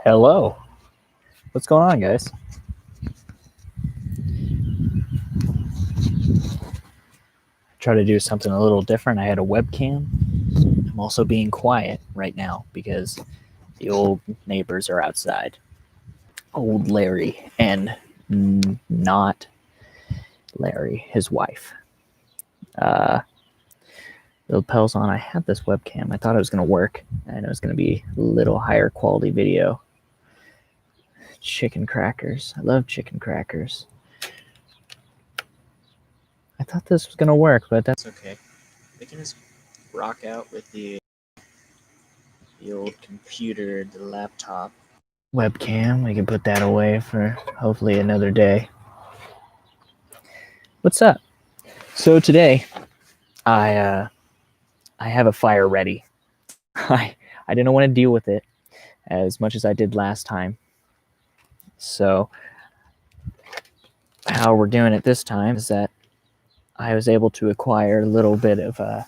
Hello. What's going on, guys? Try to do something a little different. I had a webcam. I'm also being quiet right now because the old neighbors are outside. Old Larry and not Larry, his wife. The lapel's on. I had this webcam. I thought it was going to work, and it was going to be a little higher quality video. Chicken crackers. I love chicken crackers. I thought this was going to work, but that's okay. We can just rock out with the old computer, the laptop webcam. We can put that away for hopefully another day. What's up? So today, I have a fire ready. I didn't want to deal with it as much as I did last time. So how we're doing it this time is that I was able to acquire a little bit of a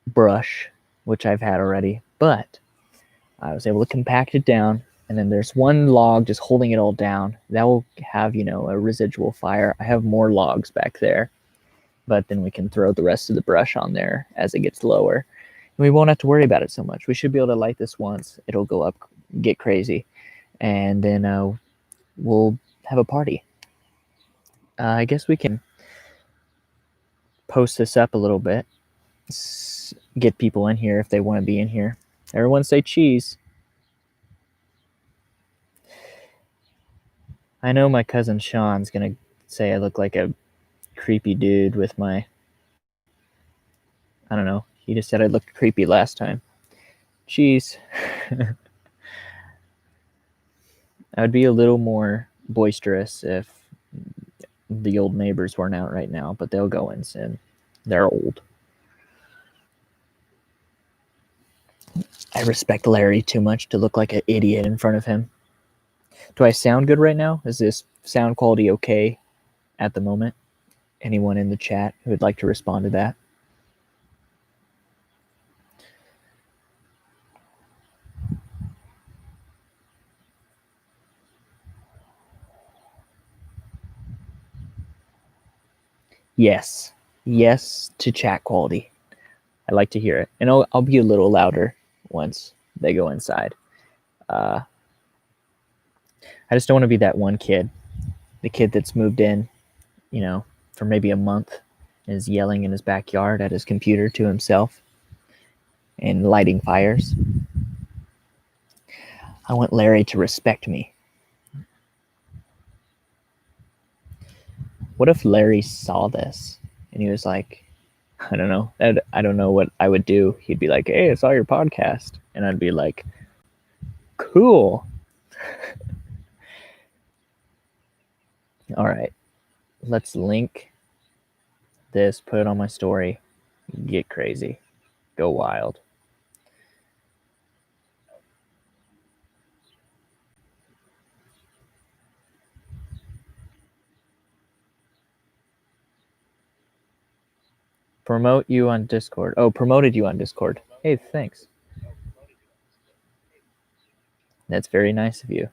brush, which I've had already, but I was able to compact it down, and then there's one log just holding it all down. That will have, a residual fire. I have more logs back there, but then we can throw the rest of the brush on there as it gets lower. And we won't have to worry about it so much. We should be able to light this once. It'll go up, get crazy, and then we'll have a party. I guess we can post this up a little bit, get people in here if they want to be in here. Everyone say cheese. I know my cousin Sean's going to say I look like a creepy dude with my... I don't know. He just said I looked creepy last time. Cheese. I would be a little more boisterous if the old neighbors weren't out right now, but they'll go in soon. They're old. I respect Larry too much to look like an idiot in front of him. Do I sound good right now? Is this sound quality okay at the moment? Anyone in the chat who would like to respond to that? Yes. Yes to chat quality. I like to hear it. And I'll be a little louder once they go inside. I just don't want to be that one kid. The kid that's moved in, for maybe a month and is yelling in his backyard at his computer to himself and lighting fires. I want Larry to respect me. What if Larry saw this and he was like, I don't know. I don't know what I would do. He'd be like, hey, I saw your podcast. And I'd be like, cool. All right. Let's link this, put it on my story, get crazy, go wild. Promote you on Discord. Oh, promoted you on Discord. Hey, thanks. That's very nice of you.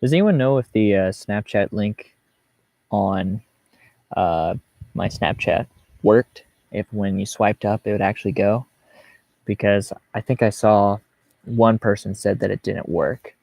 Does anyone know if the Snapchat link on my Snapchat worked? If when you swiped up, it would actually go? Because I think I saw one person said that it didn't work.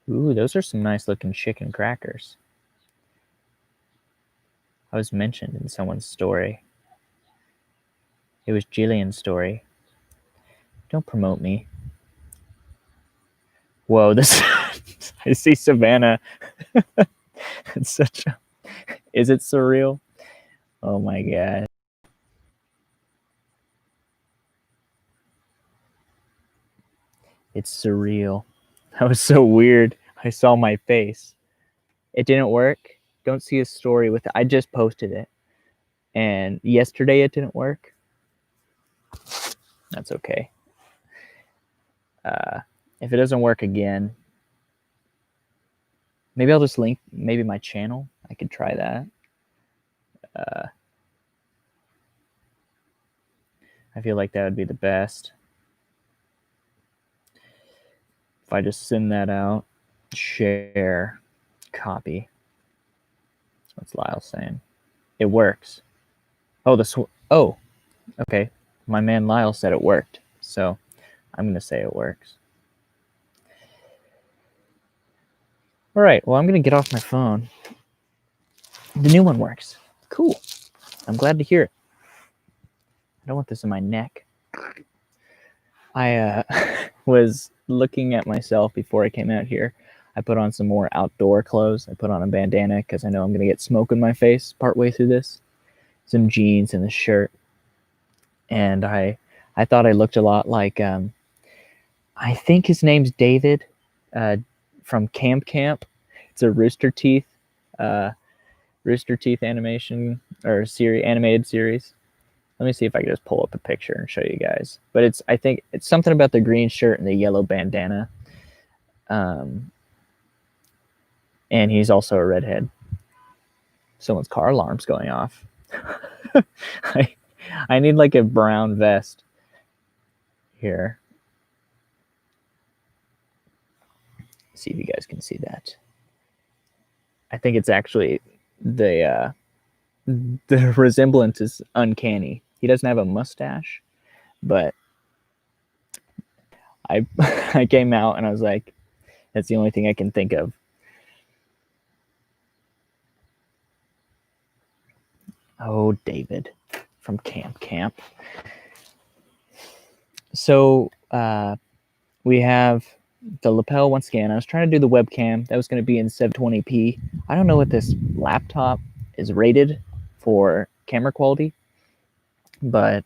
Ooh, those are some nice looking chicken crackers. I was mentioned in someone's story. It was Jillian's story. Don't promote me. Whoa, this... I see Savannah. It's such a... Is it surreal? Oh my god. It's surreal. That was so weird. I saw my face. It didn't work. Don't see a story with it. I just posted it. And yesterday it didn't work. That's okay. If it doesn't work again, maybe I'll just link maybe my channel. I could try that. I feel like that would be the best. If I just send that out, share, copy. What's Lyle saying? It works. Oh, oh, okay. My man Lyle said it worked, so I'm gonna say it works. All right. Well, I'm gonna get off my phone. The new one works. Cool. I'm glad to hear it. I don't want this in my neck. I was looking at myself before I came out here. I put on some more outdoor clothes. I put on a bandana because I know I'm going to get smoke in my face partway through this. Some jeans and a shirt. And I thought I looked a lot like, I think his name's David from Camp. It's a Rooster Teeth animation or animated series. Let me see if I can just pull up a picture and show you guys. But I think it's something about the green shirt and the yellow bandana. And he's also a redhead. Someone's car alarm's going off. I need like a brown vest here. See if you guys can see that. I think it's actually the resemblance is uncanny. He doesn't have a mustache, but I came out and I was like, that's the only thing I can think of. Oh, David from Camp. So we have the lapel once again. I was trying to do the webcam. That was going to be in 720p. I don't know what this laptop is rated for camera quality, but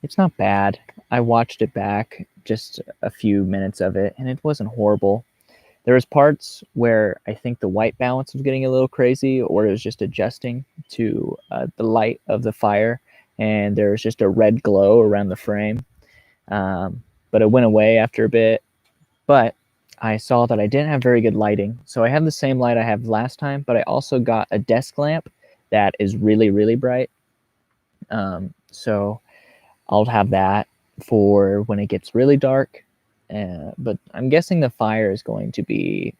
it's not bad. I watched it back, just a few minutes of it, and it wasn't horrible. There was parts where I think the white balance was getting a little crazy, or it was just adjusting to the light of the fire, and there was just a red glow around the frame. But it went away after a bit. But I saw that I didn't have very good lighting, so I have the same light I have last time, but I also got a desk lamp that is really, really bright. So I'll have that for when it gets really dark. But I'm guessing the fire is going to be,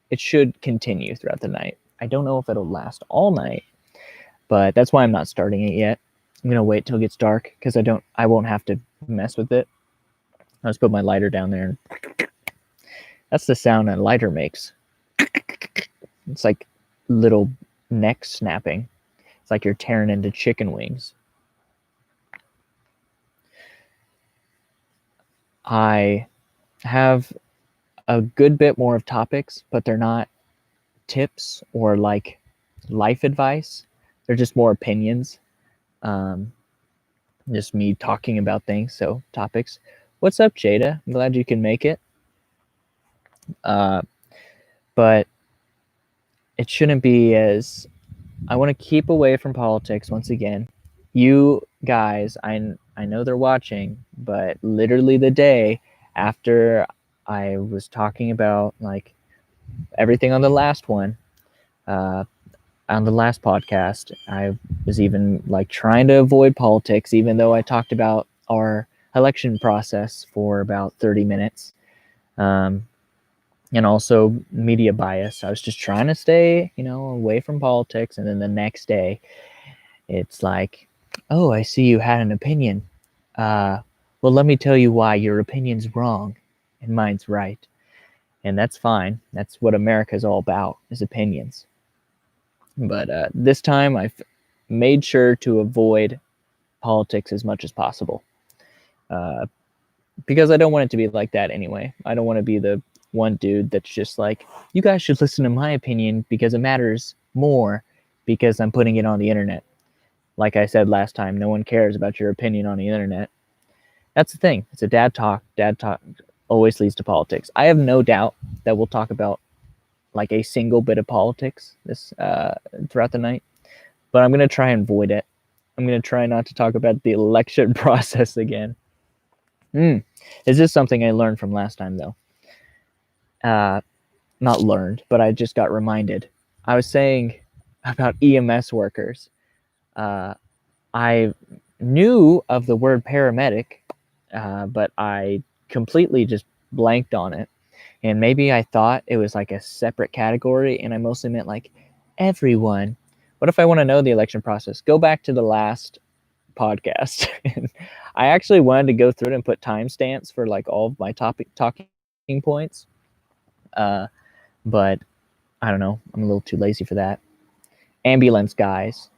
it should continue throughout the night. I don't know if it'll last all night, but that's why I'm not starting it yet. I'm gonna wait till it gets dark because I won't have to mess with it. I'll just put my lighter down there. That's the sound a lighter makes. It's like little neck snapping. It's like you're tearing into chicken wings. I have a good bit more of topics, but they're not tips or like life advice. They're just more opinions. Just me talking about things. So topics. What's up, Jada? I'm glad you can make it. But it shouldn't be as, I want to keep away from politics once again. You guys, I know they're watching, but literally the day after I was talking about like everything on the last one, on the last podcast, I was even like trying to avoid politics, even though I talked about our election process for about 30 minutes. And also media bias. I was just trying to stay, away from politics. And then the next day, it's like, oh, I see you had an opinion. Well, let me tell you why your opinion's wrong and mine's right. And that's fine. That's what America's all about, is opinions. But this time I've made sure to avoid politics as much as possible. Because I don't want it to be like that anyway. I don't want to be the one dude that's just like, you guys should listen to my opinion because it matters more because I'm putting it on the internet. Like I said last time, no one cares about your opinion on the internet. That's the thing. It's a dad talk. Dad talk always leads to politics. I have no doubt that we'll talk about like a single bit of politics this throughout the night, but I'm going to try and avoid it. I'm going to try not to talk about the election process again. Is this something I learned from last time, though? Not learned, but I just got reminded. I was saying about EMS workers. I knew of the word paramedic, but I completely just blanked on it. And maybe I thought it was like a separate category, and I mostly meant like everyone. What if I want to know the election process? Go back to the last podcast. I actually wanted to go through it and put timestamps for like all of my talking points. But I don't know. I'm a little too lazy for that. Ambulance guys.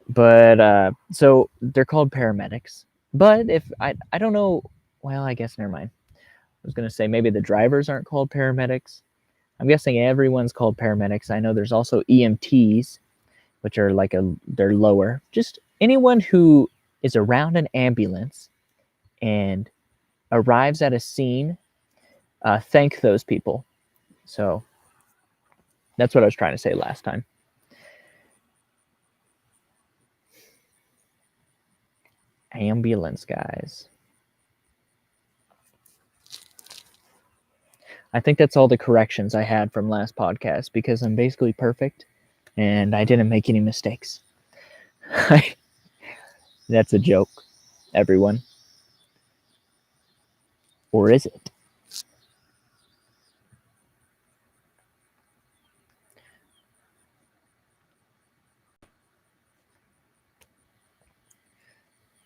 But so they're called paramedics. But if I don't know, well, I guess never mind. I was going to say maybe the drivers aren't called paramedics. I'm guessing everyone's called paramedics. I know there's also EMTs, which are like they're lower. Just anyone who is around an ambulance and arrives at a scene, thank those people. So that's what I was trying to say last time. Ambulance guys. I think that's all the corrections I had from last podcast because I'm basically perfect and I didn't make any mistakes. That's a joke, everyone. Or is it?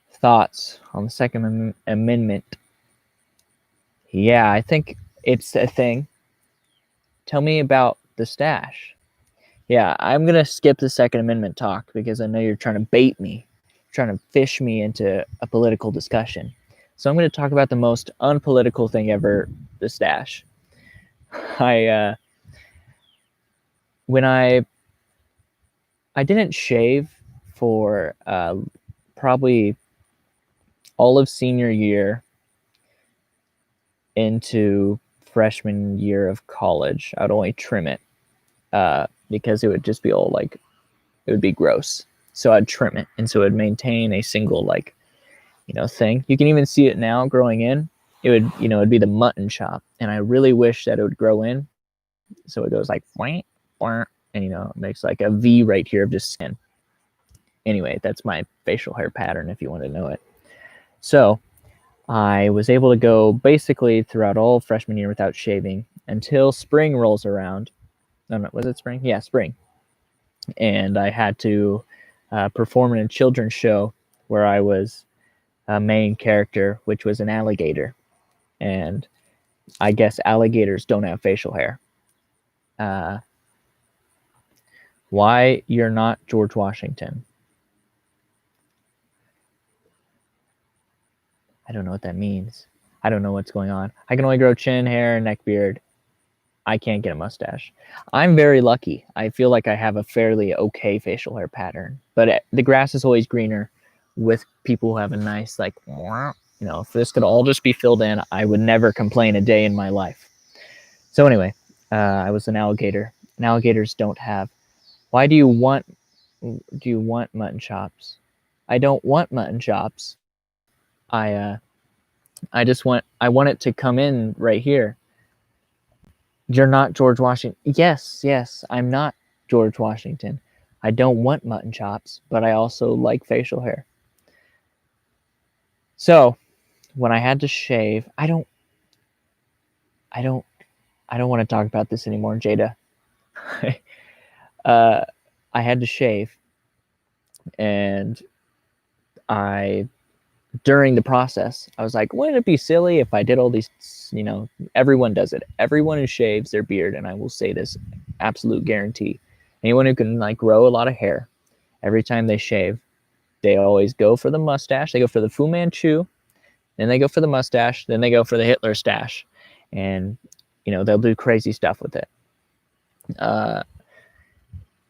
Thoughts on the Second Amendment? Yeah, I think it's a thing. Tell me about the stash. Yeah, I'm going to skip the Second Amendment talk because I know you're trying to bait me, trying to fish me into a political discussion. So I'm going to talk about the most unpolitical thing ever, the stash. When I didn't shave for probably all of senior year into freshman year of college. I'd only trim it because it would just be all like, it would be gross. So I'd trim it, and so it would maintain a single like, thing. You can even see it now growing in. It would, it'd be the mutton chop, and I really wish that it would grow in, so it goes like, and it makes like a V right here of just skin. Anyway, that's my facial hair pattern if you want to know it. So I was able to go basically throughout all freshman year without shaving until spring rolls around. No, was it spring? Yeah, spring. And I had to perform in a children's show where I was a main character, which was an alligator. And I guess alligators don't have facial hair. Why you're not George Washington? I don't know what that means. I don't know what's going on. I can only grow chin hair and neck beard. I can't get a mustache. I'm very lucky. I feel like I have a fairly okay facial hair pattern. But the grass is always greener with people who have a nice, like, if this could all just be filled in, I would never complain a day in my life. So anyway, I was an alligator. And alligators don't have. Why do you want mutton chops? I don't want mutton chops. I want it to come in right here. You're not George Washington. Yes, I'm not George Washington. I don't want mutton chops, but I also like facial hair. So when I had to shave, I don't want to talk about this anymore, Jada. I had to shave, and during the process, I was like, wouldn't it be silly if I did all these, everyone does it. Everyone who shaves their beard, and I will say this, absolute guarantee, anyone who can like grow a lot of hair, every time they shave, they always go for the mustache. They go for the Fu Manchu, then they go for the mustache, then they go for the Hitler stash. And, they'll do crazy stuff with it.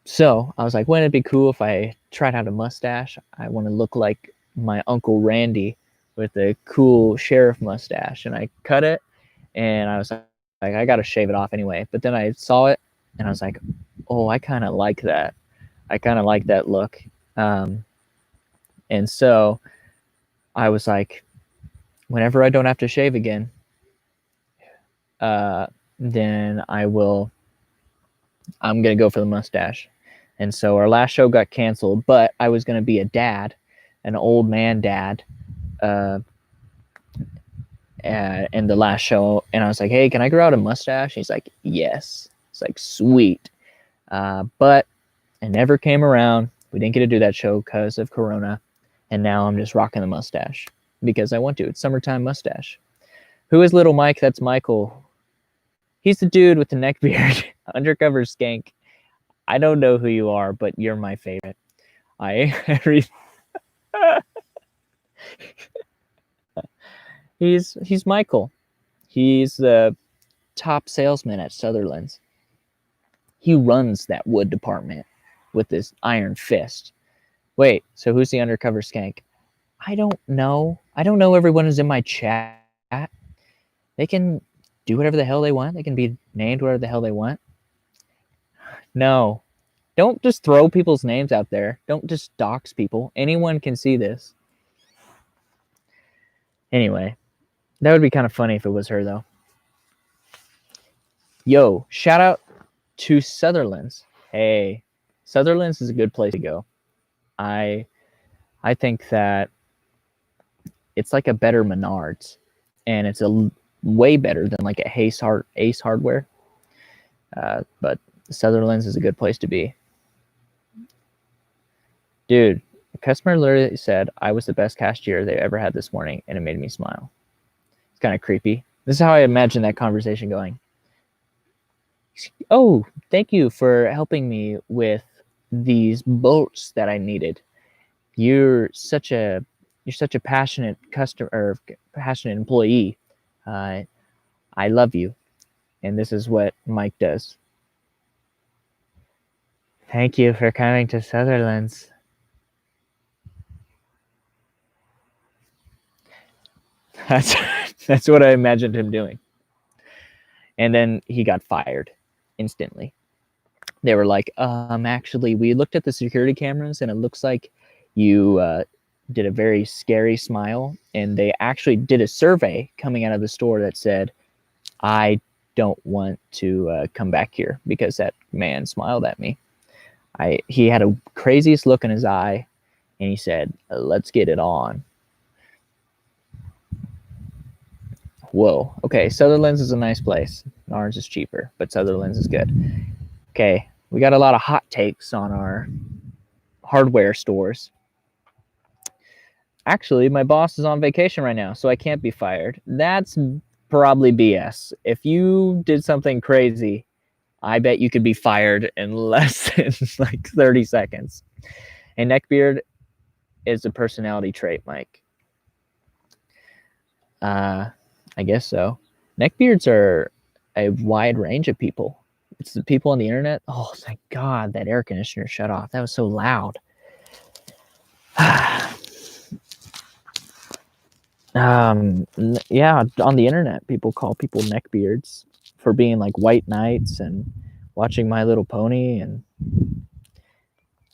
So I was like, wouldn't it be cool if I tried out a mustache? I want to look like my Uncle Randy with a cool sheriff mustache. And I cut it, and I was like, I got to shave it off anyway. But then I saw it, and I was like, oh, I kind of like that. I kind of like that look. And so I was like, whenever I don't have to shave again, then I'm going to go for the mustache. And so our last show got canceled, but I was going to be a dad, an old man dad, in the last show. And I was like, hey, can I grow out a mustache? He's like, yes. It's like, sweet. But it never came around. We didn't get to do that show because of Corona. And now I'm just rocking the mustache because I want to. It's summertime mustache. Who is Little Mike? That's Michael. He's the dude with the neck beard, undercover skank. I don't know who you are, but you're my favorite. He's Michael. He's the top salesman at Sutherland's. He runs that wood department with his iron fist. Wait, so who's the undercover skank? I don't know. I don't know everyone who's in my chat. They can do whatever the hell they want. They can be named whatever the hell they want. No. Don't just throw people's names out there. Don't just dox people. Anyone can see this. Anyway, that would be kind of funny if it was her, though. Yo, shout out to Sutherland's. Hey, Sutherland's is a good place to go. I think that it's like a better Menards, and it's way better than like a Ace Hardware. But Sutherland's is a good place to be. Dude, the customer literally said I was the best cashier they ever had this morning, and it made me smile. It's kind of creepy. This is how I imagine that conversation going. Oh, thank you for helping me with these bolts that I needed. You're such a passionate customer or passionate employee. I love you. And this is what Mike does. Thank you for coming to Sutherland's. That's what I imagined him doing. And then he got fired instantly. They were like, actually, we looked at the security cameras and it looks like you did a very scary smile. And they actually did a survey coming out of the store that said, I don't want to come back here because that man smiled at me. He had a craziest look in his eye, and he said, let's get it on. Whoa. Okay, Sutherland's is a nice place. Ours is cheaper, but Sutherland's is good. Okay, we got a lot of hot takes on our hardware stores. Actually, my boss is on vacation right now, so I can't be fired. That's probably BS. If you did something crazy, I bet you could be fired in less than like 30 seconds. And neckbeard is a personality trait, Mike. I guess so. Neckbeards are a wide range of people. It's the people on the internet. Oh, thank God that air conditioner shut off. That was so loud. Yeah, on the internet, people call people neckbeards for being like white knights and watching My Little Pony and,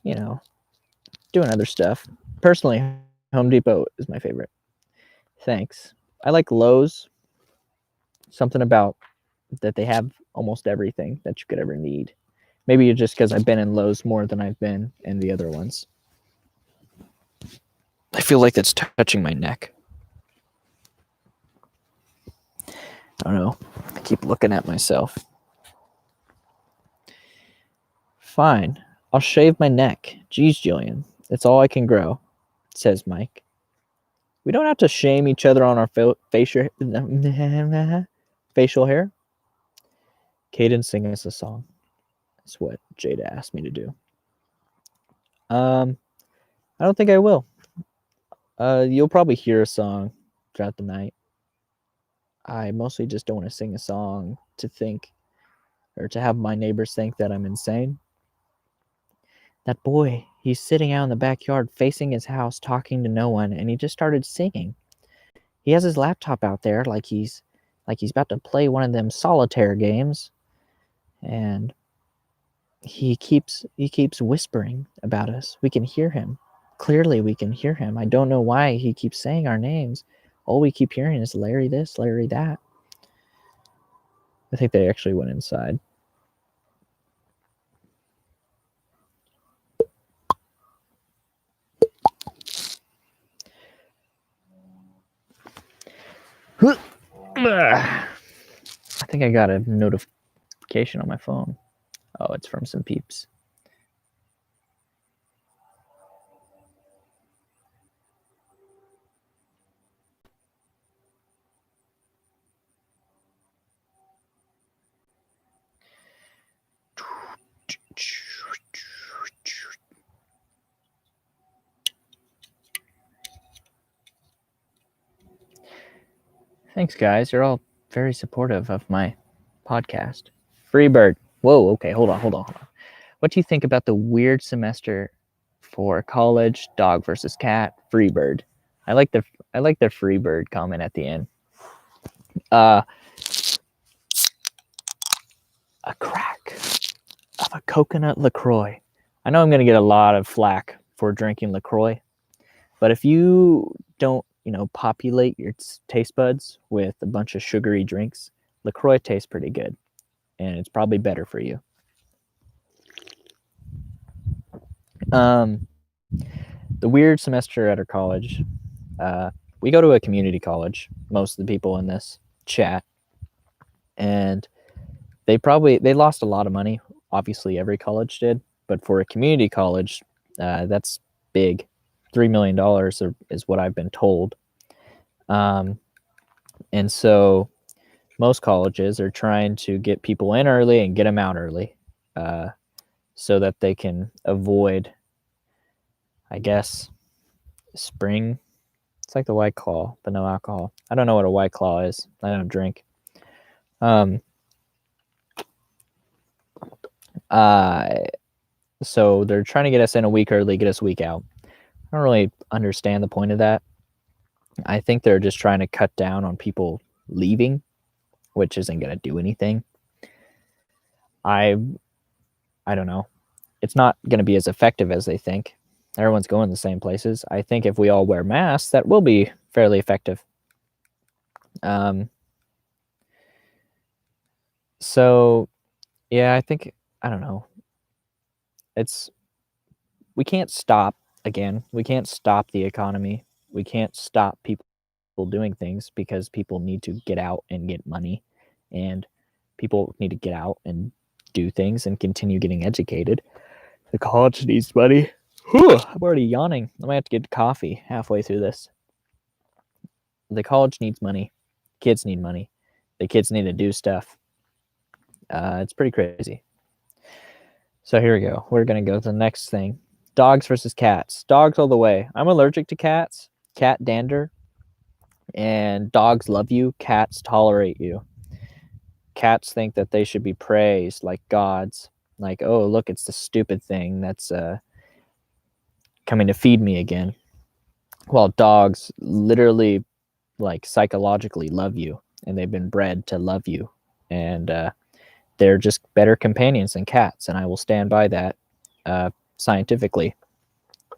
you know, doing other stuff. Personally, Home Depot is my favorite. Thanks. I like Lowe's. Something about that they have almost everything that you could ever need. Maybe it's just because I've been in Lowe's more than I've been in the other ones. I feel like that's touching my neck. I don't know. I keep looking at myself. Fine. I'll shave my neck. Geez, Jillian. It's all I can grow, says Mike. We don't have to shame each other on our facial hair. Caden, sing us a song. That's what Jada asked me to do. I don't think I will. You'll probably hear a song throughout the night. I mostly just don't want to sing a song to think or to have my neighbors think that I'm insane. that boy, he's sitting out in the backyard facing his house, talking to no one, and he just started singing. He has his laptop out there like he's about to play one of them solitaire games, and he keeps whispering about us. We can hear him. Clearly we can hear him. I don't know why he keeps saying our names. All we keep hearing is Larry this, Larry that. I think they actually went inside. I think I got a notification on my phone. Oh, it's from some peeps. Thanks, guys. You're all very supportive of my podcast. Freebird. Whoa, okay, hold on. What do you think about the weird semester for college, dog versus cat, Freebird? I like the Freebird comment at the end. A crack of a coconut LaCroix. I know I'm going to get a lot of flack for drinking LaCroix, but if you don't, populate your taste buds with a bunch of sugary drinks, LaCroix tastes pretty good, and it's probably better for you. The weird semester at our college, we go to a community college, most of the people in this chat, and they lost a lot of money. Obviously, every college did, but for a community college, that's big. $3 million is what I've been told. And so most colleges are trying to get people in early and get them out early, so that they can avoid, I guess, spring. It's like the White Claw, but no alcohol. I don't know what a White Claw is. I don't drink. So they're trying to get us in a week early, get us a week out. I don't really understand the point of that. I think they're just trying to cut down on people leaving, which isn't going to do anything. I don't know. It's not going to be as effective as they think. Everyone's going the same places. I think if we all wear masks, that will be fairly effective. So, yeah, I don't know. We can't stop, again, we can't stop the economy. We can't stop people doing things because people need to get out and get money, and people need to get out and do things and continue getting educated. The college needs money. Whew, I'm already yawning. I might have to get coffee halfway through this. The college needs money. Kids need money. The kids need to do stuff. It's pretty crazy. So here we go. We're going to go to the next thing. Dogs versus cats. Dogs all the way. I'm allergic to cats. Cat dander. And dogs love you. Cats tolerate you. Cats think that they should be praised like gods. Like, oh, look, it's the stupid thing that's coming to feed me again. While dogs literally, like, psychologically love you, and they've been bred to love you. And they're just better companions than cats, and I will stand by that scientifically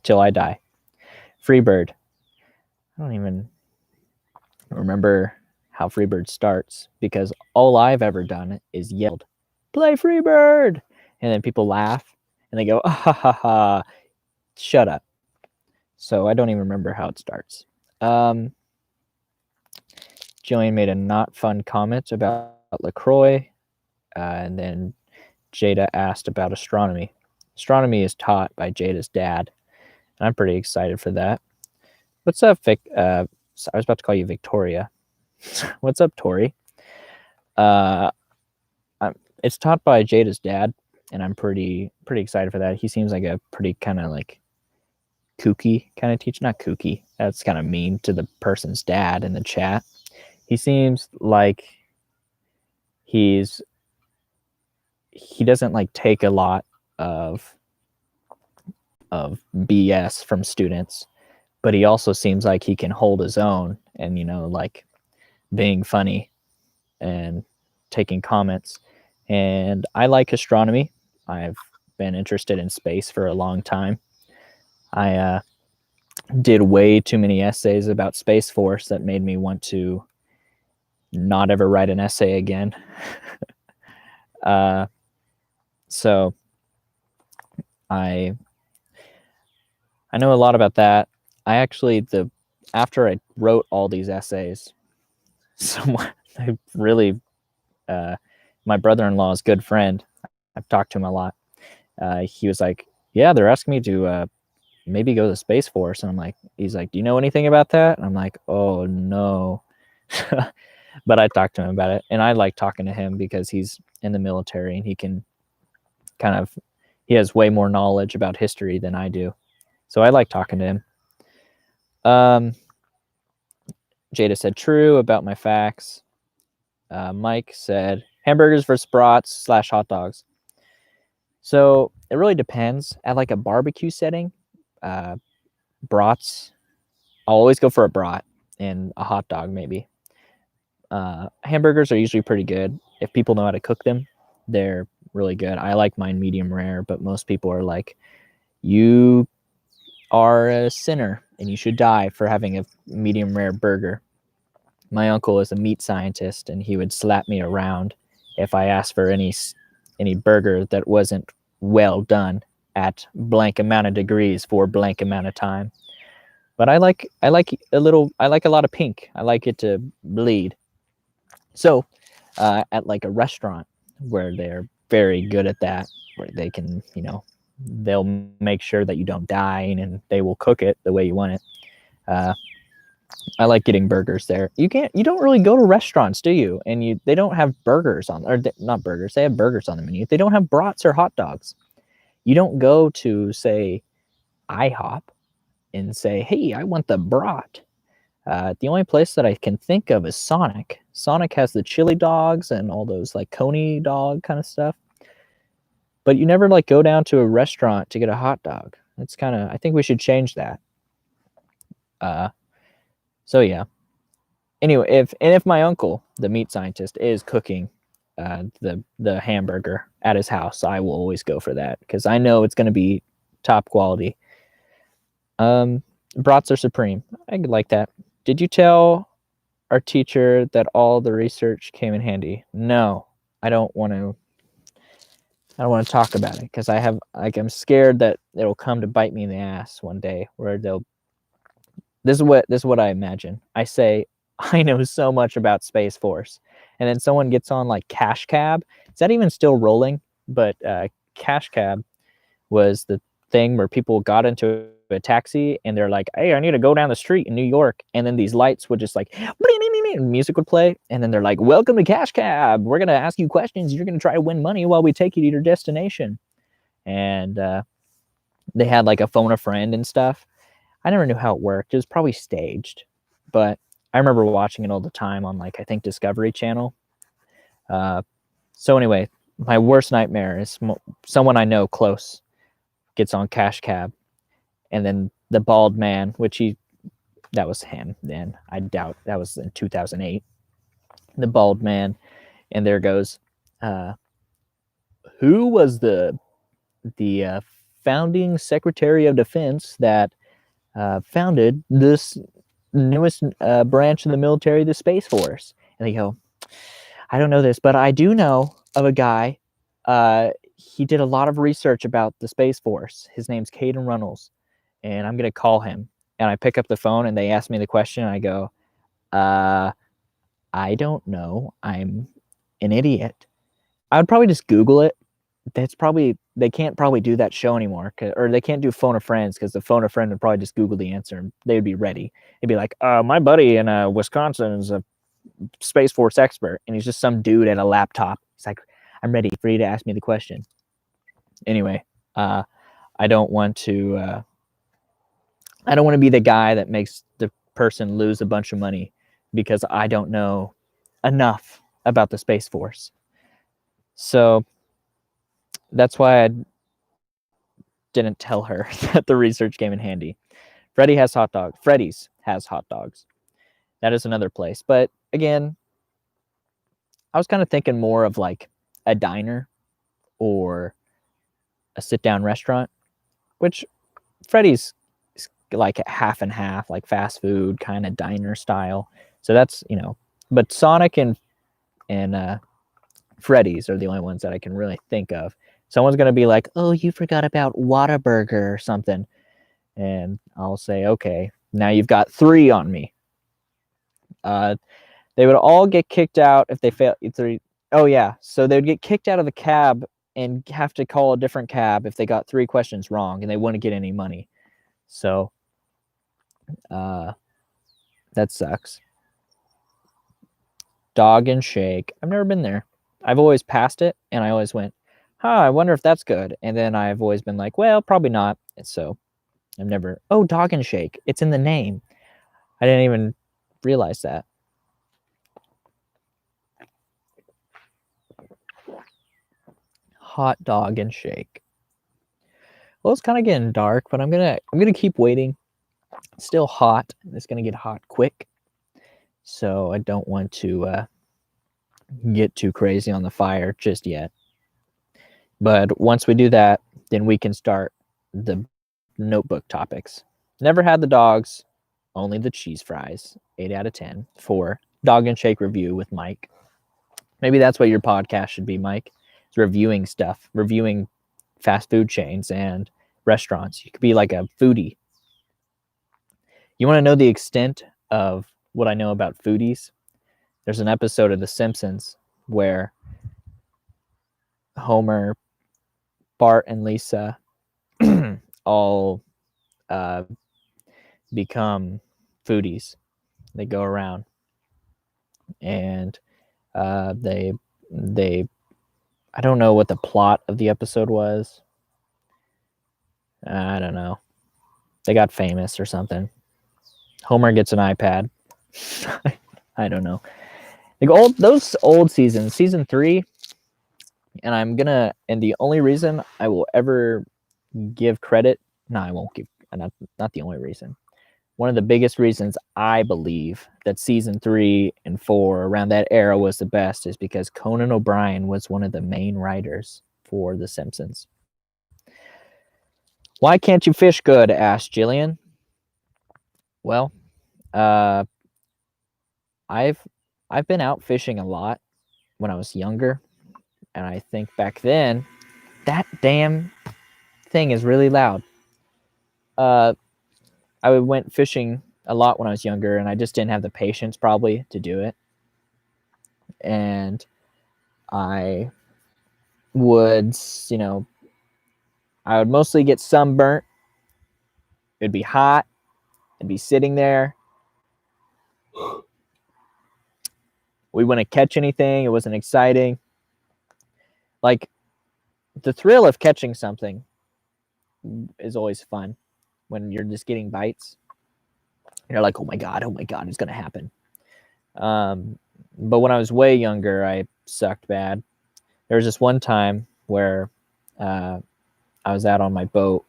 till I die. Freebird. I don't even remember how Freebird starts, because all I've ever done is yelled, "Play Freebird!" And then people laugh, and they go, "Ah, ha, ha, ha, shut up." So I don't even remember how it starts. Jillian made a not fun comment about LaCroix, and then Jada asked about astronomy. Astronomy is taught by Jada's dad, and I'm pretty excited for that. What's up, Vic? I was about to call you Victoria. What's up, Tori? It's taught by Jada's dad, and I'm pretty excited for that. He seems like a pretty kind of like kooky kind of teacher. Not kooky. That's kind of mean to the person's dad in the chat. He seems like he doesn't like take a lot of of BS from students, but he also seems like he can hold his own and, like being funny and taking comments. And I like astronomy. I've been interested in space for a long time. I did way too many essays about Space Force that made me want to not ever write an essay again. So I know a lot about that. I actually, after I wrote all these essays, I really, my brother-in-law's good friend, I've talked to him a lot. He was like, yeah, they're asking me to maybe go to the Space Force. And he's like, do you know anything about that? And I'm like, oh no. But I talked to him about it, and I like talking to him because he's in the military and he can he has way more knowledge about history than I do. So I like talking to him. Jada said true about my facts. Mike said hamburgers versus brats / hot dogs. So it really depends. At like a barbecue setting, brats, I'll always go for a brat and a hot dog maybe. Hamburgers are usually pretty good. If people know how to cook them, they're really good. I like mine medium rare, but most people are like, you are a sinner and you should die for having a medium rare burger. My uncle is a meat scientist, and he would slap me around if I asked for any burger that wasn't well done at blank amount of degrees for blank amount of time. But I like a lot of pink. I like it to bleed. So at like a restaurant where they're very good at that, where they can, they'll make sure that you don't die and they will cook it the way you want it. I like getting burgers there. You don't really go to restaurants, do you? And they don't have burgers not burgers. They have burgers on the menu. They don't have brats or hot dogs. You don't go to, say, IHOP and say, hey, I want the brat. The only place that I can think of is Sonic. Sonic has the chili dogs and all those like Coney dog kind of stuff. But you never like go down to a restaurant to get a hot dog. It's I think we should change that. So yeah. Anyway, if my uncle, the meat scientist, is cooking the hamburger at his house, I will always go for that because I know it's going to be top quality. Brats are supreme. I like that. Did you tell our teacher that all the research came in handy? No, I don't want to talk about it because I'm scared that it'll come to bite me in the ass one day where this is what I imagine. I say, I know so much about Space Force, and then someone gets on like Cash Cab. Is that even still rolling? But Cash Cab was the thing where people got into a taxi and they're like, hey, I need to go down the street in New York, and then these lights would just like music would play, and then they're like, welcome to Cash Cab, we're gonna ask you questions, you're gonna try to win money while we take you to your destination. And they had like a phone a friend and stuff. I never knew how it worked. It was probably staged, but I remember watching it all the time on like I think Discovery Channel. So anyway, my worst nightmare is someone I know close gets on Cash Cab, and then the bald man, that was him then. I doubt that was in 2008. The bald man, and there goes, who was the founding Secretary of Defense that founded this newest branch of the military, the Space Force? And they go, I don't know this, but I do know of a guy. He did a lot of research about the Space Force. His name's Caden Runnalls, and I'm going to call him. And I pick up the phone, and they ask me the question, and I go, I don't know. I'm an idiot. I would probably just Google it. They can't probably do that show anymore, or they can't do phone a friends because the phone a friend would probably just Google the answer and they'd be ready. They'd be like, my buddy in Wisconsin is a Space Force expert, and he's just some dude at a laptop. He's like, I'm ready for you to ask me the question. Anyway, I don't want to be the guy that makes the person lose a bunch of money because I don't know enough about the Space Force. So that's why didn't tell her that the research came in handy. Freddy's has hot dogs. That is another place. But again, I was kind of thinking more of like a diner or a sit-down restaurant, which Freddy's is like half and half, like fast food kind of diner style. So that's, but Sonic and Freddy's are the only ones that I can really think of. Someone's going to be like, oh, you forgot about Whataburger or something. And I'll say, okay, now you've got 3 on me. They would all get kicked out if they fail 3. Oh, yeah. So they'd get kicked out of the cab and have to call a different cab if they got 3 questions wrong, and they wouldn't get any money. So that sucks. Dog and Shake. I've never been there. I've always passed it, and I always went, I wonder if that's good. And then I've always been like, well, probably not. And so I've never, Dog and Shake. It's in the name. I didn't even realize that. Hot Dog and Shake. Well, it's kind of getting dark, but I'm gonna keep waiting. It's still hot. It's gonna get hot quick, so I don't want to get too crazy on the fire just yet. But once we do that, then we can start the notebook topics. Never had the dogs, only the cheese fries. 8 out of 10 for Dog and Shake review with Mike. Maybe that's what your podcast should be, Mike. It's reviewing stuff, reviewing fast food chains and restaurants. You could be like a foodie. You want to know the extent of what I know about foodies? There's an episode of The Simpsons where Homer, Bart, and Lisa all become foodies. They go around and they I don't know what the plot of the episode was. I don't know. They got famous or something. Homer gets an iPad. I don't know. Like those old seasons, season 3, and the only reason I will ever give credit, no, I won't give, not the only reason. One of the biggest reasons I believe that season 3 and 4 around that era was the best is because Conan O'Brien was one of the main writers for The Simpsons. Why can't you fish good? Asked Jillian. Well, I've been out fishing a lot when I was younger, and I think back then that damn thing is really loud. I went fishing a lot when I was younger, and I just didn't have the patience probably to do it. And I would, I would mostly get sunburnt. It'd be hot. I'd be sitting there. We wouldn't catch anything. It wasn't exciting. Like, the thrill of catching something is always fun when you're just getting bites. You're like, oh my God, it's going to happen. But when I was way younger, I sucked bad. There was this one time where I was out on my boat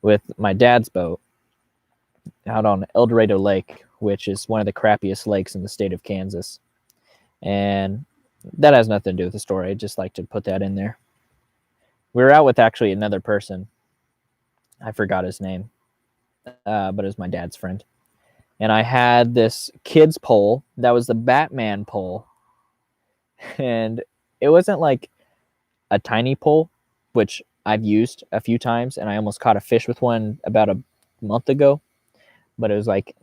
with my dad's boat out on El Dorado Lake, which is one of the crappiest lakes in the state of Kansas. And that has nothing to do with the story. I'd just like to put that in there. We were out with actually another person. I forgot his name, but it was my dad's friend. And I had this kid's pole that was the Batman pole. And it wasn't like a tiny pole, which I've used a few times, and I almost caught a fish with one about a month ago. But it was like,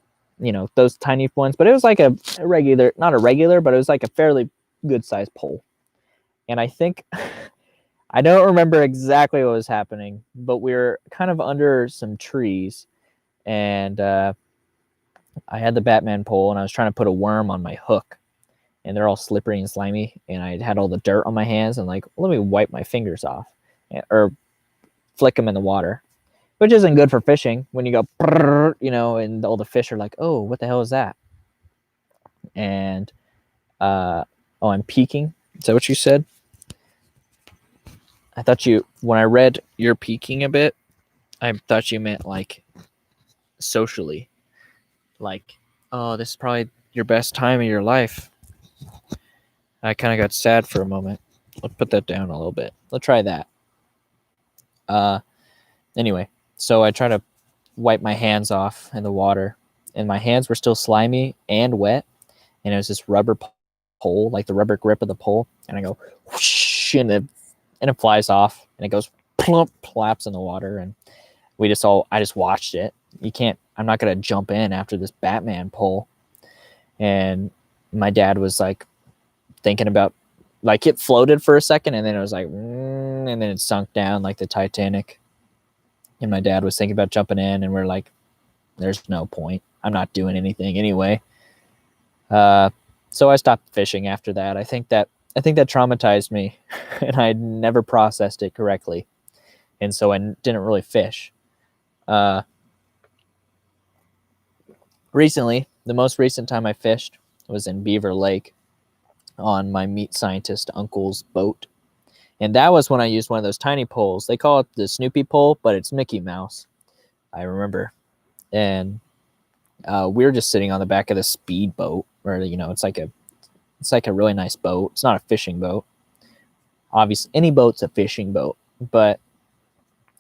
those tiny ones. But it was like a regular, not a regular, but it was like a fairly good sized pole. And I think, I don't remember exactly what was happening, but we were kind of under some trees, and I had the Batman pole, and I was trying to put a worm on my hook, and they're all slippery and slimy, and I had all the dirt on my hands, and like, let me wipe my fingers off, or flick them in the water, which isn't good for fishing when you go, and all the fish are like, oh, what the hell is that? And, I'm peeking. Is that what you said? I thought when I read you're peaking a bit, I thought you meant like socially. Like, oh, this is probably your best time of your life. I kind of got sad for a moment. Let's put that down a little bit. Let's try that. Anyway, so I try to wipe my hands off in the water, and my hands were still slimy and wet, and it was this rubber pole, like the rubber grip of the pole, and I go whoosh, and it flies off, and it goes plump, flaps in the water, and I just watched it. I'm not gonna jump in after this Batman pole. And my dad was like thinking about, like, it floated for a second, and then it was like, and then it sunk down like the Titanic. And my dad was thinking about jumping in, and we're like, there's no point. I'm not doing anything anyway. So I stopped fishing after that. I think that traumatized me, and I never processed it correctly, and so I didn't really fish. Recently, the most recent time I fished was in Beaver Lake on my meat scientist uncle's boat. And that was when I used one of those tiny poles. They call it the Snoopy pole, but it's Mickey Mouse, I remember. And we were just sitting on the back of the speedboat, where, it's like a really nice boat. It's not a fishing boat. Obviously, any boat's a fishing boat, but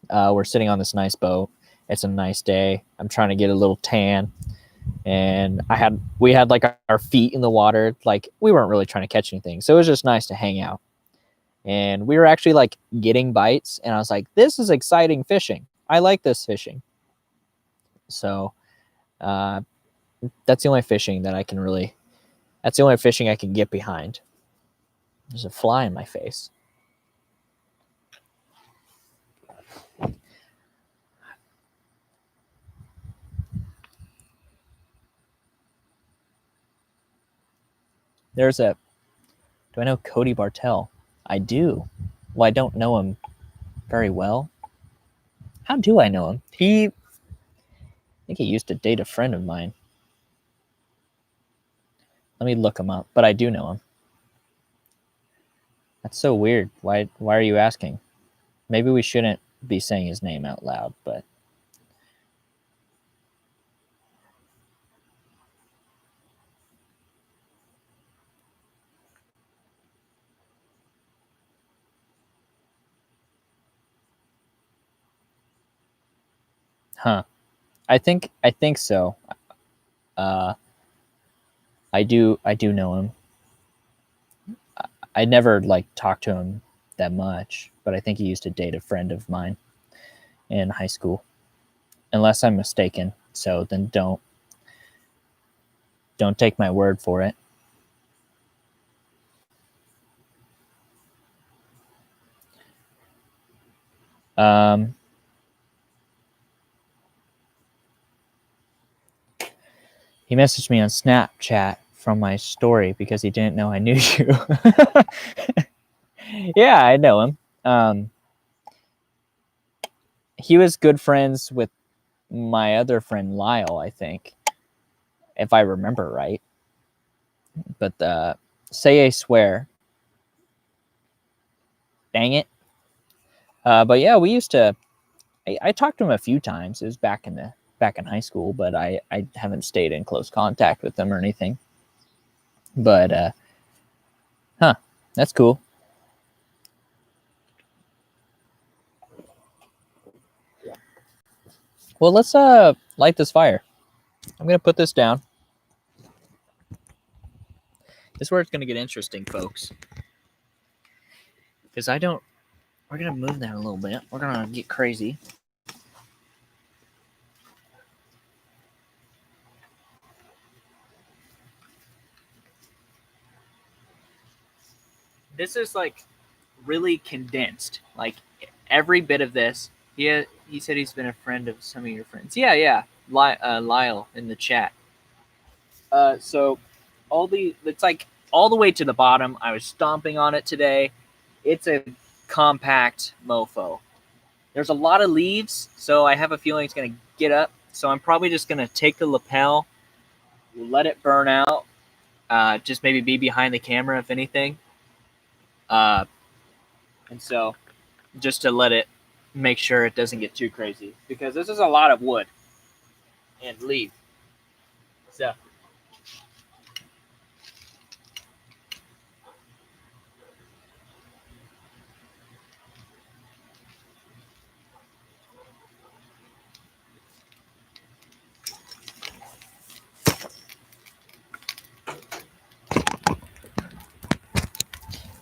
we're sitting on this nice boat. It's a nice day. I'm trying to get a little tan, and we had like our feet in the water. Like, we weren't really trying to catch anything, so it was just nice to hang out. And we were actually like getting bites, and I was like, this is exciting fishing. I like this fishing. So that's the only fishing I can get behind. There's a fly in my face. Do I know Cody Bartell? I do. Well, I don't know him very well. How do I know him? I think he used to date a friend of mine. Let me look him up, but I do know him. That's so weird. Why are you asking? Maybe we shouldn't be saying his name out loud, but I think so. I do know him. I never like talked to him that much, but I think he used to date a friend of mine in high school, unless I'm mistaken. So then don't take my word for it. He messaged me on Snapchat from my story because he didn't know I knew you. Yeah, I know him. He was good friends with my other friend Lyle, I think, if I remember right. But say I swear. Dang it. But yeah, we used to. I talked to him a few times. It was back in high school, but I haven't stayed in close contact with him or anything. But that's cool. Well, let's light this fire. I'm gonna put this down. This is where it's gonna get interesting, folks. Because we're gonna move that a little bit. We're gonna get crazy. This is like really condensed. Like, every bit of this. He said he's been a friend of some of your friends. Yeah. Lyle in the chat. So it's like all the way to the bottom. I was stomping on it today. It's a compact mofo. There's a lot of leaves, so I have a feeling it's going to get up. So I'm probably just going to take the lapel, let it burn out, just maybe be behind the camera if anything. And so just to let it make sure it doesn't get too crazy, because this is a lot of wood and leaf. So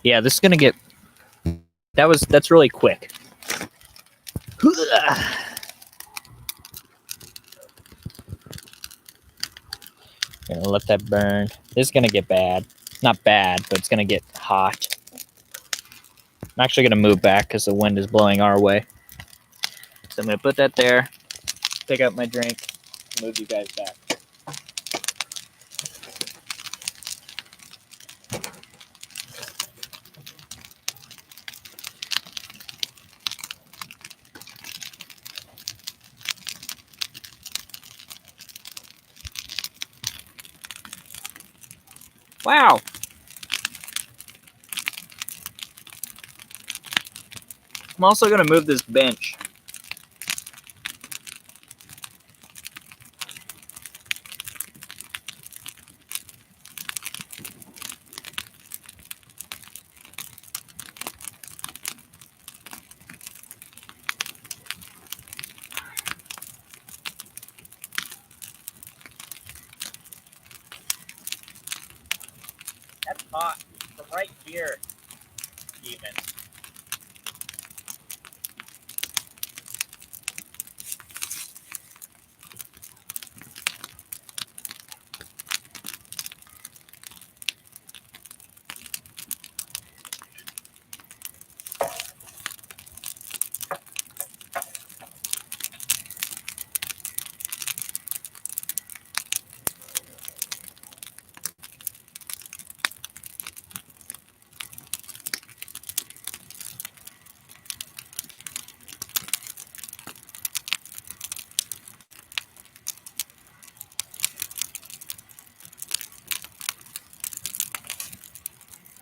yeah, this is gonna get. That's really quick. Gonna let that burn. This is gonna get bad. Not bad, but it's gonna get hot. I'm actually gonna move back because the wind is blowing our way. So I'm gonna put that there, pick up my drink, move you guys back. Wow. I'm also gonna move this bench. That's hot from right here, even.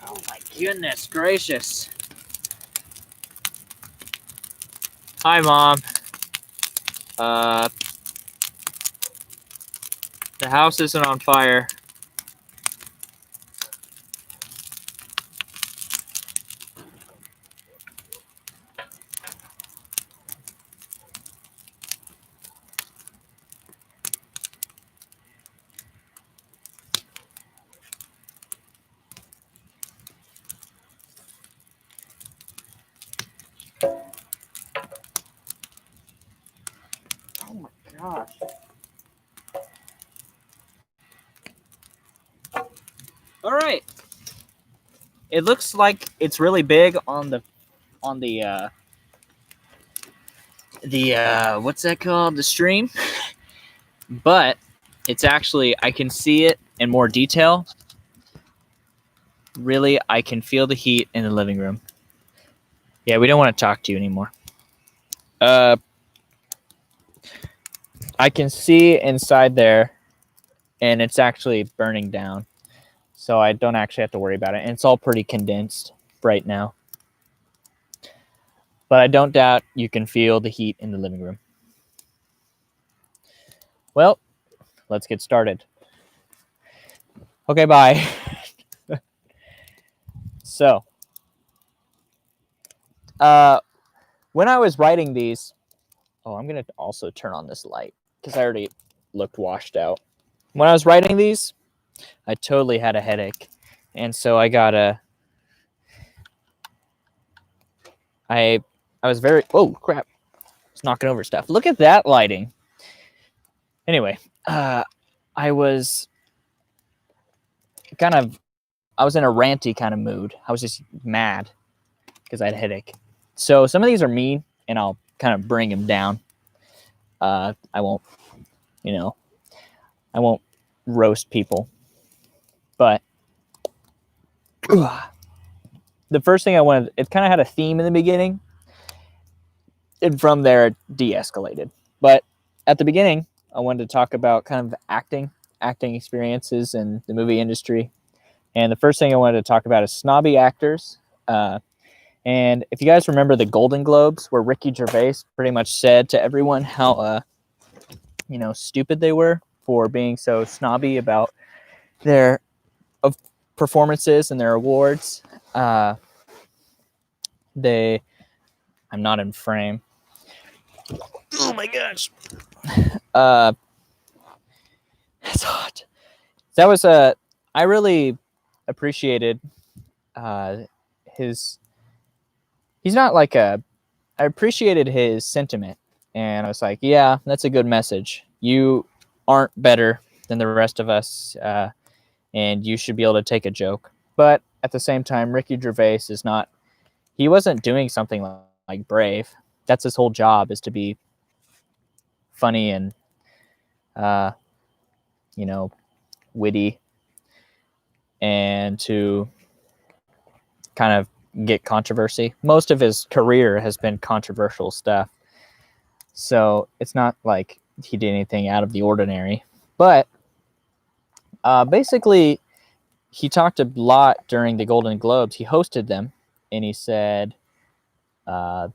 Oh my goodness gracious. Hi, Mom. The house isn't on fire. Oh my gosh. All right. It looks like it's really big on the what's that called? The stream. But it's actually, I can see it in more detail. Really, I can feel the heat in the living room. Yeah, we don't want to talk to you anymore. I can see inside there, and it's actually burning down. So I don't actually have to worry about it. And it's all pretty condensed right now. But I don't doubt you can feel the heat in the living room. Well, let's get started. Okay, bye. So, when I was writing these, I'm going to also turn on this light because I already looked washed out. When I was writing these, I totally had a headache. And so I got I was very, oh crap, it's knocking over stuff. Look at that lighting. Anyway, I was in a ranty kind of mood. I was just mad because I had a headache. So some of these are mean, and I'll kind of bring them down. I won't roast people. But the first thing I wanted, it kind of had a theme in the beginning, and from there it de-escalated. But at the beginning, I wanted to talk about kind of acting experiences in the movie industry. And the first thing I wanted to talk about is snobby actors. And if you guys remember the Golden Globes, where Ricky Gervais pretty much said to everyone how stupid they were for being so snobby about their performances and their awards. I'm not in frame. Oh my gosh. It's hot. That was I really appreciated his. He's not like I appreciated his sentiment, and I was like, yeah, that's a good message. You aren't better than the rest of us, and you should be able to take a joke. But at the same time, Ricky Gervais is not. He wasn't doing something like Brave. That's his whole job, is to be funny and witty, and to kind of get controversy. Most of his career has been controversial stuff, so it's not like he did anything out of the ordinary. But basically, he talked a lot during the Golden Globes. He hosted them, and he said, I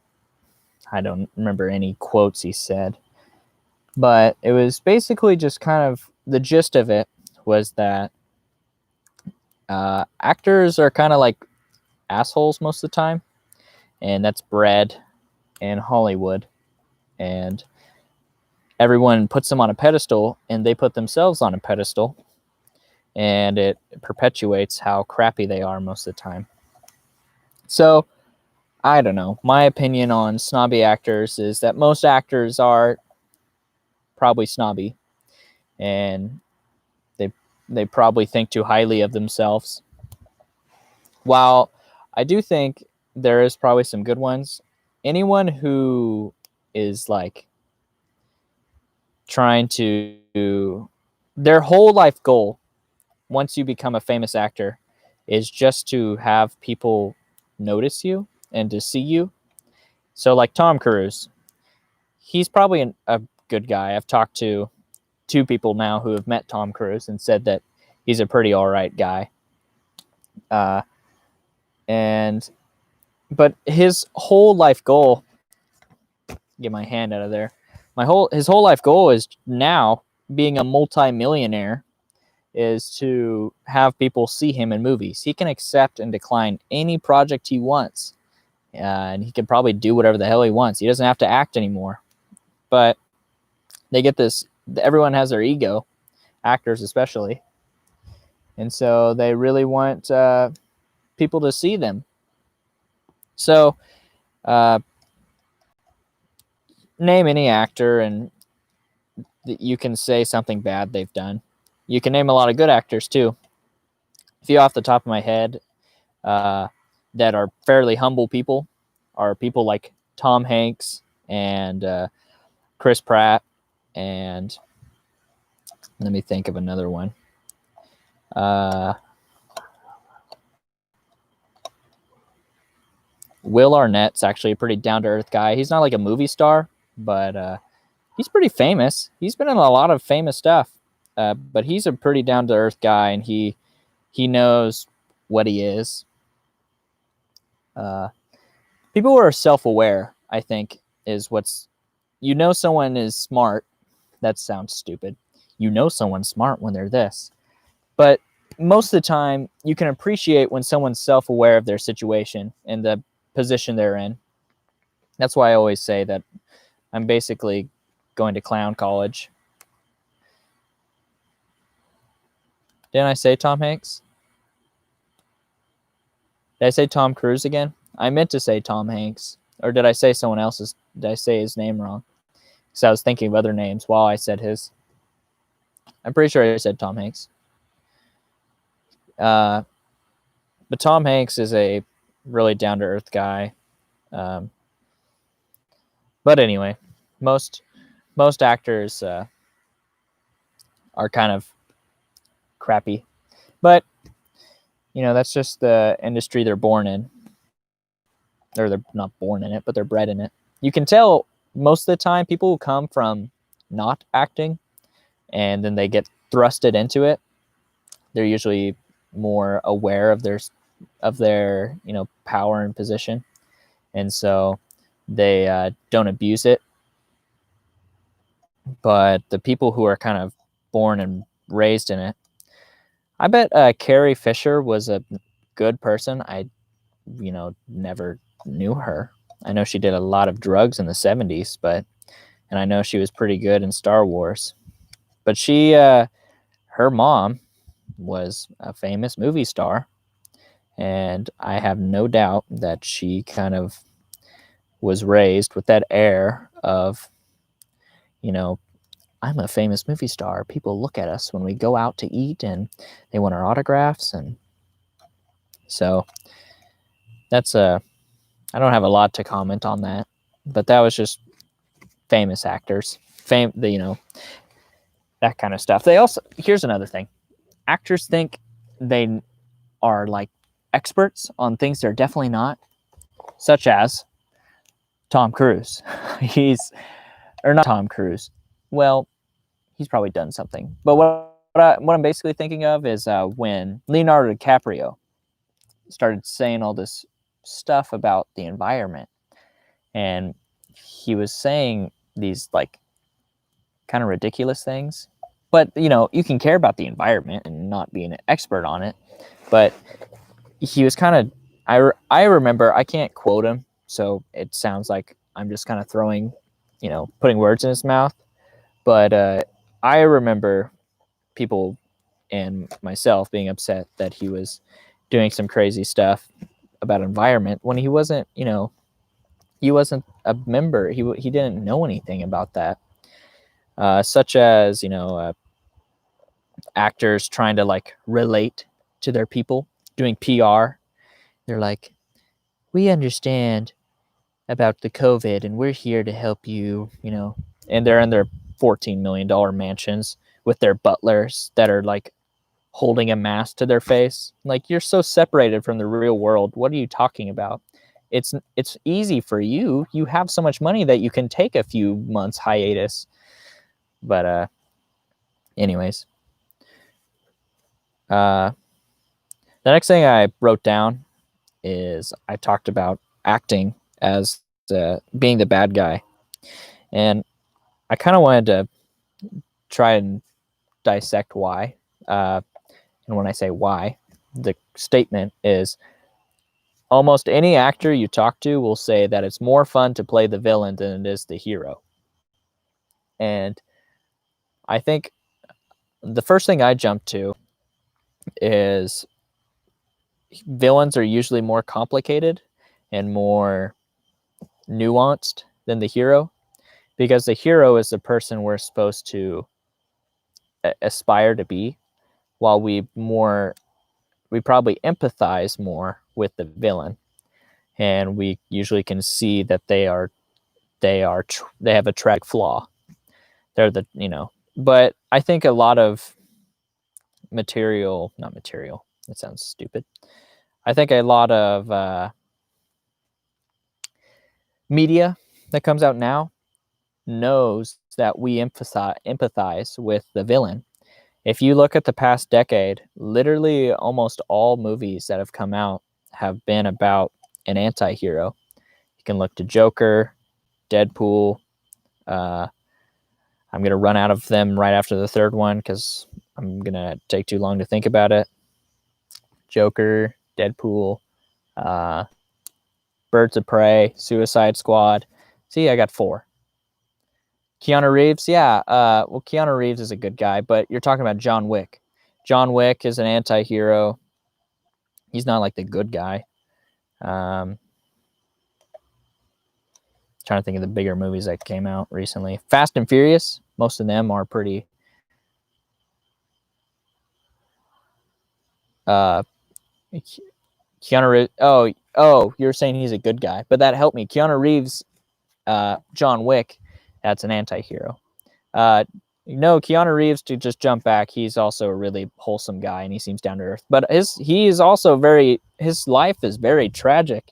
don't remember any quotes he said, but it was basically just kind of the gist of it was that actors are kind of like assholes most of the time, and that's bred in Hollywood, and everyone puts them on a pedestal, and they put themselves on a pedestal, and it perpetuates how crappy they are most of the time. So I don't know. My opinion on snobby actors is that most actors are probably snobby, and they probably think too highly of themselves. While I do think there is probably some good ones, anyone who is like trying to, their whole life goal once you become a famous actor is just to have people notice you and to see you. So like Tom Cruise, he's probably a good guy. I've talked to 2 people now who have met Tom Cruise and said that he's a pretty all right guy. But his whole life goal, get my hand out of there. His whole life goal is now, being a multi-millionaire, is to have people see him in movies. He can accept and decline any project he wants, and he can probably do whatever the hell he wants. He doesn't have to act anymore. But they get this, everyone has their ego, actors especially, and so they really want people to see them. So name any actor and you can say something bad they've done. You can name a lot of good actors too. A few off the top of my head that are fairly humble people are people like Tom Hanks and Chris Pratt, and let me think of another one. Will Arnett's actually a pretty down-to-earth guy. He's not like a movie star, but he's pretty famous. He's been in a lot of famous stuff, but he's a pretty down-to-earth guy, and he knows what he is. People who are self-aware, I think, is what's... You know someone is smart. That sounds stupid. You know someone's smart when they're this. But most of the time, you can appreciate when someone's self-aware of their situation and the position they're in. That's why I always say that I'm basically going to clown college. Didn't I say Tom Hanks? Did I say Tom Cruise again? I meant to say Tom Hanks. Or did I say someone else's? Did I say his name wrong? Because I was thinking of other names while I said his. I'm pretty sure I said Tom Hanks. But Tom Hanks is a really down-to-earth guy. But anyway, most actors are kind of crappy. But, that's just the industry they're born in. Or they're not born in it, but they're bred in it. You can tell most of the time people who come from not acting and then they get thrusted into it, they're usually more aware of their power and position. and so they don't abuse it. But the people who are kind of born and raised in it, I bet Carrie Fisher was a good person. I, never knew her. I know she did a lot of drugs in the 70s, and I know she was pretty good in Star Wars. But her mom was a famous movie star, and I have no doubt that she kind of was raised with that air of, I'm a famous movie star. People look at us when we go out to eat and they want our autographs. And so that's I don't have a lot to comment on that, but that was just famous actors, that kind of stuff. Here's another thing. Actors think they are like experts on things they're definitely not, such as Tom Cruise. Or not Tom Cruise. Well, he's probably done something. But what I'm basically thinking of is when Leonardo DiCaprio started saying all this stuff about the environment, and he was saying these like kind of ridiculous things. But you can care about the environment and not be an expert on it. But he was kind of, I remember, I can't quote him, so it sounds like I'm just kind of throwing, putting words in his mouth. But I remember people and myself being upset that he was doing some crazy stuff about environment when he wasn't, he wasn't a member. He didn't know anything about that. Such as, actors trying to like relate to their people, doing PR. They're like, we understand about the COVID and we're here to help you, and they're in their $14 million mansions with their butlers that are like holding a mask to their face. Like, you're so separated from the real world. What are you talking about? It's easy for you. You have so much money that you can take a few months hiatus. But anyways, the next thing I wrote down is I talked about acting as being the bad guy, and I kind of wanted to try and dissect why. And when I say why, the statement is almost any actor you talk to will say that it's more fun to play the villain than it is the hero. And I think the first thing I jump to is villains are usually more complicated and more nuanced than the hero, because the hero is the person we're supposed to aspire to be, while we probably empathize more with the villain, and we usually can see that they have a tragic flaw. They're but I think a lot of not material, that sounds stupid. I think a lot of media that comes out now knows that we empathize with the villain. If you look at the past decade, literally almost all movies that have come out have been about an anti-hero. You can look to Joker, Deadpool. I'm going to run out of them right after the third one because I'm going to take too long to think about it. Joker, Deadpool, Birds of Prey, Suicide Squad. See, I got 4. Keanu Reeves, yeah. Well, Keanu Reeves is a good guy, but you're talking about John Wick. John Wick is an anti-hero. He's not like the good guy. Trying to think of the bigger movies that came out recently. Fast and Furious, most of them are pretty Keanu Reeves. Oh, you're saying he's a good guy, but that helped me. Keanu Reeves, John Wick, that's an anti-hero. Keanu Reeves, to just jump back, he's also a really wholesome guy and he seems down to earth. But his life is very tragic.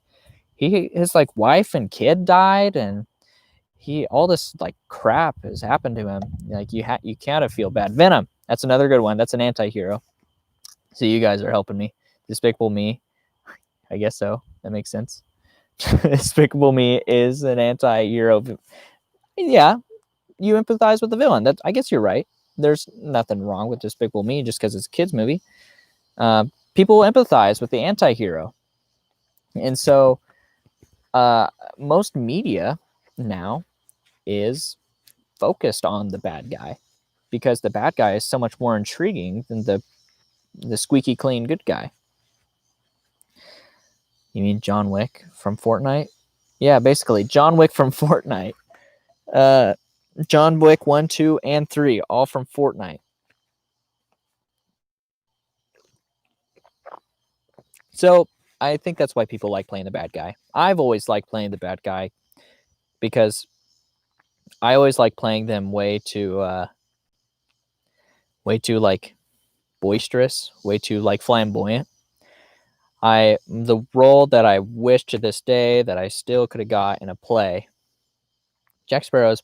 His like wife and kid died, and all this like crap has happened to him. Like you kind of feel bad. Venom, that's another good one. That's an anti-hero. So you guys are helping me. Despicable Me, I guess so. That makes sense. Despicable Me is an anti-hero. Yeah, you empathize with the villain. I guess you're right. There's nothing wrong with Despicable Me just because it's a kids movie. People empathize with the anti-hero, and so most media now is focused on the bad guy because the bad guy is so much more intriguing than the squeaky clean good guy. You mean John Wick from Fortnite? Yeah, basically John Wick from Fortnite. John Wick 1, 2, and 3, all from Fortnite. So I think that's why people like playing the bad guy. I've always liked playing the bad guy because I always like playing them way too like boisterous, way too like flamboyant. The role that I wish to this day that I still could have got in a play. Jack Sparrow's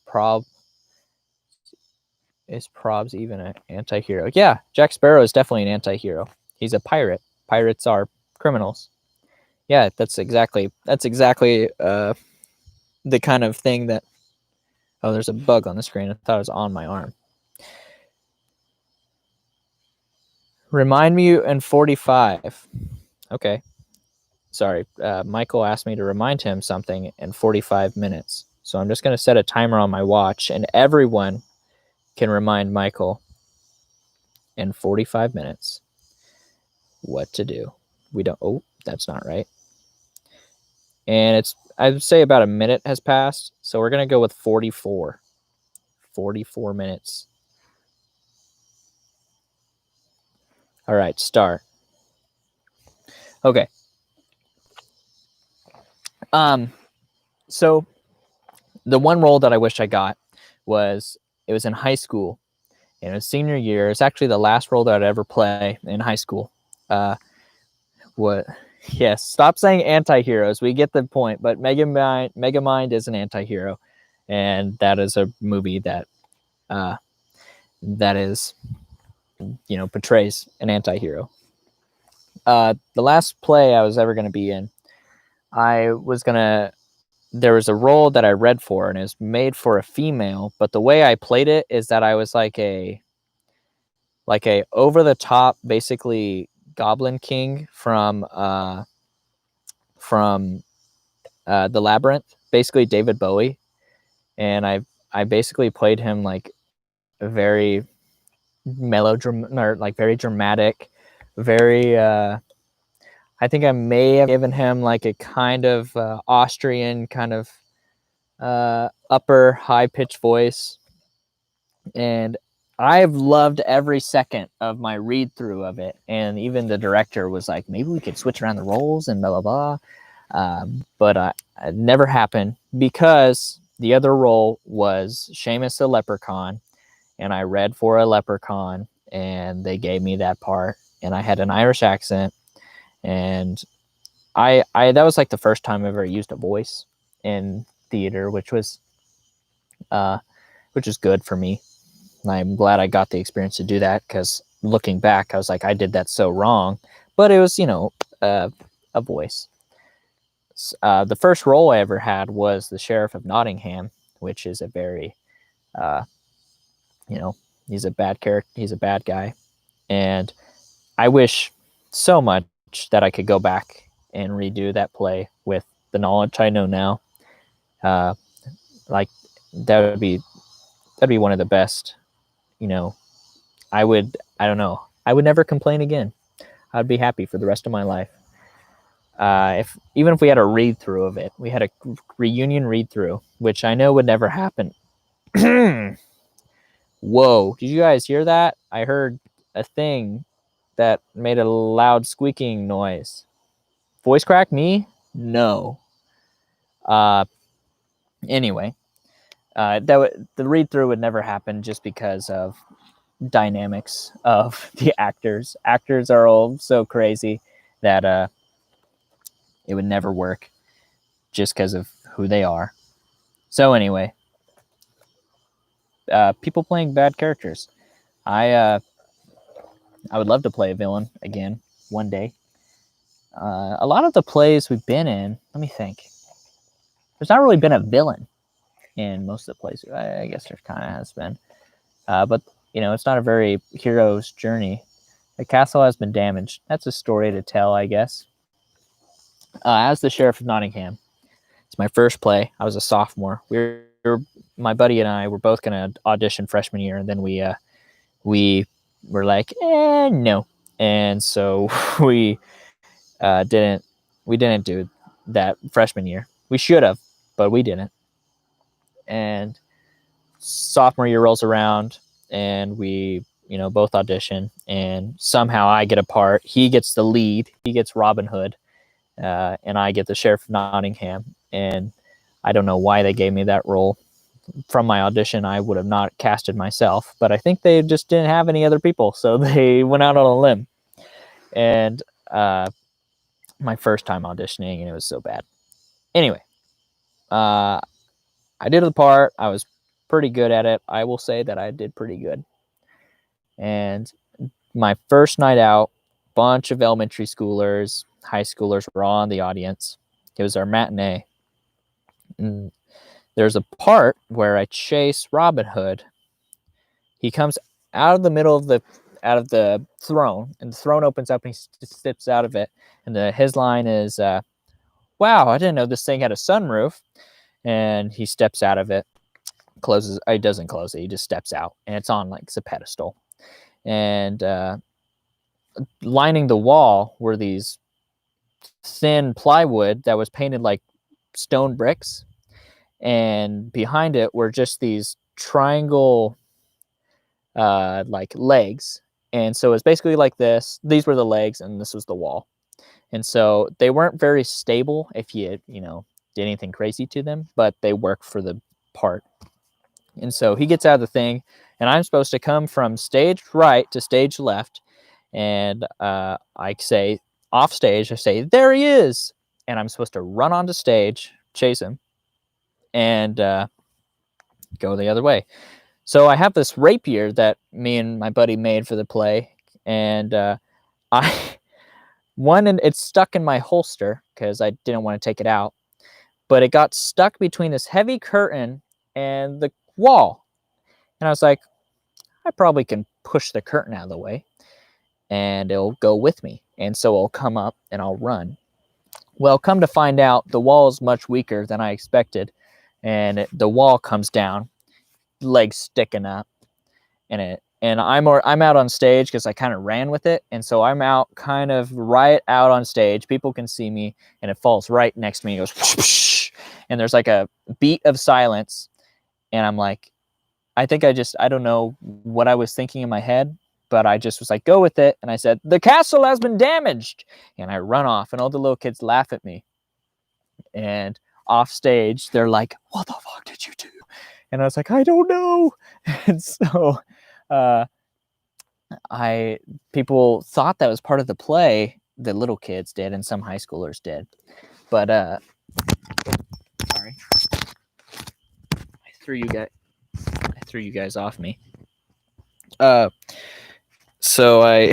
Is Probs even an anti-hero? Yeah, Jack Sparrow is definitely an anti-hero. He's a pirate. Pirates are criminals. Yeah, that's exactly the kind of thing that. Oh, there's a bug on the screen. I thought it was on my arm. Remind me in 45. Okay. Sorry. Michael asked me to remind him something in 45 minutes. So I'm just going to set a timer on my watch, and everyone can remind Michael in 45 minutes what to do. Oh, that's not right. And I would say about a minute has passed. So we're going to go with 44. 44 minutes. All right, start. Okay. So the one role that I wish I got was it was in high school. And it was senior year. It's actually the last role that I'd ever play in high school. What? Yes, stop saying anti-heroes. We get the point. But Megamind is an anti-hero. And that is a movie that is, portrays an anti-hero. The last play I was ever going to be in, there was a role that I read for, and it was made for a female, but the way I played it is that I was like a over the top, basically Goblin King from The Labyrinth, basically David Bowie. And I basically played him like a very melodramatic, like very dramatic, very I think I may have given him like a kind of Austrian kind of upper high pitched voice. And I've loved every second of my read through of it. And even the director was like, maybe we could switch around the roles and blah, blah, blah. But it never happened because the other role was Seamus the Leprechaun. And I read for a leprechaun and they gave me that part. And I had an Irish accent. And I that was like the first time I ever used a voice in theater, which was good for me. I'm glad I got the experience to do that because looking back, I was like, I did that so wrong. But it was, a voice. The first role I ever had was the Sheriff of Nottingham, which is a very, he's a bad character. He's a bad guy. And I wish so much that I could go back and redo that play with the knowledge I know now. Like that'd be one of the best. I don't know. I would never complain again. I'd be happy for the rest of my life. Even if we had a read through of it, we had a reunion read through, which I know would never happen. Whoa, did you guys hear that? I heard a thing that made a loud squeaking noise. Voice crack me? No. Anyway, the read through would never happen just because of dynamics of the actors. Actors are all so crazy that it would never work just because of who they are. So anyway, people playing bad characters. I would love to play a villain again one day. A lot of the plays we've been in, let me think. there's not really been a villain in most of the plays. I guess there kind of has been, but it's not a very hero's journey. The castle has been damaged. That's a story to tell, I guess. As the Sheriff of Nottingham, it's my first play. I was a sophomore. My buddy and I were both going to audition freshman year, and then we were like, no, and so we didn't do that freshman year. We should have, but we didn't. And sophomore year rolls around, and we both audition, and somehow I get a part. He gets the lead. He gets Robin Hood, and I get the Sheriff of Nottingham. And I don't know why they gave me that role. From my audition, I would have not casted myself, but I think they just didn't have any other people, so they went out on a limb. And my first time auditioning, and it was so bad. Anyway, I did the part. I was pretty good at it. I will say that I did pretty good. And my first night out, bunch of elementary schoolers, high schoolers were all in the audience. It was our matinee. And there's a part where I chase Robin Hood. He comes out of the middle of the throne, and the throne opens up, and he steps out of it. And his line is, "Wow, I didn't know this thing had a sunroof." And he steps out of it, closes. He doesn't close it. He just steps out, and it's on like a pedestal. And lining the wall were these thin plywood that was painted like stone bricks, and behind it were just these triangle like legs. And so it's basically like this. These were the legs, and this was the wall. And so they weren't very stable if you did anything crazy to them, but they work for the part. And so he gets out of the thing, and I'm supposed to come from stage right to stage left. And I say off stage, I say, "There he is." And I'm supposed to run onto stage, chase him, and go the other way. So I have this rapier that me and my buddy made for the play. And it's stuck in my holster because I didn't want to take it out. But it got stuck between this heavy curtain and the wall. And I was like, I probably can push the curtain out of the way, and it'll go with me. And so I'll come up and I'll run. Well, come to find out, the wall is much weaker than I expected. And the wall comes down, legs sticking up, and I'm out on stage because I kind of ran with it. And so I'm out kind of right out on stage. People can see me, and it falls right next to me. It goes whoosh, whoosh, and there's like a beat of silence. And I'm like, I don't know what I was thinking in my head, but I just was like, go with it. And I said, "The castle has been damaged." And I run off, and all the little kids laugh at me. And off stage, they're like, "What the fuck did you do?" And I was like, "I don't know." And so people thought that was part of the play. The little kids did, and some high schoolers did. But sorry, I threw you guys off me. So I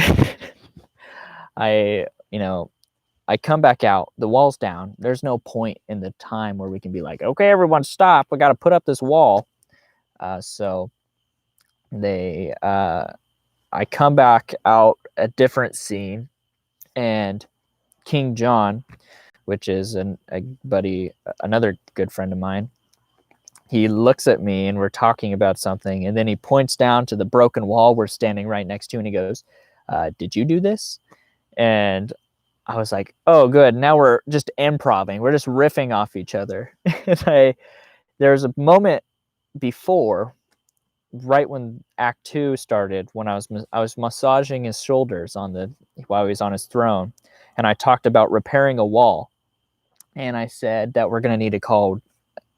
come back out. The wall's down. There's no point in the time where we can be like, "Okay, everyone stop. We got to put up this wall." So I come back out a different scene, and King John, which is another good friend of mine, he looks at me, and we're talking about something, and then he points down to the broken wall we're standing right next to, and he goes, "Did you do this?" And I was like, "Oh, good. Now we're just improvising. We're just riffing off each other." And there's a moment before, right when Act 2 started, when I was massaging his shoulders while he was on his throne, and I talked about repairing a wall, and I said that we're going to need to call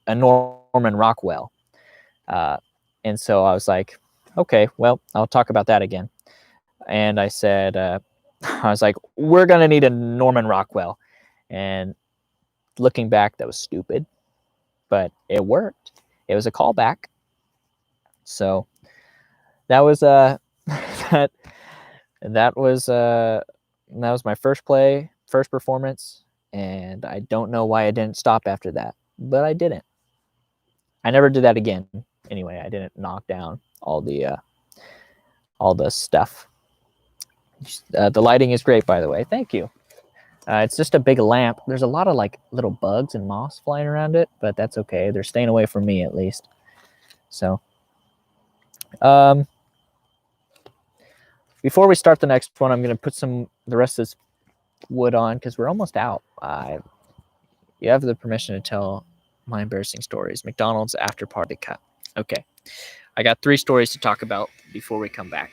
a Norman Rockwell, and so I was like, "Okay, well, I'll talk about that again." And I said, I was like, "We're going to need a Norman Rockwell," and looking back, that was stupid, but it worked. It was a callback. So that was that was my first performance, and I don't know why I didn't stop after that. but I didn't. I never did that again. Anyway, I didn't knock down all the stuff. The lighting is great, by the way. Thank you. It's just a big lamp. There's a lot of like little bugs and moss flying around it, but that's okay. They're staying away from me at least. So, before we start the next one, I'm going to put the rest of this wood on because we're almost out. You have the permission to tell my embarrassing stories. McDonald's after party cut. Okay. I got 3 stories to talk about before we come back.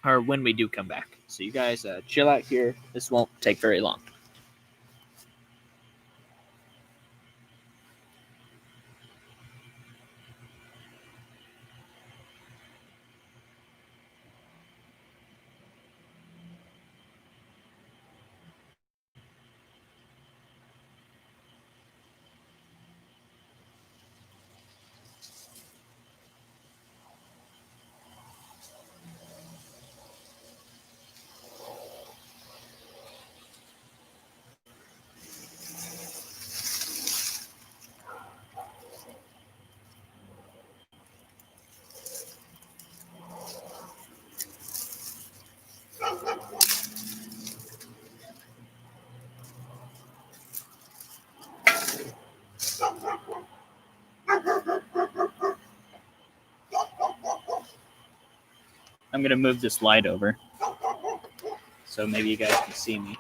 Or when we do come back. So you guys chill out here. This won't take very long. I'm going to move this light over so maybe you guys can see me.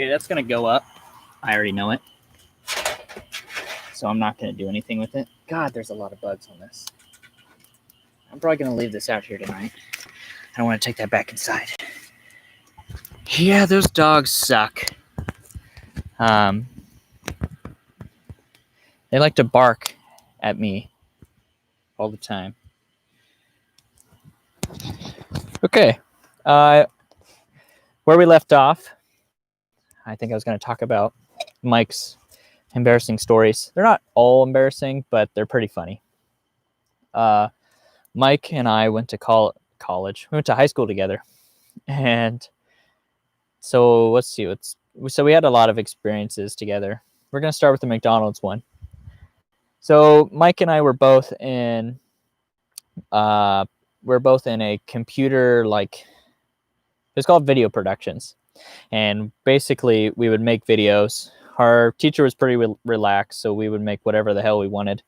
Okay, that's going to go up. I already know it. So I'm not going to do anything with it. God, there's a lot of bugs on this. I'm probably going to leave this out here tonight. I don't want to take that back inside. Yeah, those dogs suck. They like to bark at me all the time. Okay. Where we left off, I think I was going to talk about Mike's embarrassing stories. They're not all embarrassing, but they're pretty funny. Mike and I went to college. We went to high school together. And so let's see. So we had a lot of experiences together. We're going to start with the McDonald's one. So Mike and I were both in a computer, like, it's called video productions. And basically we would make videos. Our teacher was pretty relaxed, so we would make whatever the hell we wanted.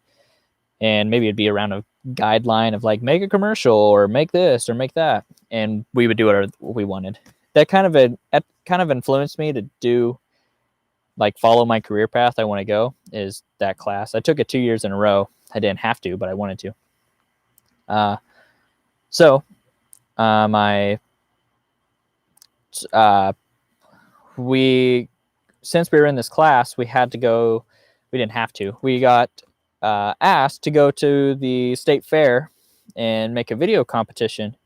And maybe it'd be around a guideline of like, make a commercial or make this or make that. And we would do whatever we wanted. That kind of influenced me to do, like, follow my career path I want to go, is that class. I took it 2 years in a row. I didn't have to, but I wanted to. Since we were in this class, we had to go. We didn't have to. We got asked to go to the state fair and make a video competition,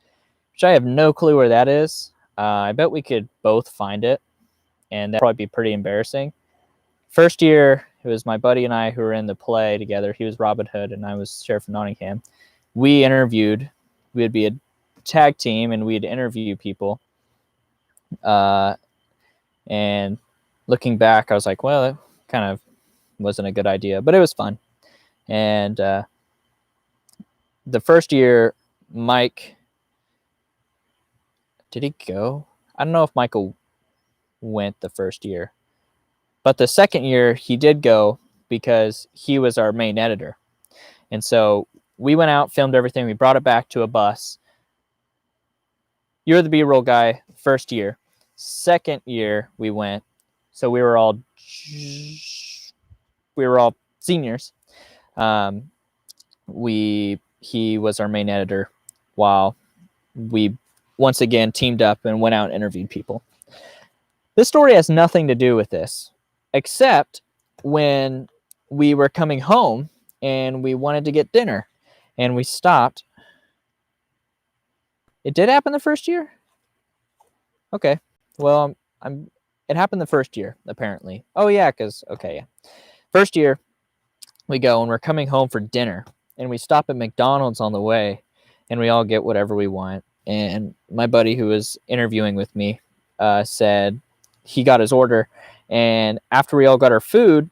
which I have no clue where that is. I bet we could both find it, and that'd probably be pretty embarrassing. First year, it was my buddy and I who were in the play together. He was Robin Hood, and I was Sheriff of Nottingham. We interviewed. We'd be a tag team, and we'd interview people. And looking back, I was like, well, it kind of wasn't a good idea, but it was fun. And the first year, Mike, did he go? I don't know if Michael went the first year, but the second year he did go because he was our main editor. And so we went out, filmed everything. We brought it back to a bus. You're the B-roll guy first year. Second year we went. So we were all seniors. He was our main editor while we once again teamed up and went out and interviewed people. This story has nothing to do with this, except when we were coming home and we wanted to get dinner and we stopped. It did happen the first year? Okay. Well, it happened the first year, apparently. Oh, yeah, because, okay, yeah. First year, we go and we're coming home for dinner and we stop at McDonald's on the way and we all get whatever we want. And my buddy who was interviewing with me said he got his order. And after we all got our food,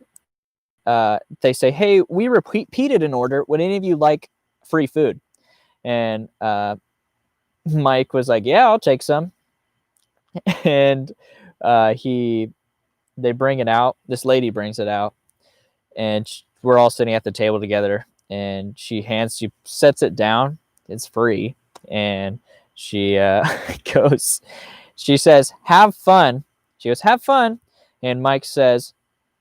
they say, hey, we repeated an order. Would any of you like free food? And Mike was like, yeah, I'll take some. And they bring it out. This lady brings it out. And we're all sitting at the table together. And she sets it down. It's free. And she goes, she says, have fun. She goes, have fun. And Mike says,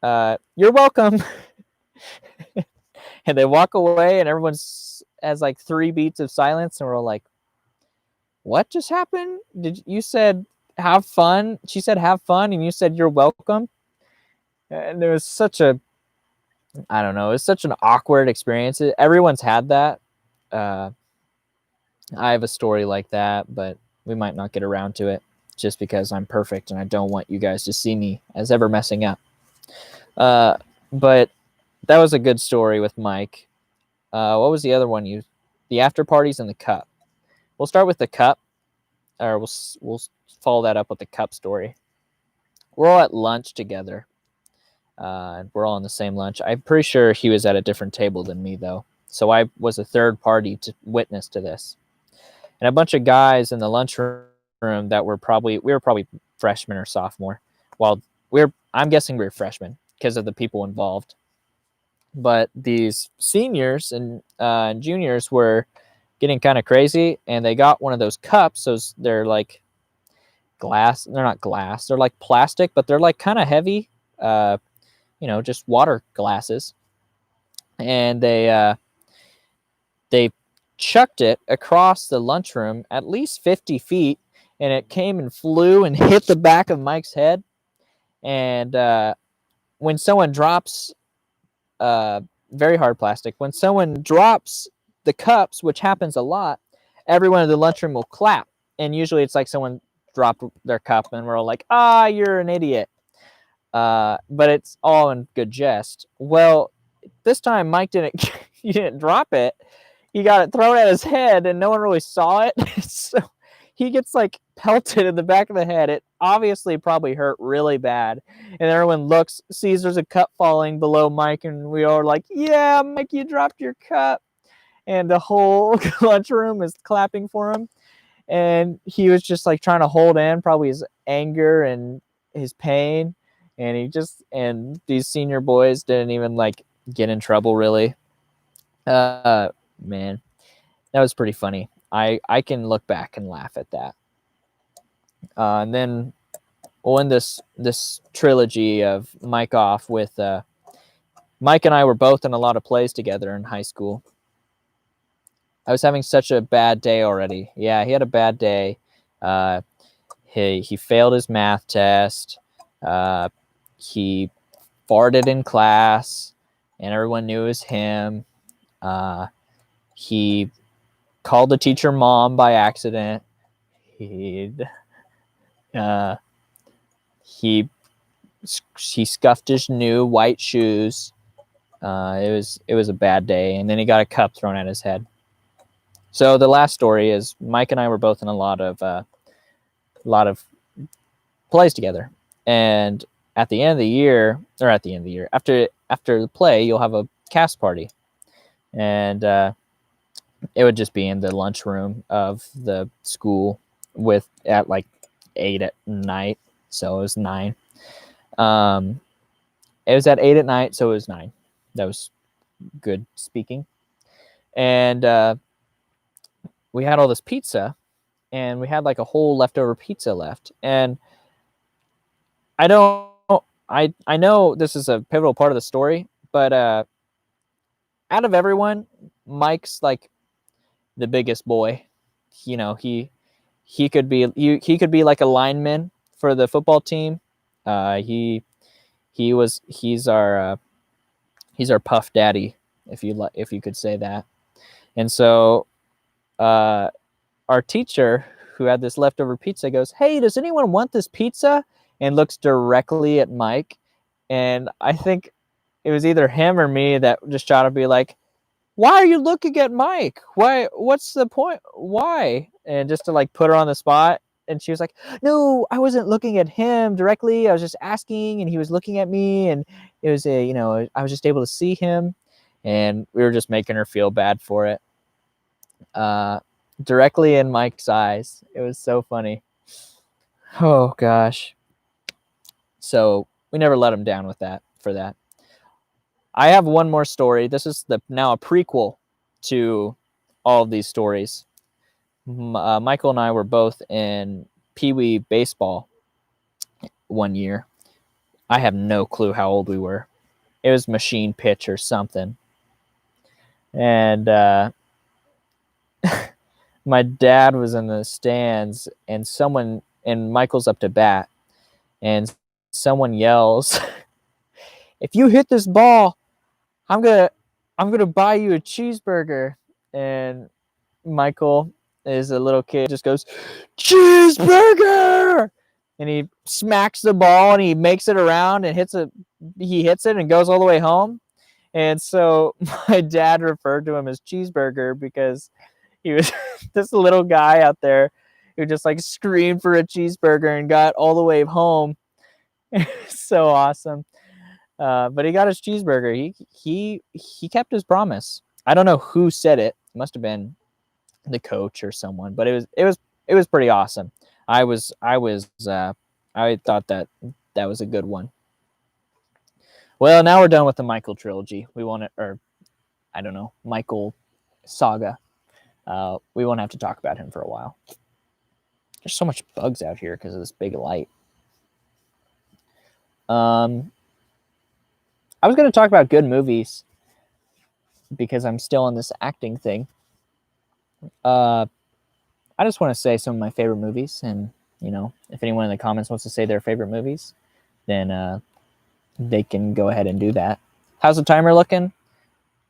you're welcome. And they walk away and everyone has like 3 beats of silence. And we're all like, what just happened? You said have fun? She said have fun. And you said you're welcome. And there was such a, I don't know, it's such an awkward experience. Everyone's had that. I have a story like that, but we might not get around to it just because I'm perfect and I don't want you guys to see me as ever messing up. But that was a good story with Mike. What was the other one? The after parties and the cup. We'll start with the cup, or we'll follow that up with the cup story. We're all at lunch together. We're all on the same lunch. I'm pretty sure he was at a different table than me, though. So I was a third party to witness to this. And a bunch of guys in the lunchroom that were probably freshmen or sophomore. Well, I'm guessing we were freshmen because of the people involved. But these seniors and juniors were getting kind of crazy, and they got one of those cups. So they're like glass. They're not glass. They're like plastic, but they're like kind of heavy. Just water glasses. And they chucked it across the lunchroom at least 50 feet, and it came and flew and hit the back of Mike's head. And when someone drops very hard plastic, when someone drops the cups, which happens a lot, everyone in the lunchroom will clap. And usually it's like someone dropped their cup and we're all like, you're an idiot. But it's all in good jest. Well, this time Mike he didn't drop it. He got it thrown at his head and no one really saw it. So he gets like pelted in the back of the head. It obviously probably hurt really bad. And everyone sees there's a cup falling below Mike, and we all are like, yeah, Mike, you dropped your cup. And the whole lunchroom is clapping for him. And he was just like trying to hold in probably his anger and his pain. And these senior boys didn't even like get in trouble really. Man, that was pretty funny. I can look back and laugh at that. And then we'll end this trilogy of Mike off with Mike and I were both in a lot of plays together in high school. I was having such a bad day already. Yeah, he had a bad day. He failed his math test. He farted in class, and everyone knew it was him. He called the teacher mom by accident. He scuffed his new white shoes. It was a bad day, and then he got a cup thrown at his head. So the last story is Mike and I were both in a lot of plays together, and at the end of the year, after the play, you'll have a cast party, and it would just be in the lunchroom of the school at like 8 at night. So it was 9. It was at 8 at night, so it was 9. That was good speaking. And we had all this pizza, and we had like a whole leftover pizza left. And I know this is a pivotal part of the story, but out of everyone, Mike's like the biggest boy. You know, he could be like a lineman for the football team. He's our puff daddy, if you could say that. And so our teacher, who had this leftover pizza, goes, "Hey, does anyone want this pizza?" and looks directly at Mike. And I think it was either him or me that just tried to be like, "Why are you looking at Mike? Why? What's the point? Why?" And just to like put her on the spot. And she was like, "No, I wasn't looking at him directly. I was just asking, and he was looking at me, and it was I was just able to see him." And we were just making her feel bad for it. Directly in Mike's eyes. It was so funny. Oh gosh. So we never let him down for that. I have one more story. This is now a prequel to all of these stories. Michael and I were both in Pee Wee baseball one year. I have no clue how old we were. It was machine pitch or something. And my dad was in the stands, and Michael's up to bat, and someone yells, "If you hit this ball, I'm gonna buy you a cheeseburger." And Michael is a little kid, just goes, "Cheeseburger!" And he smacks the ball and he makes it around and he hits it and goes all the way home. And so my dad referred to him as Cheeseburger because he was this little guy out there who just like screamed for a cheeseburger and got all the way home. So awesome. But he got his cheeseburger. He kept his promise. I don't know who said it. It must have been the coach or someone, but it was pretty awesome. I thought that was a good one. Well, now we're done with the Michael trilogy. We want it, or I don't know, Michael saga. We won't have to talk about him for a while. There's so much bugs out here because of this big light. I was going to talk about good movies because I'm still on this acting thing. I just want to say some of my favorite movies, and if anyone in the comments wants to say their favorite movies, then they can go ahead and do that. How's the timer looking?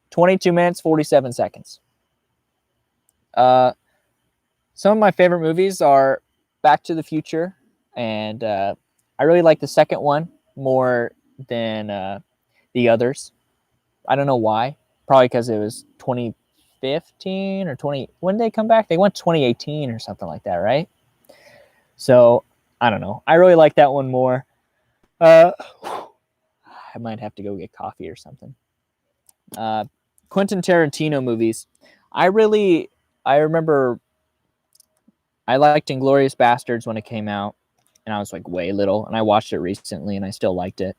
22 minutes, 47 seconds. Some of my favorite movies are Back to the Future, and I really like the second one more than the others. I don't know why. Probably because it was 2015 or 20. When did they come back? They went 2018 or something like that, right? So I don't know. I really like that one more. I might have to go get coffee or something. Quentin Tarantino movies. I remember I liked Inglourious Bastards when it came out, and I was like way little, and I watched it recently, and I still liked it.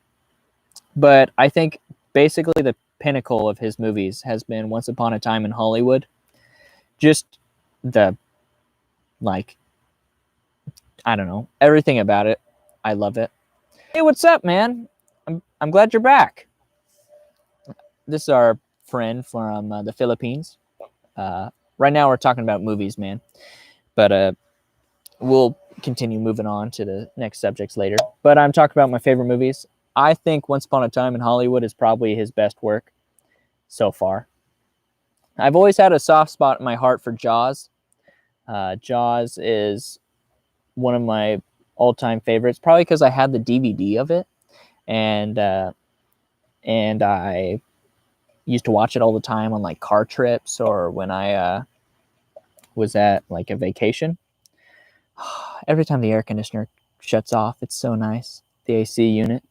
But I think basically the pinnacle of his movies has been Once Upon a Time in Hollywood. Just the, like, I don't know, everything about it. I love it. Hey, what's up, man? I'm glad you're back. This is our friend from the Philippines. Right now we're talking about movies, man. But we'll continue moving on to the next subjects later. But I'm talking about my favorite movies. I think Once Upon a Time in Hollywood is probably his best work so far. I've always had a soft spot in my heart for Jaws. Jaws is one of my all-time favorites, probably because I had the DVD of it, and I used to watch it all the time on like car trips or when I was at like a vacation. Every time the air conditioner shuts off, it's so nice, the AC unit.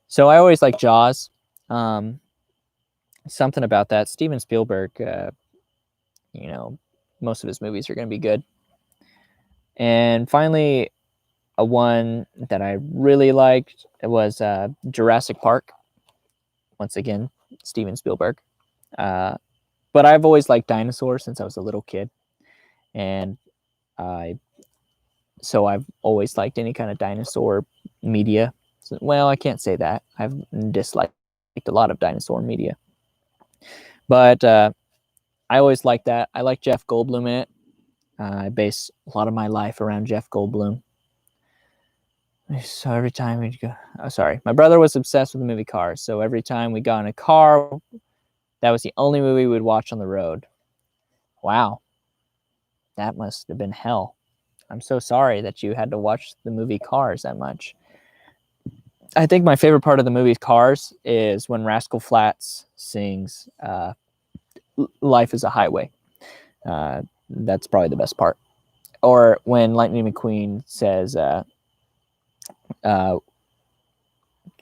So I always like Jaws. Something about that. Steven Spielberg most of his movies are going to be good. And finally, a one that I really liked was Jurassic Park. Once again, Steven Spielberg. But I've always liked dinosaurs since I was a little kid, and so I've always liked any kind of dinosaur media. Well, I can't say that. I've disliked a lot of dinosaur media, but I always liked that. I like Jeff Goldblum in it. I base a lot of my life around Jeff Goldblum. So every time we'd go, my brother was obsessed with the movie Cars. So every time we got in a car, that was the only movie we'd watch on the road. Wow. That must have been hell. I'm so sorry that you had to watch the movie Cars that much. I think my favorite part of the movie Cars is when Rascal Flatts sings Life is a Highway. That's probably the best part. Or when Lightning McQueen says,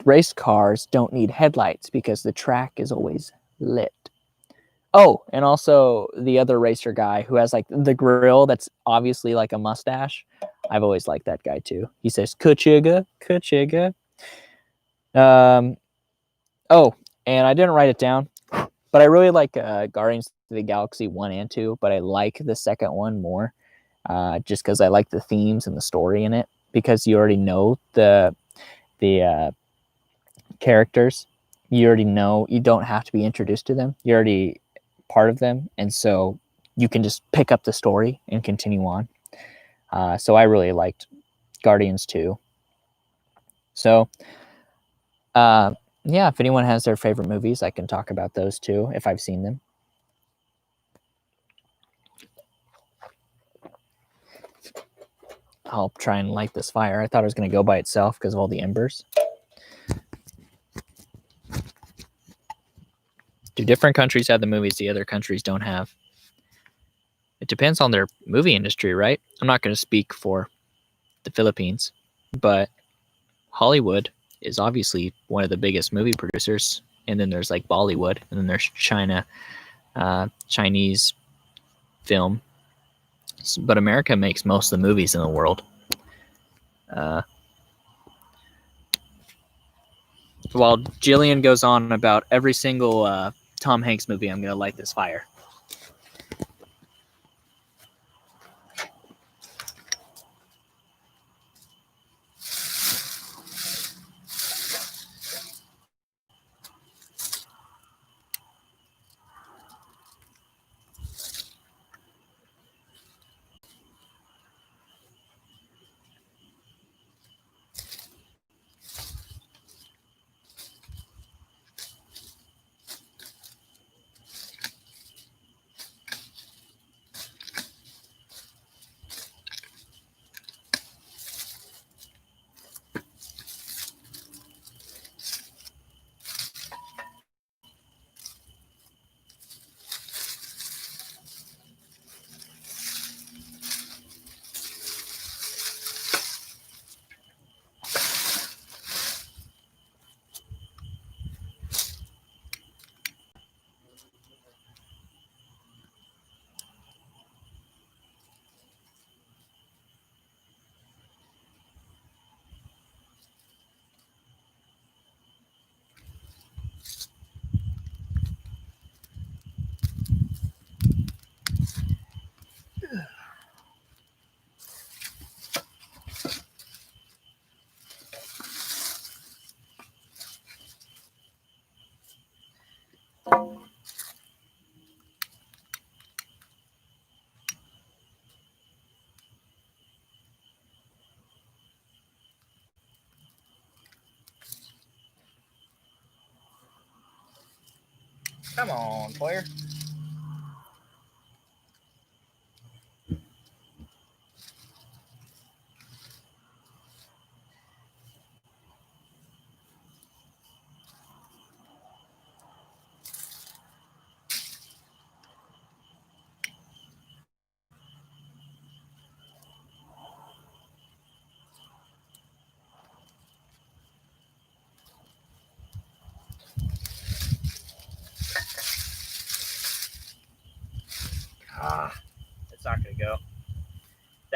race cars don't need headlights because the track is always lit. Oh, and also the other racer guy who has like the grill that's obviously like a mustache. I've always liked that guy too. He says, Kuchiga, Kuchiga. Oh, and I didn't write it down, but I really like Guardians of the Galaxy 1 and 2, but I like the second one more just because I like the themes and the story in it, because you already know the characters. You already know, you don't have to be introduced to them. You're already part of them, and so you can just pick up the story and continue on. So I really liked Guardians 2. So yeah, if anyone has their favorite movies, I can talk about those too if I've seen them. I'll try and light this fire. I thought it was going to go by itself because of all the embers. Do different countries have the movies the other countries don't have? It depends on their movie industry, right? I'm not going to speak for the Philippines, but Hollywood is obviously one of the biggest movie producers. And then there's like Bollywood, and then there's China, Chinese film. But America makes most of the movies in the world. While Jillian goes on about every single Tom Hanks movie, I'm going to light this fire. Come on, player.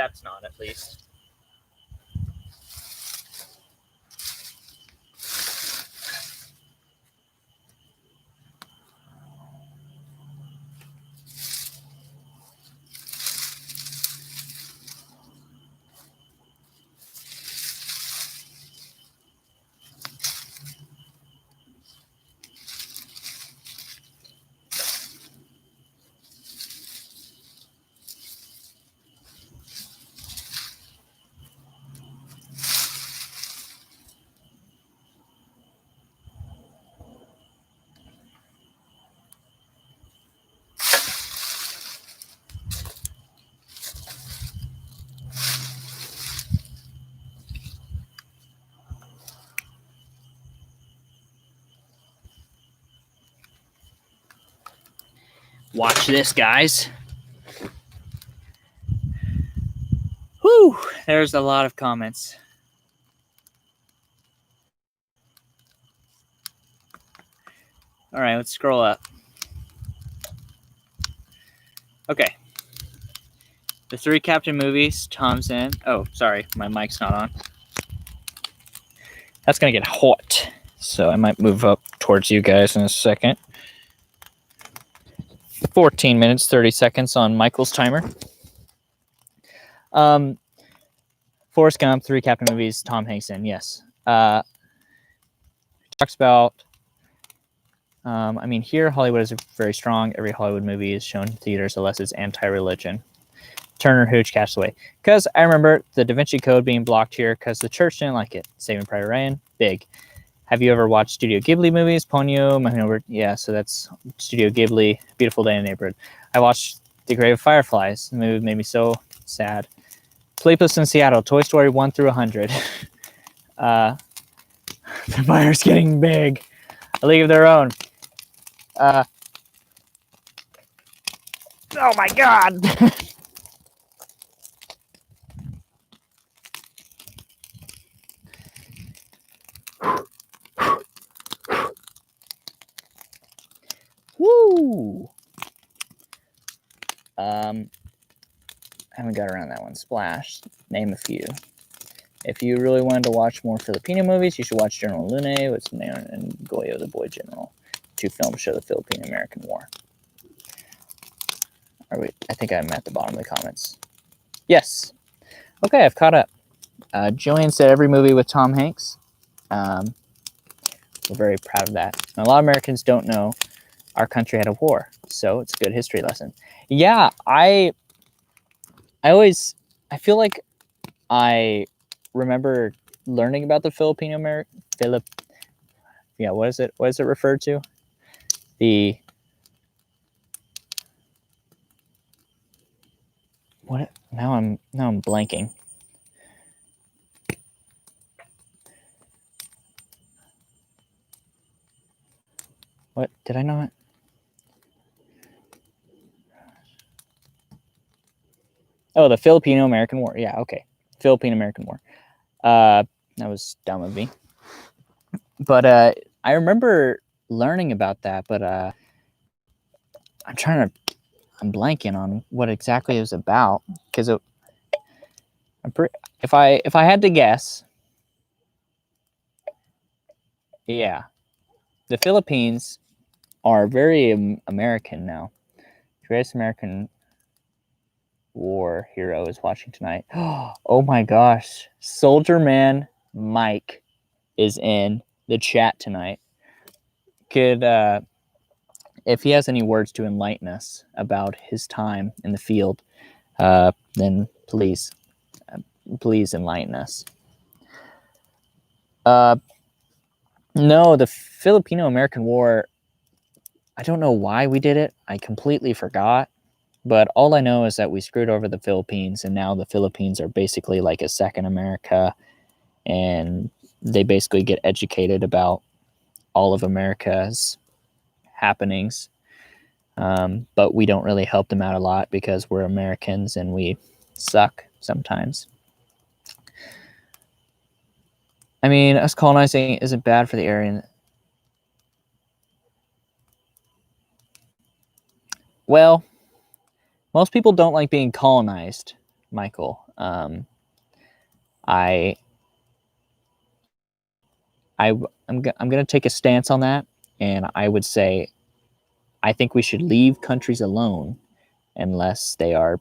chat's not, at least. Watch this, guys. Whew, there's a lot of comments. All right, let's scroll up. Okay. The 3 Captain movies, Tom's in. Oh, sorry, my mic's not on. That's going to get hot, so I might move up towards you guys in a second. 14 minutes, 30 seconds on Michael's timer. Forrest Gump, 3 Captain movies, Tom Hanks in, yes. Talks about, I mean, here Hollywood is very strong. Every Hollywood movie is shown in theaters unless it's anti-religion. Turner Hooch, Castaway. Because I remember the Da Vinci Code being blocked here because the church didn't like it. Saving Private Ryan, big. Have you ever watched Studio Ghibli movies? Ponyo, yeah, so that's Studio Ghibli, Beautiful Day in the Neighborhood. I watched The Grave of Fireflies. The movie made me so sad. Sleepless in Seattle, Toy Story 1 through 100. The fire's getting big. A League of Their Own. Oh my God! Woo! I haven't got around that one. Splash. Name a few. If you really wanted to watch more Filipino movies, you should watch General Lune with Nayon and Goyo the Boy General. 2 films show the Filipino-American War. I think I'm at the bottom of the comments. Yes. Okay, I've caught up. Jillian said every movie with Tom Hanks. We're very proud of that. And a lot of Americans don't know our country had a war, so it's a good history lesson. Yeah, I feel like I remember learning about the Filipino-American what is it referred to? Now I'm blanking. What did I not? Oh, the Filipino-American War. Yeah, okay. Filipino-American War. That was dumb of me. But I remember learning about that, but I'm blanking on what exactly it was about, because if I had to guess, yeah, the Philippines are very American now. Greatest American War hero is watching tonight. Oh my gosh, Soldier Man Mike is in the chat tonight. Could if he has any words to enlighten us about his time in the field, then please enlighten us. No, the Filipino-American War, I don't know why we did it. I completely forgot. But all I know is that we screwed over the Philippines, and now the Philippines are basically like a second America, and they basically get educated about all of America's happenings. But we don't really help them out a lot because we're Americans and we suck sometimes. I mean, us colonizing isn't bad for the area. Well, most people don't like being colonized, Michael. I'm going to take a stance on that, and I would say I think we should leave countries alone unless they are,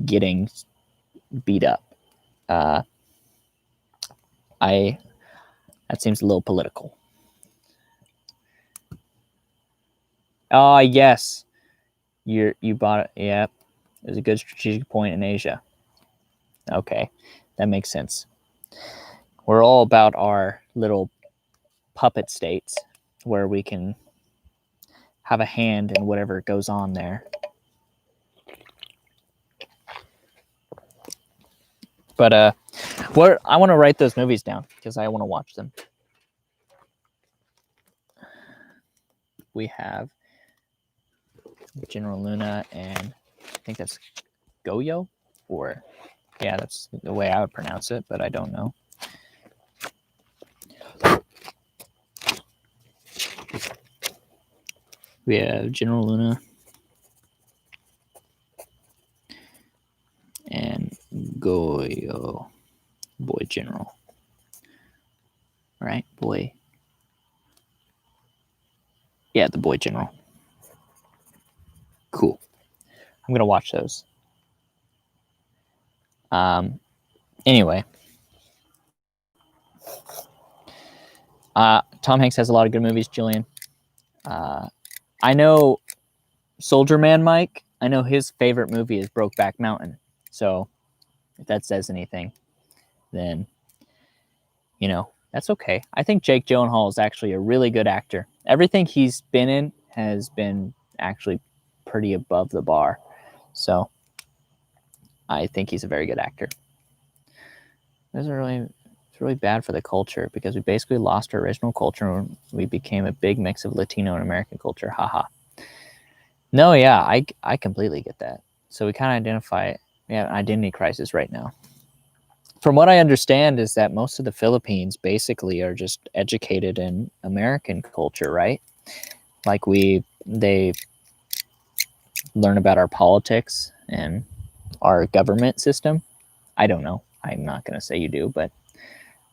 getting beat up. That seems a little political. Oh, yes. You bought it. Yep. It was a good strategic point in Asia. Okay. That makes sense. We're all about our little puppet states where we can have a hand in whatever goes on there. But I want to write those movies down because I want to watch them. We have General Luna, and I think that's Goyo, or yeah, that's the way I would pronounce it, but I don't know. We have General Luna and Goyo, boy general, right? Boy, yeah, the boy general. Cool. I'm gonna watch those. Anyway, Tom Hanks has a lot of good movies. Jillian, I know Soldier Man Mike. I know his favorite movie is Brokeback Mountain. So if that says anything, then that's okay. I think Jake Gyllenhaal is actually a really good actor. Everything he's been in has been actually pretty above the bar. So I think he's a very good actor. It's really bad for the culture because we basically lost our original culture and we became a big mix of Latino and American culture. Haha. No, yeah, I completely get that. So we kind of identify an identity crisis right now. From what I understand is that most of the Philippines basically are just educated in American culture, right? Like they learn about our politics and our government system. I don't know. I'm not going to say you do, but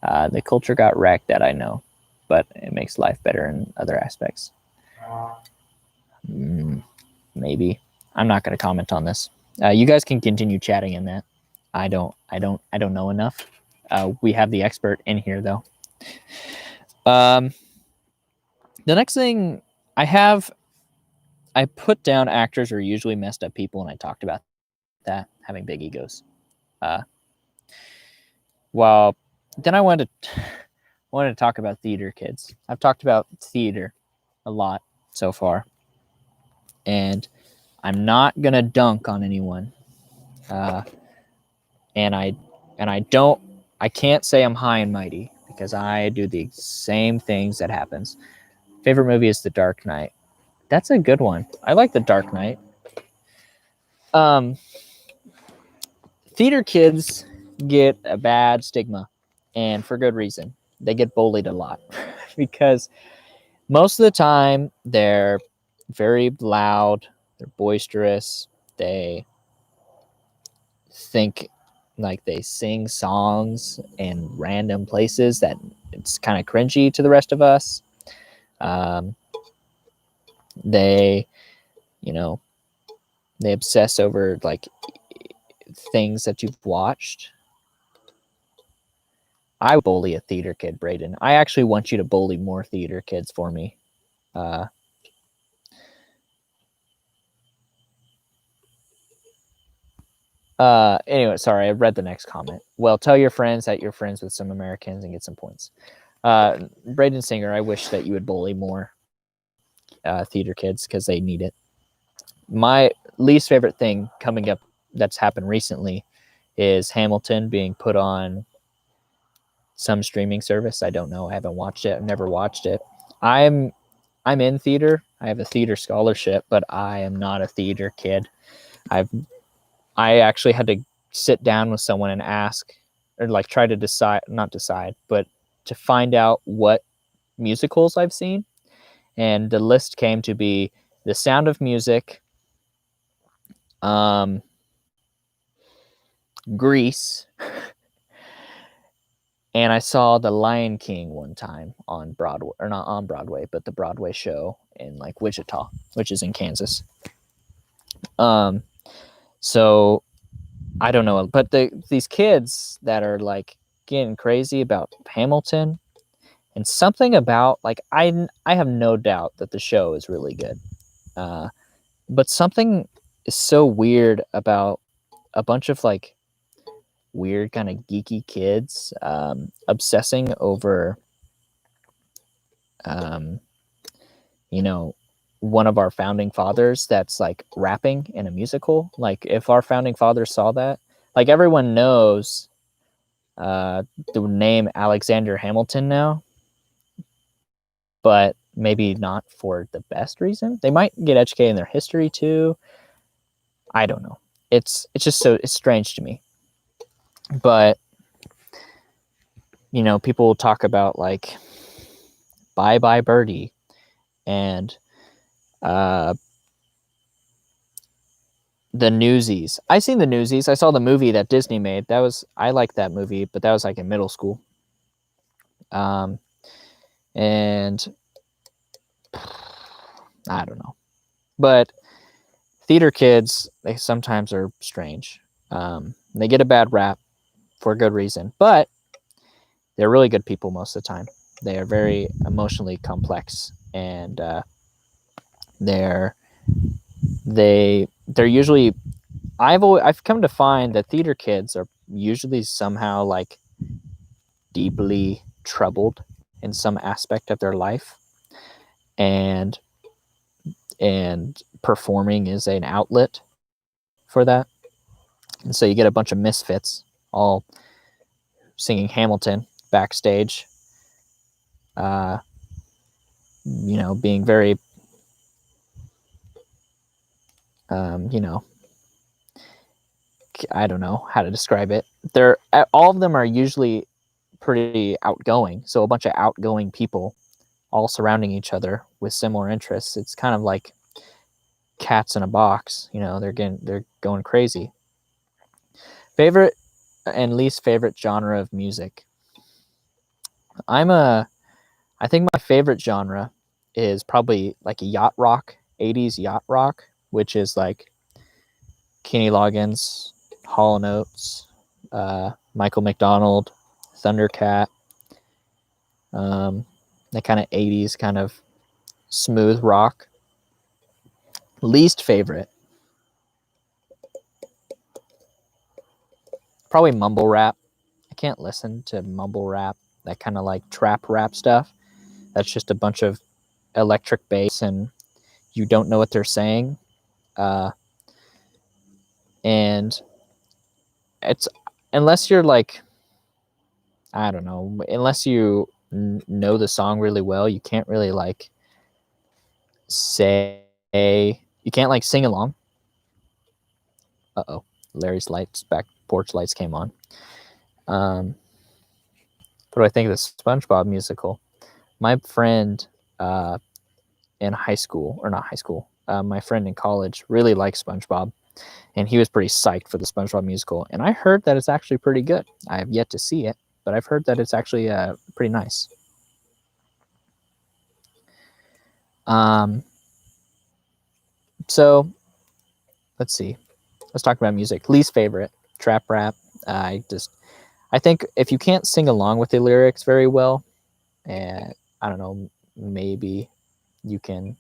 the culture got wrecked, that I know. But it makes life better in other aspects. Maybe. I'm not going to comment on this. You guys can continue chatting in that. I don't know enough. We have the expert in here though. The next thing I put down actors are usually messed up people, and I talked about that, having big egos. Well, then I wanted to talk about theater kids. I've talked about theater a lot so far, and I'm not gonna dunk on anyone. And I can't say I'm high and mighty because I do the same things that happens. Favorite movie is The Dark Knight. That's a good one. I like The Dark Knight. Theater kids get a bad stigma, and for good reason. They get bullied a lot because most of the time they're very loud, they're boisterous, they think like they sing songs in random places that it's kind of cringy to the rest of us. They obsess over like things that you've watched. I bully a theater kid, Braden. I actually want you to bully more theater kids for me. Anyway, sorry, I read the next comment. Well, tell your friends that you're friends with some Americans and get some points. Braden Singer, I wish that you would bully more theater kids because they need it. My least favorite thing coming up that's happened recently is Hamilton being put on some streaming service. I don't know. I haven't watched it. I've never watched it. I'm in theater. I have a theater scholarship, but I am not a theater kid. I actually had to sit down with someone and ask, or like try to not decide, but to find out what musicals I've seen. And the list came to be The Sound of Music, Grease, and I saw The Lion King one time on Broadway, or not on Broadway, but the Broadway show in like Wichita, which is in Kansas. So I don't know, but these kids that are like getting crazy about Hamilton, and something about like I have no doubt that the show is really good, but something is so weird about a bunch of like weird kind of geeky kids obsessing over you know, one of our founding fathers that's like rapping in a musical. Like if our founding fathers saw that, like everyone knows the name Alexander Hamilton now, but maybe not for the best reason. They might get educated in their history too. I don't know. It's just so it's strange to me. But you know, people talk about like Bye Bye Birdie and the Newsies. I seen the Newsies. I saw the movie that Disney made. I liked that movie, but that was like in middle school. And I don't know. But theater kids, they sometimes are strange. They get a bad rap for a good reason, but they're really good people most of the time. They are very emotionally complex, and they're usually. I've come to find that theater kids are usually somehow like deeply troubled in some aspect of their life, and performing is an outlet for that. And so you get a bunch of misfits all singing Hamilton backstage, you know, being very you know, I don't know how to describe it. They're all of them are usually pretty outgoing, so a bunch of outgoing people all surrounding each other with similar interests. It's kind of like cats in a box, you know. They're going crazy. Favorite and least favorite genre of music. I think my favorite genre is probably like a yacht rock, 80s yacht rock, which is like Kenny Loggins, Hall & Oates, Michael McDonald, Thundercat, that kind of 80s kind of smooth rock. Least favorite, probably mumble rap. I can't listen to mumble rap, that kind of like trap rap stuff. That's just a bunch of electric bass and you don't know what they're saying. And it's, unless you're like, I don't know, unless you know the song really well, you can't really like say, you can't like sing along. Larry's back porch lights came on. What do I think of the SpongeBob musical? My friend in high school, or not high school, my friend in college really likes SpongeBob, and he was pretty psyched for the SpongeBob musical. And I heard that it's actually pretty good. I have yet to see it, but I've heard that it's actually pretty nice. So let's see. Let's talk about music. Least favorite, trap rap. I think if you can't sing along with the lyrics very well, and I don't know, maybe you can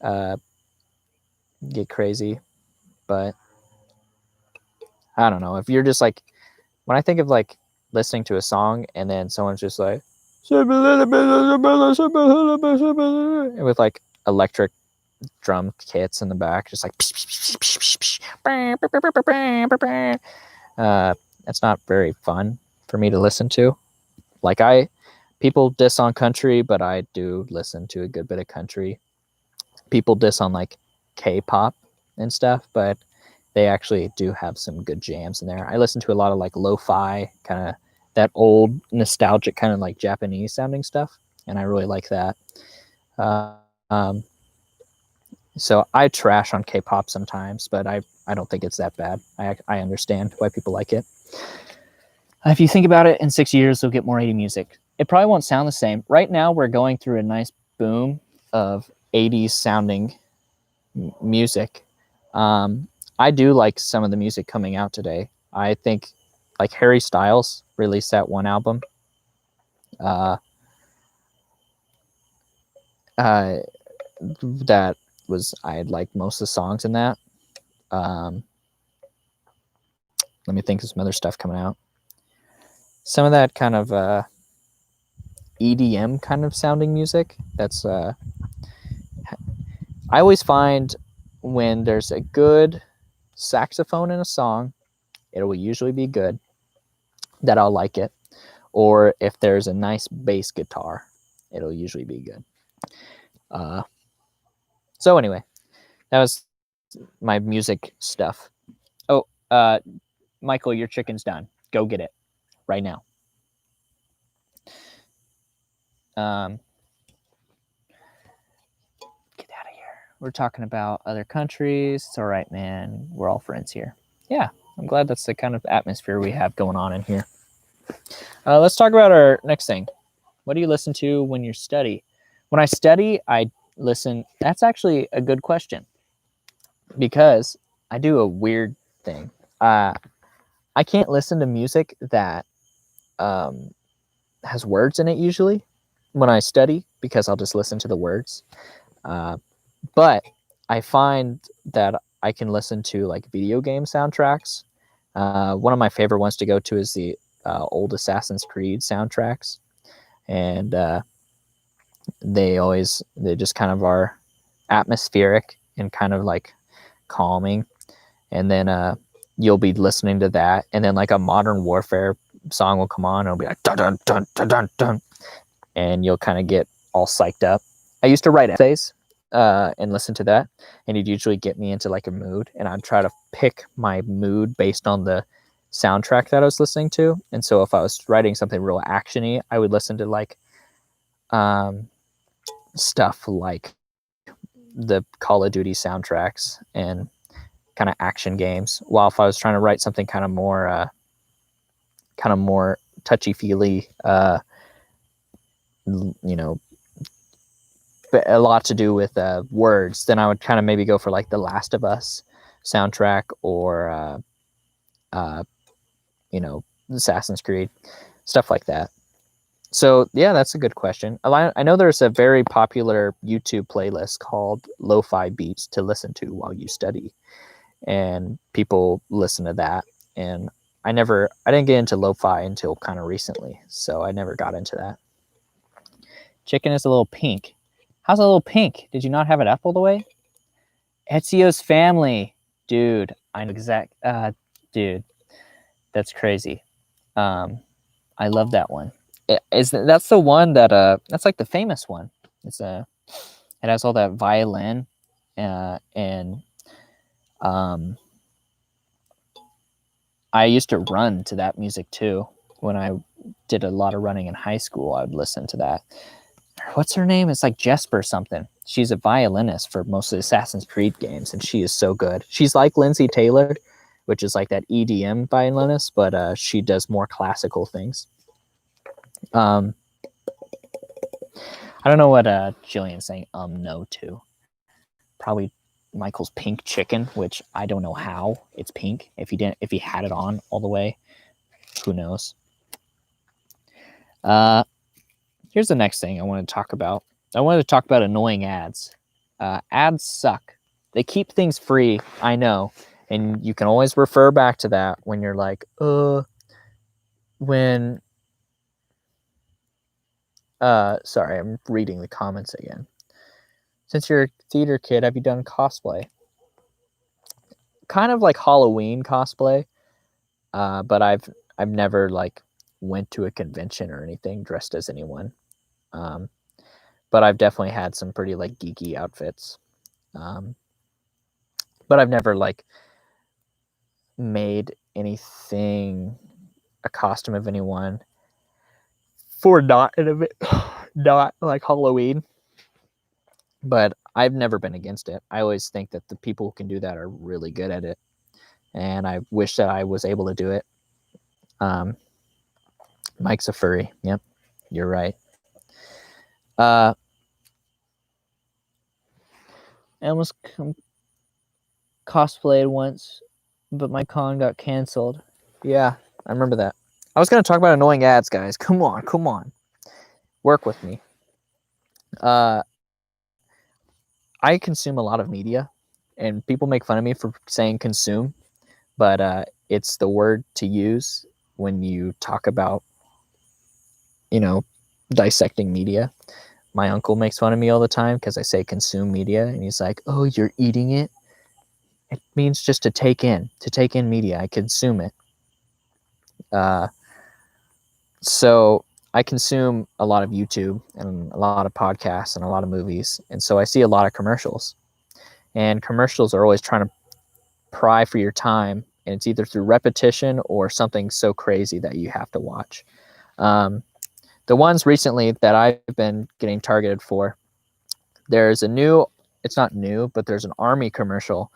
get crazy, but I don't know. If you're just like, when I think of like listening to a song and then someone's just like, with like electric drum kits in the back, just like, it's not very fun for me to listen to. Like people diss on country, but I do listen to a good bit of country. People diss on like K-pop and stuff, but they actually do have some good jams in there. I listen to a lot of like lo-fi, kind of that old nostalgic kind of like Japanese sounding stuff, and I really like that. So I trash on K-pop sometimes, but I don't think it's that bad. I understand why people like it. If you think about it, in 6 years, you'll get more 80s music. It probably won't sound the same. Right now, we're going through a nice boom of 80s sounding music. I do like some of the music coming out today. I think like Harry Styles released that one album. That was, I like most of the songs in that. Let me think of some other stuff coming out. Some of that kind of EDM kind of sounding music. That's I always find when there's a good saxophone in a song, it will usually be good, that I'll like it. Or if there's a nice bass guitar, it'll usually be good. So anyway, that was my music stuff. Oh, Michael, your chicken's done. Go get it right now. Get out of here. We're talking about other countries. It's all right, man. We're all friends here. Yeah, I'm glad that's the kind of atmosphere we have going on in here. Let's talk about our next thing. What do you listen to when you study? When I study, I listen. That's actually a good question, because I do a weird thing. I can't listen to music that has words in it usually when I study, because I'll just listen to the words. But I find that I can listen to like video game soundtracks. One of my favorite ones to go to is the old Assassin's Creed soundtracks. And they just kind of are atmospheric and kind of like calming. And then you'll be listening to that, and then like a Modern Warfare song will come on, and it'll be like dun dun dun dun dun dun, and you'll kind of get all psyched up. I used to write essays and listen to that, and it'd usually get me into like a mood, and I'd try to pick my mood based on the soundtrack that I was listening to. And so if I was writing something real actiony, I would listen to like stuff like the Call of Duty soundtracks and kind of action games. While if I was trying to write something kind of more touchy-feely, but a lot to do with words, then I would kind of maybe go for like the Last of Us soundtrack, or Assassin's Creed, stuff like that. So yeah, that's a good question. I know there's a very popular YouTube playlist called Lo-Fi Beats to listen to while you study, and people listen to that. And I didn't get into lo-fi until kind of recently, so I never got into that. Chicken is a little pink. How's a little pink? Did you not have it up all the way? Ezio's Family, dude. I know dude, that's crazy. I love that one. That's the one that that's like the famous one. It has all that violin, and I used to run to that music too. When I did a lot of running in high school, I would listen to that. What's her name? It's like Jesper something. She's a violinist for most of the Assassin's Creed games, and she is so good. She's like Lindsay Taylor, which is like that EDM violinist, but she does more classical things. I don't know what Jillian's saying no to. Probably Michael's pink chicken, which I don't know how it's pink. If he had it on all the way, who knows? Here's the next thing I want to talk about. I wanted to talk about annoying ads. Ads suck. They keep things free, I know, and you can always refer back to that when you're like, when. Sorry, I'm reading the comments again. Since you're a theater kid, have you done cosplay? Kind of like Halloween cosplay, but I've never like went to a convention or anything dressed as anyone. But I've definitely had some pretty like geeky outfits. But I've never like made anything a costume of anyone for not like Halloween. But I've never been against it. I always think that the people who can do that are really good at it, and I wish that I was able to do it. Mike's a furry. Yep, you're right. I almost cosplayed once, but my con got canceled. Yeah, I remember that. I was going to talk about annoying ads, guys. Come on. Work with me. I consume a lot of media, and people make fun of me for saying consume, but it's the word to use when you talk about, dissecting media. My uncle makes fun of me all the time because I say consume media, and he's like, "Oh, you're eating it." It means just to take in media. I consume it. So I consume a lot of YouTube and a lot of podcasts and a lot of movies, and so I see a lot of commercials. And commercials are always trying to pry for your time, and it's either through repetition or something so crazy that you have to watch. The ones recently that I've been getting targeted for, there's a new, it's not new, but there's an Army commercial,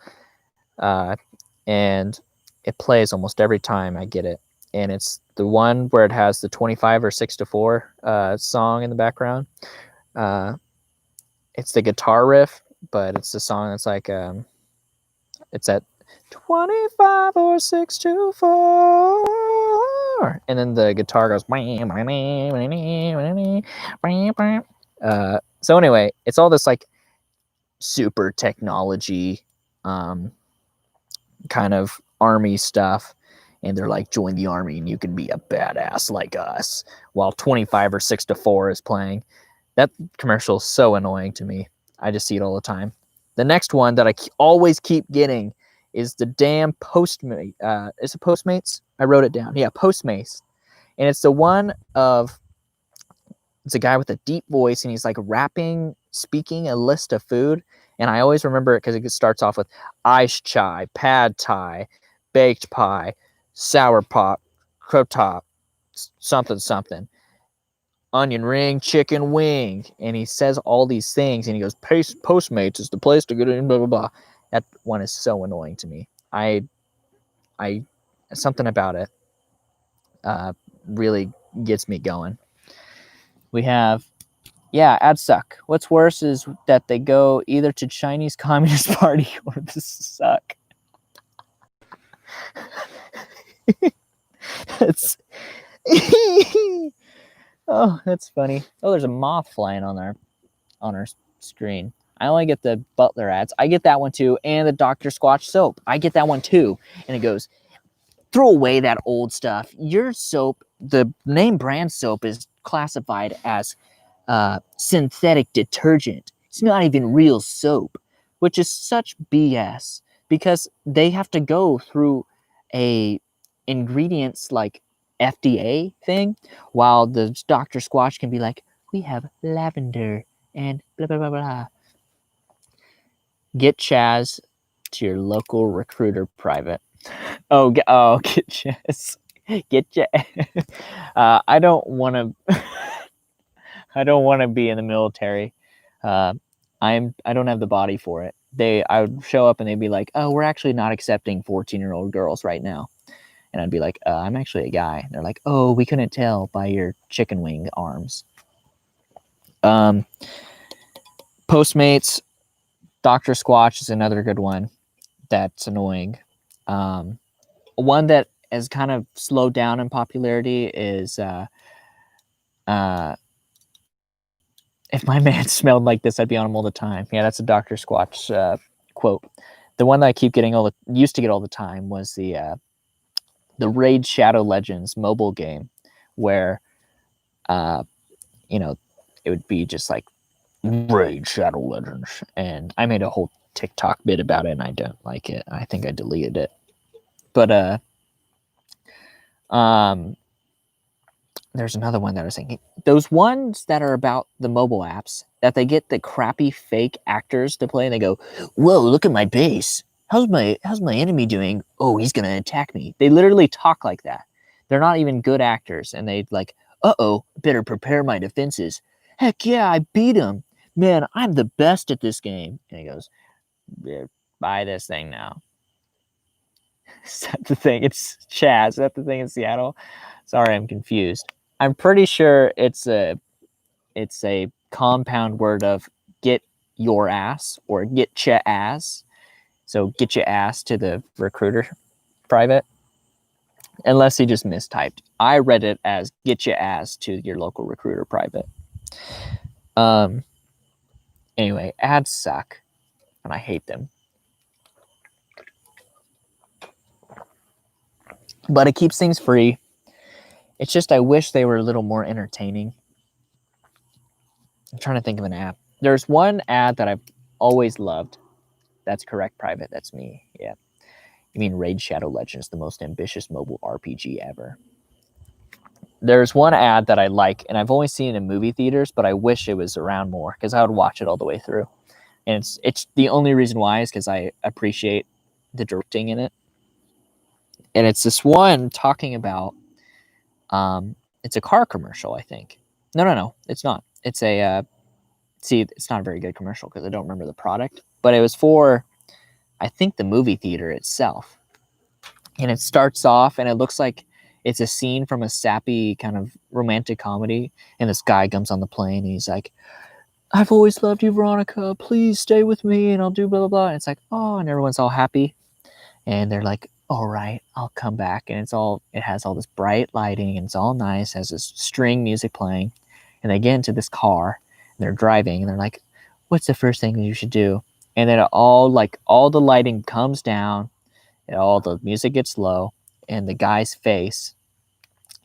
and it plays almost every time I get it. And it's the one where it has the 25 or 6 to 4 song in the background. It's the guitar riff, but it's the song that's like, it's at 25 or 6 to 4. And then the guitar goes. So anyway, it's all this like super technology kind of army stuff. And they're like, join the army and you can be a badass like us. While 25 or 6 to 4 is playing. That commercial is so annoying to me. I just see it all the time. The next one that I always keep getting is the damn Postmate. Is it Postmates? I wrote it down. Yeah, Postmates. And it's the one of, it's a guy with a deep voice, and he's like speaking a list of food. And I always remember it because it starts off with ice chai, pad thai, baked pie, sour pop, crotop, something. Onion ring, chicken wing, and he says all these things, and he goes, Postmates is the place to get in, blah, blah, blah. That one is so annoying to me. I something about it really gets me going. We have, ads suck. What's worse is that they go either to Chinese Communist Party or the suck. It's oh, that's funny. Oh, there's a moth flying on our screen. I only get the Butler ads. I get that one too, and the Dr. Squatch soap. I get that one too. And it goes, throw away that old stuff. Your soap, the name brand soap, is classified as synthetic detergent. It's not even real soap, which is such BS because they have to go through a ingredients like FDA thing, while the Dr. Squatch can be like, we have lavender and blah, blah, blah, blah. Get Chaz to your local recruiter private. Get Chaz. Get Chaz. I don't want to. I don't want to be in the military. I don't have the body for it. I would show up and they'd be like, "Oh, we're actually not accepting 14-year-old girls right now." And I'd be like, I'm actually a guy. And they're like, "Oh, we couldn't tell by your chicken wing arms." Postmates, Dr. Squatch is another good one that's annoying. One that has kind of slowed down in popularity is if my man smelled like this, I'd be on him all the time. Yeah, that's a Dr. Squatch quote. The one that I keep getting used to get all the time was the Raid Shadow Legends mobile game, where it would be just like Raid Shadow Legends, and I made a whole TikTok bit about it, and I don't like it. I think I deleted it. But there's another one that I was thinking. Those ones that are about the mobile apps that they get the crappy fake actors to play, and they go, "Whoa, look at my base. How's my enemy doing? Oh, he's gonna attack me." They literally talk like that. They're not even good actors, and they like, "Uh-oh, better prepare my defenses. Heck yeah, I beat him. man, I'm the best at this game. And he goes, yeah, buy this thing now. Is that the thing? It's Chaz. Is that the thing in Seattle? Sorry, I'm confused. I'm pretty sure it's a compound word of get your ass or get your ass. So get your ass to the recruiter private. Unless he just mistyped. I read it as get your ass to your local recruiter private. Anyway, ads suck and I hate them. But it keeps things free. It's just I wish they were a little more entertaining. I'm trying to think of an app. There's one ad that I've always loved. That's correct, private. That's me. Yeah. You mean Raid Shadow Legends, the most ambitious mobile RPG ever. There's one ad that I like, and I've only seen it in movie theaters, but I wish it was around more because I would watch it all the way through. And it's the only reason why is because I appreciate the directing in it. And it's this one talking about, it's a car commercial, I think. No, it's not. It's a, it's not a very good commercial because I don't remember the product, but it was for, I think, the movie theater itself. And it starts off and it looks like it's a scene from a sappy kind of romantic comedy. And this guy comes on the plane and he's like, I've always loved you, Veronica. Please stay with me and I'll do blah, blah, blah. And it's like, oh, and everyone's all happy. And they're like, all right, I'll come back. And it has all this bright lighting and it's all nice. It has this string music playing. And they get into this car and they're driving and they're like, what's the first thing that you should do? And then all the lighting comes down and all the music gets low and the guy's face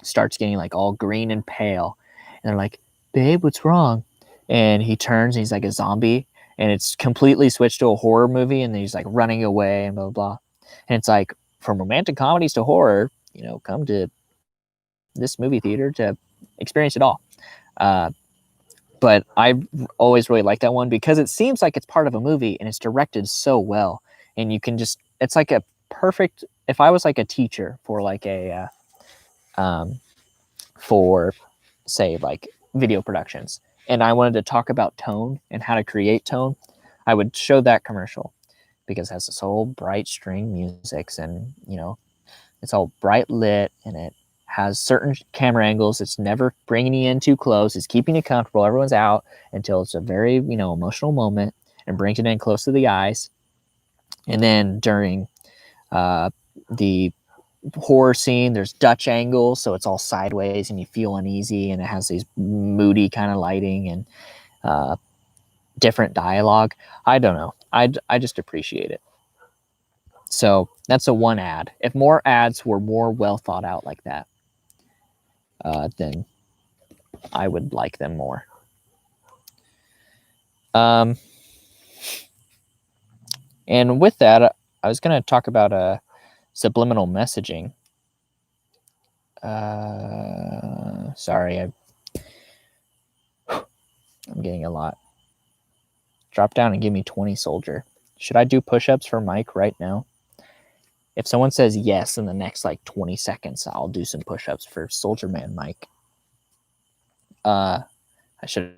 starts getting like all green and pale. And they're like, babe, what's wrong? And he turns and he's like a zombie and it's completely switched to a horror movie and he's like running away and blah, blah, blah. And it's like, from romantic comedies to horror, come to this movie theater to experience it all. But I always really like that one because it seems like it's part of a movie and it's directed so well. And you can just, it's like a perfect, if I was like a teacher for like a, for say like video productions and I wanted to talk about tone and how to create tone, I would show that commercial because it has this whole bright string music and, it's all bright lit and it has certain camera angles. It's never bringing you in too close. It's keeping you comfortable. Everyone's out until it's a very, emotional moment and brings it in close to the eyes. And then during the horror scene, there's Dutch angles. So it's all sideways and you feel uneasy and it has these moody kind of lighting and different dialogue. I don't know. I just appreciate it. So that's a one ad. If more ads were more well thought out like that, then I would like them more. And with that, I was going to talk about subliminal messaging. Sorry, I'm getting a lot. Drop down and give me 20, soldier. Should I do push-ups for Mike right now? If someone says yes in the next 20 seconds, I'll do some push-ups for Soldier Man Mike. I should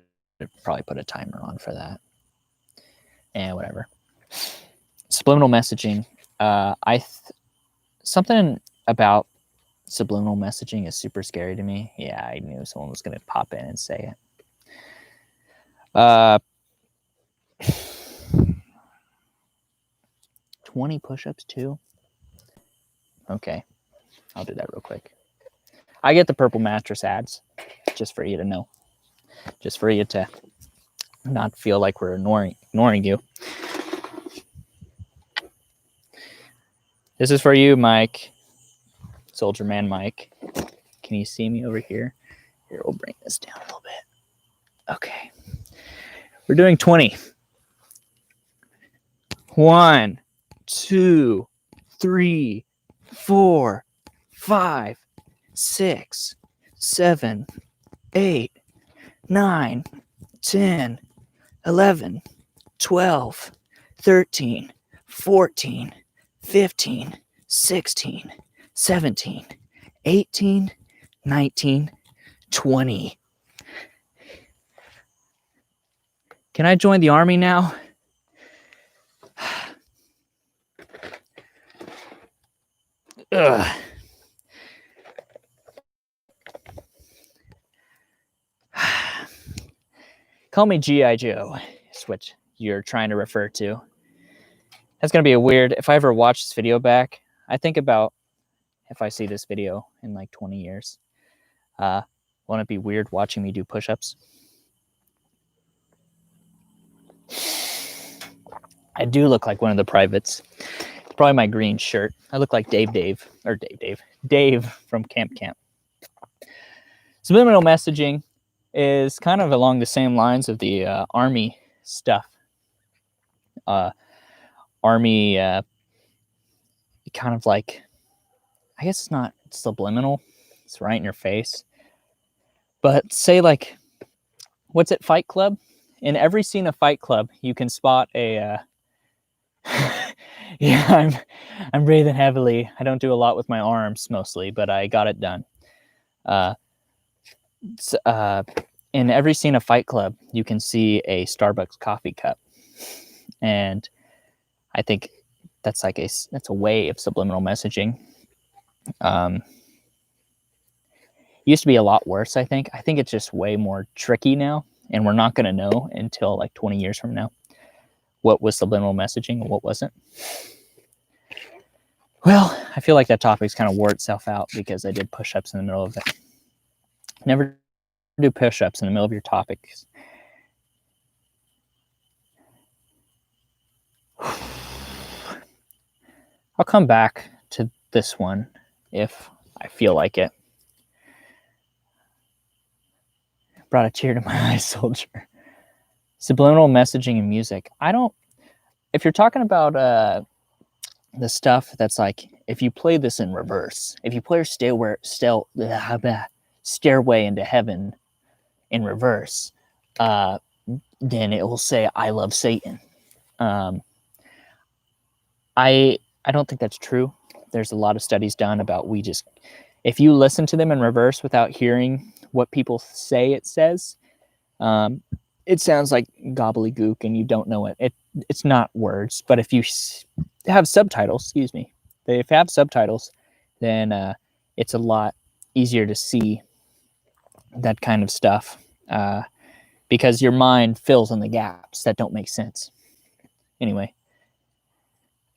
probably put a timer on for that. And whatever. Subliminal messaging. Something about subliminal messaging is super scary to me. Yeah, I knew someone was going to pop in and say it. 20 push-ups too? Okay, I'll do that real quick. I get the purple mattress ads, just for you to know. Just for you to not feel like we're ignoring you. This is for you, Mike. Soldier Man Mike. Can you see me over here? Here, we'll bring this down a little bit. Okay. We're doing 20. 1, 2, 3, 4, 5, 6, 7, 8, 9, 10, 11, 12, 13, 14, 15, 16, 17, 18, 19, 20. Can I join the army now? Ugh. Call me G.I. Joe. That's what you're trying to refer to. That's going to be a weird... If I ever watch this video back, I think about if I see this video in like 20 years. Won't it be weird watching me do push-ups? I do look like one of the privates. It's probably my green shirt. I look like Dave from Camp. Subliminal messaging is kind of along the same lines of the army stuff. Army, kind of like, I guess it's not subliminal. It's right in your face. But say like, what's it, Fight Club? In every scene of Fight Club, you can spot a... yeah, I'm breathing heavily. I don't do a lot with my arms mostly, but I got it done. In every scene of Fight Club, you can see a Starbucks coffee cup, and I think that's like that's a way of subliminal messaging. Used to be a lot worse. I think it's just way more tricky now, and we're not going to know until like 20 years from now what was subliminal messaging and what wasn't. Well, I feel like that topic's kind of wore itself out because I did push-ups in the middle of it. Never do push-ups in the middle of your topics. I'll come back to this one if I feel like it. Brought a tear to my eye, soldier. Subliminal messaging in music. If you're talking about the stuff that's like, if you play this in reverse, if you play Stairway into Heaven in reverse, then it will say, I love Satan. I don't think that's true. There's a lot of studies done about if you listen to them in reverse without hearing what people say it says, it sounds like gobbledygook and you don't know it. It's not words, but if you have subtitles, if you have subtitles, then it's a lot easier to see that kind of stuff because your mind fills in the gaps that don't make sense. Anyway.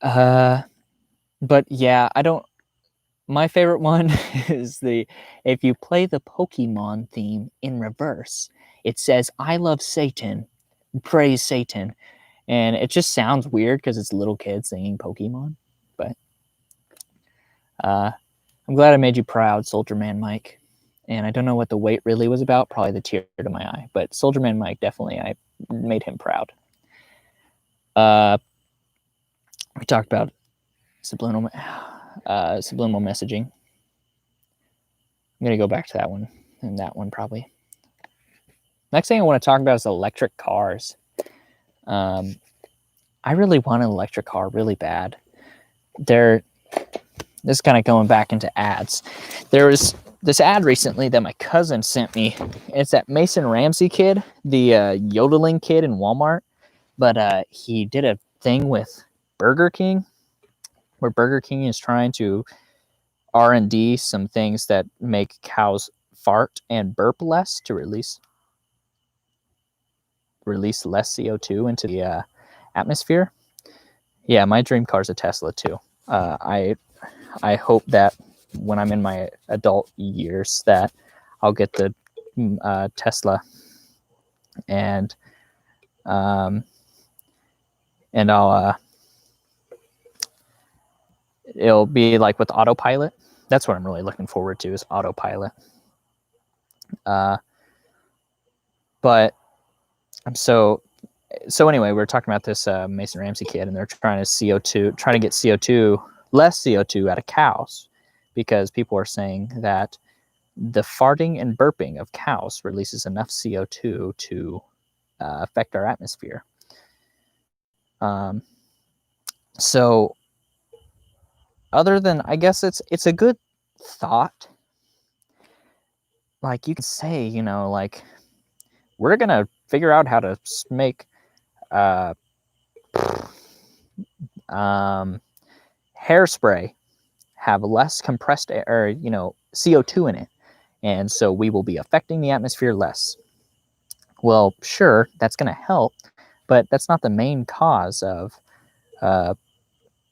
But yeah, my favorite one is if you play the Pokemon theme in reverse, it says, I love Satan, praise Satan. And it just sounds weird because it's little kids singing Pokemon. But I'm glad I made you proud, Soldier Man Mike. And I don't know what the wait really was about, probably the tear to my eye. But Soldier Man Mike, definitely, I made him proud. We talked about subliminal messaging. I'm going to go back to that one, and that one probably. Next thing I want to talk about is electric cars. I really want an electric car really bad. This is kind of going back into ads. There was this ad recently that my cousin sent me. It's that Mason Ramsey kid, the yodeling kid in Walmart. But he did a thing with Burger King, where Burger King is trying to R&D some things that make cows fart and burp less to release less CO2 into the atmosphere. Yeah, my dream car is a Tesla too. I hope that when I'm in my adult years that I'll get the Tesla and I'll it'll be like with autopilot. That's what I'm really looking forward to is autopilot. But I'm so anyway, we were talking about this Mason Ramsey kid, and they're trying to get less CO2 out of cows, because people are saying that the farting and burping of cows releases enough CO2 to affect our atmosphere. So other than, I guess it's a good thought. Like you could say, like we're gonna figure out how to make hairspray have less compressed air, or, you know, CO2 in it, and so we will be affecting the atmosphere less. Well, sure, that's going to help, but that's not the main cause of,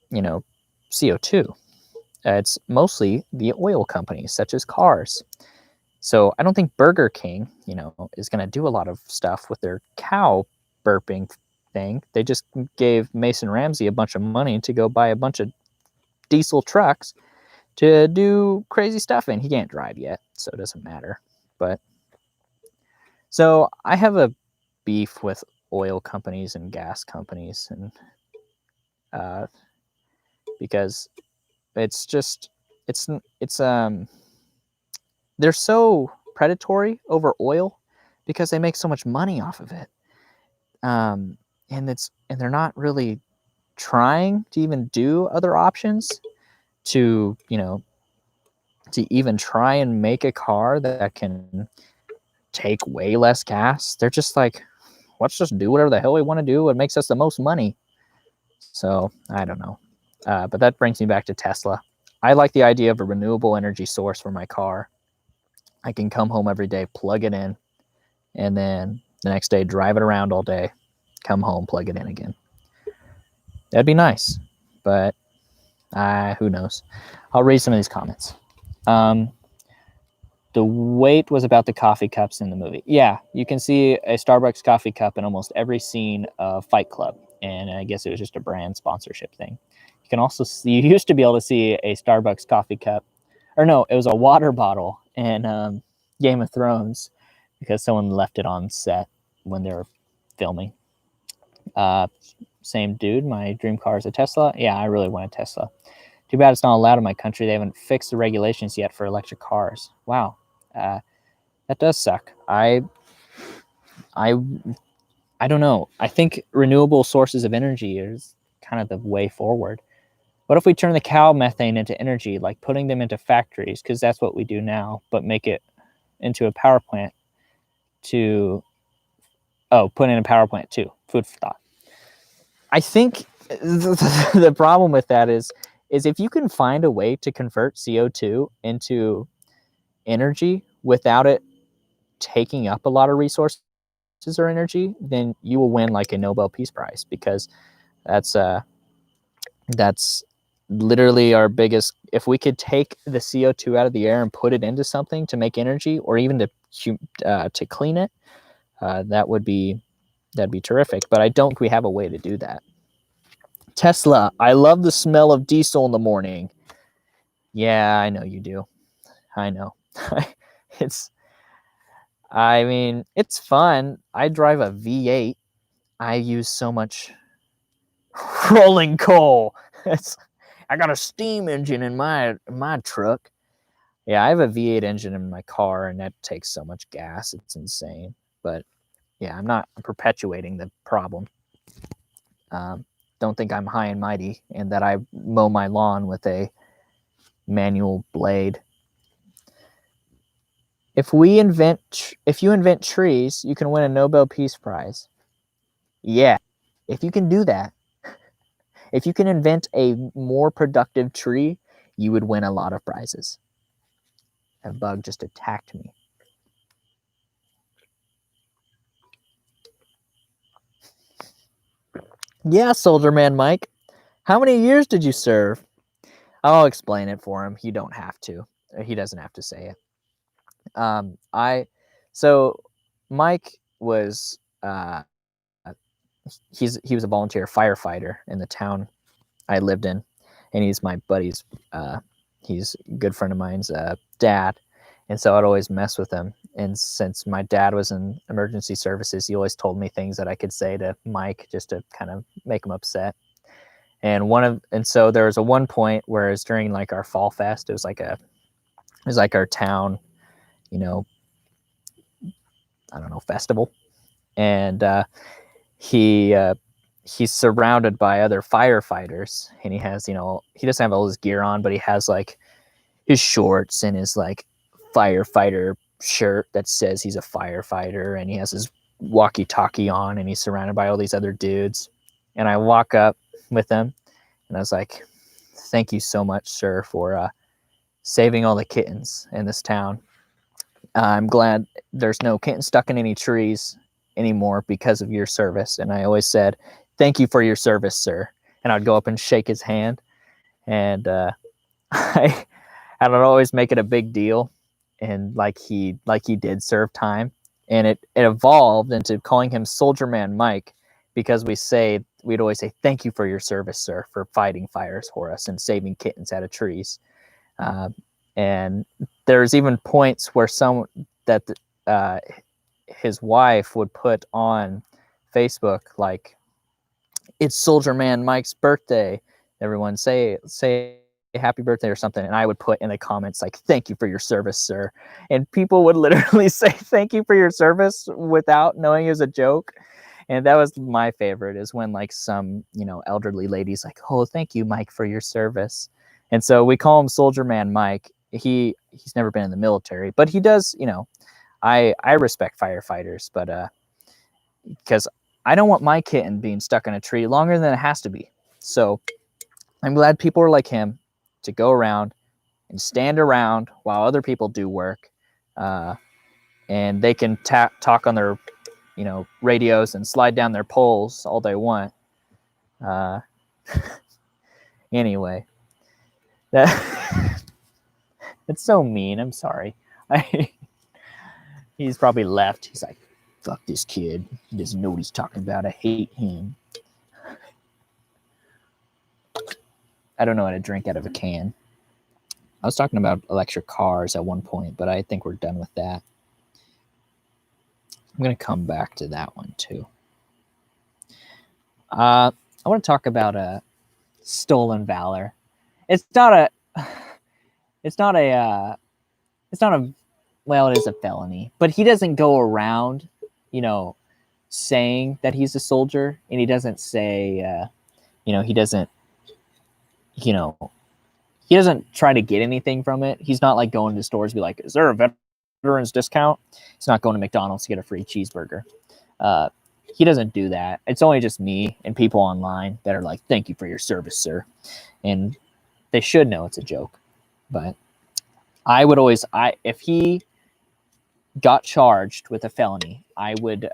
you know, CO2. It's mostly the oil companies, such as cars. So I don't think Burger King, you know, is going to do a lot of stuff with their cow burping thing. They just gave Mason Ramsey a bunch of money to go buy a bunch of diesel trucks to do crazy stuff in. He can't drive yet, so it doesn't matter. But so I have a beef with oil companies and gas companies, and because it's just it's they're so predatory over oil because they make so much money off of it, and they're not really trying to even do other options to, you know, to even try and make a car that can take way less gas. They're just like, let's just do whatever the hell we want to do. It makes us the most money. So I don't know. But that brings me back to Tesla. I like the idea of a renewable energy source for my car. I can come home every day, plug it in, and then the next day drive it around all day, come home, plug it in again. That'd be nice, but who knows? I'll read some of these comments. The wait was about the coffee cups in the movie. Yeah, you can see a Starbucks coffee cup in almost every scene of Fight Club, and I guess it was just a brand sponsorship thing. You can also see, you used to be able to see a Starbucks coffee cup, or no, it was a water bottle in Game of Thrones because someone left it on set when they were filming. Same dude, my dream car is a Tesla. Yeah, I really want a Tesla. Too bad it's not allowed in my country. They haven't fixed the regulations yet for electric cars. Wow, that does suck. I don't know. I think renewable sources of energy is kind of the way forward. What if we turn the cow methane into energy, like putting them into factories, because that's what we do now, but make it into a power plant to, put in a power plant too. Food for thought. I think the problem with that is if you can find a way to convert CO2 into energy without it taking up a lot of resources or energy, then you will win like a Nobel Peace Prize, because that's literally our biggest. If we could take the CO2 out of the air and put it into something to make energy, or even to clean it, that'd be terrific. But I don't think we have a way to do that. Tesla, I love the smell of diesel in the morning. Yeah, I know you do. I know. It's fun. I drive a V8. I use so much rolling coal. I got a steam engine in my truck. Yeah, I have a V8 engine in my car, and that takes so much gas. It's insane. But yeah, I'm perpetuating the problem. Don't think I'm high and mighty and that I mow my lawn with a manual blade. If you invent trees, you can win a Nobel Peace Prize. Yeah, if you can do that, if you can invent a more productive tree, you would win a lot of prizes. That bug just attacked me. Yeah, Soldier Man Mike. How many years did you serve? I'll explain it for him. You don't have to. He doesn't have to say it. So Mike was he was a volunteer firefighter in the town I lived in, and he's my buddy's he's a good friend of mine's dad, and so I'd always mess with him. And since my dad was in emergency services, he always told me things that I could say to Mike just to kind of make him upset. And so there was a one point where it was during like our fall fest. It was like our town, you know, I don't know, festival, and he's surrounded by other firefighters, and he has, you know, he doesn't have all his gear on, but he has like his shorts and his like firefighter shirt that says he's a firefighter, and he has his walkie-talkie on, and he's surrounded by all these other dudes. And I walk up with him, and I was like, "Thank you so much, sir, for saving all the kittens in this town. I'm glad there's no kittens stuck in any trees anymore because of your service." And I always said, "Thank you for your service, sir." And I'd go up and shake his hand, and I would always make it a big deal, and like he did serve time. And it evolved into calling him Soldier Man Mike, because we'd always say, "Thank you for your service, sir, for fighting fires for us and saving kittens out of trees." And there's even points where his wife would put on Facebook, like, "It's Soldier Man Mike's birthday. Everyone say happy birthday," or something. And I would put in the comments like, "Thank you for your service, sir." And people would literally say, "Thank you for your service," without knowing it was a joke. And that was my favorite, is when like some, elderly lady's like, "Oh, thank you, Mike, for your service." And so we call him Soldier Man Mike. He's never been in the military, but he does, I respect firefighters, but because I don't want my kitten being stuck in a tree longer than it has to be. So I'm glad people are like him, to go around and stand around while other people do work, and they can talk on their, radios and slide down their poles all they want. Anyway, that's so mean. I'm sorry. He's probably left. He's like, "Fuck this kid. He doesn't know what he's talking about. I hate him." I don't know how to drink out of a can. I was talking about electric cars at one point, but I think we're done with that. I'm going to come back to that one too. I want to talk about stolen valor. Well, it is a felony, but he doesn't go around, saying that he's a soldier, and he doesn't say, he doesn't try to get anything from it. He's not like going to stores and be like, "Is there a veterans discount?" He's not going to McDonald's to get a free cheeseburger. He doesn't do that. It's only just me and people online that are like, "Thank you for your service, sir." And they should know it's a joke. But if he got charged with a felony, I would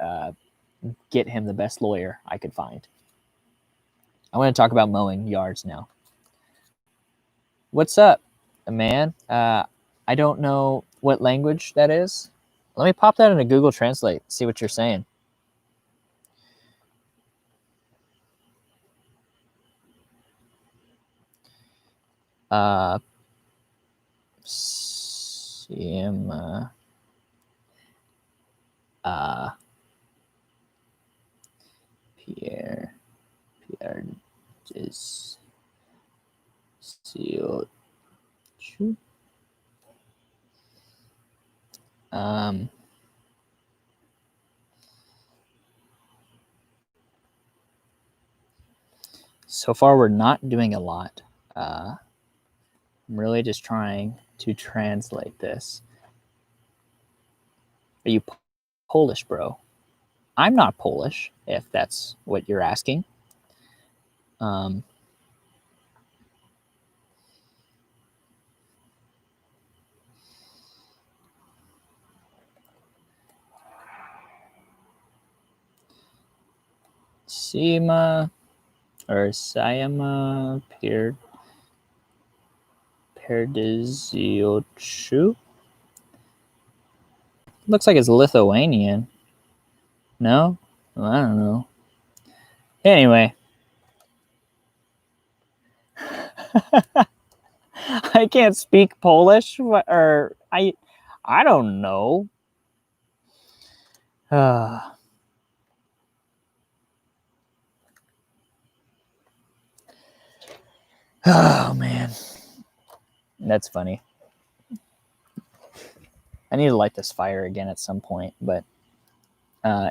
get him the best lawyer I could find. I want to talk about mowing yards now. What's up, man? I don't know what language that is. Let me pop that into Google Translate, see what you're saying. Pierre is sealed. So far, we're not doing a lot. I'm really just trying to translate this. Are you Polish, bro? I'm not Polish, if that's what you're asking. Sima or Sayama Perdiziochu? Looks like it's Lithuanian. No? Well, I don't know. Anyway. I can't speak Polish, or I don't know. Oh, man. That's funny. I need to light this fire again at some point, but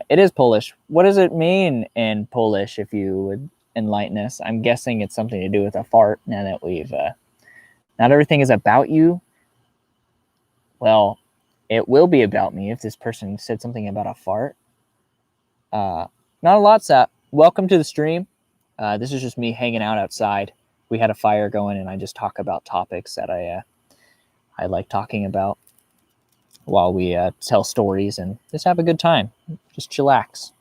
it is Polish. What does it mean in Polish, if you would enlighten us? I'm guessing it's something to do with a fart, now that we've... not everything is about you. Well, it will be about me if this person said something about a fart. Not a lot's up. Welcome to the stream. This is just me hanging out outside. We had a fire going, and I just talk about topics that I like talking about while we tell stories and just have a good time. Just chillax.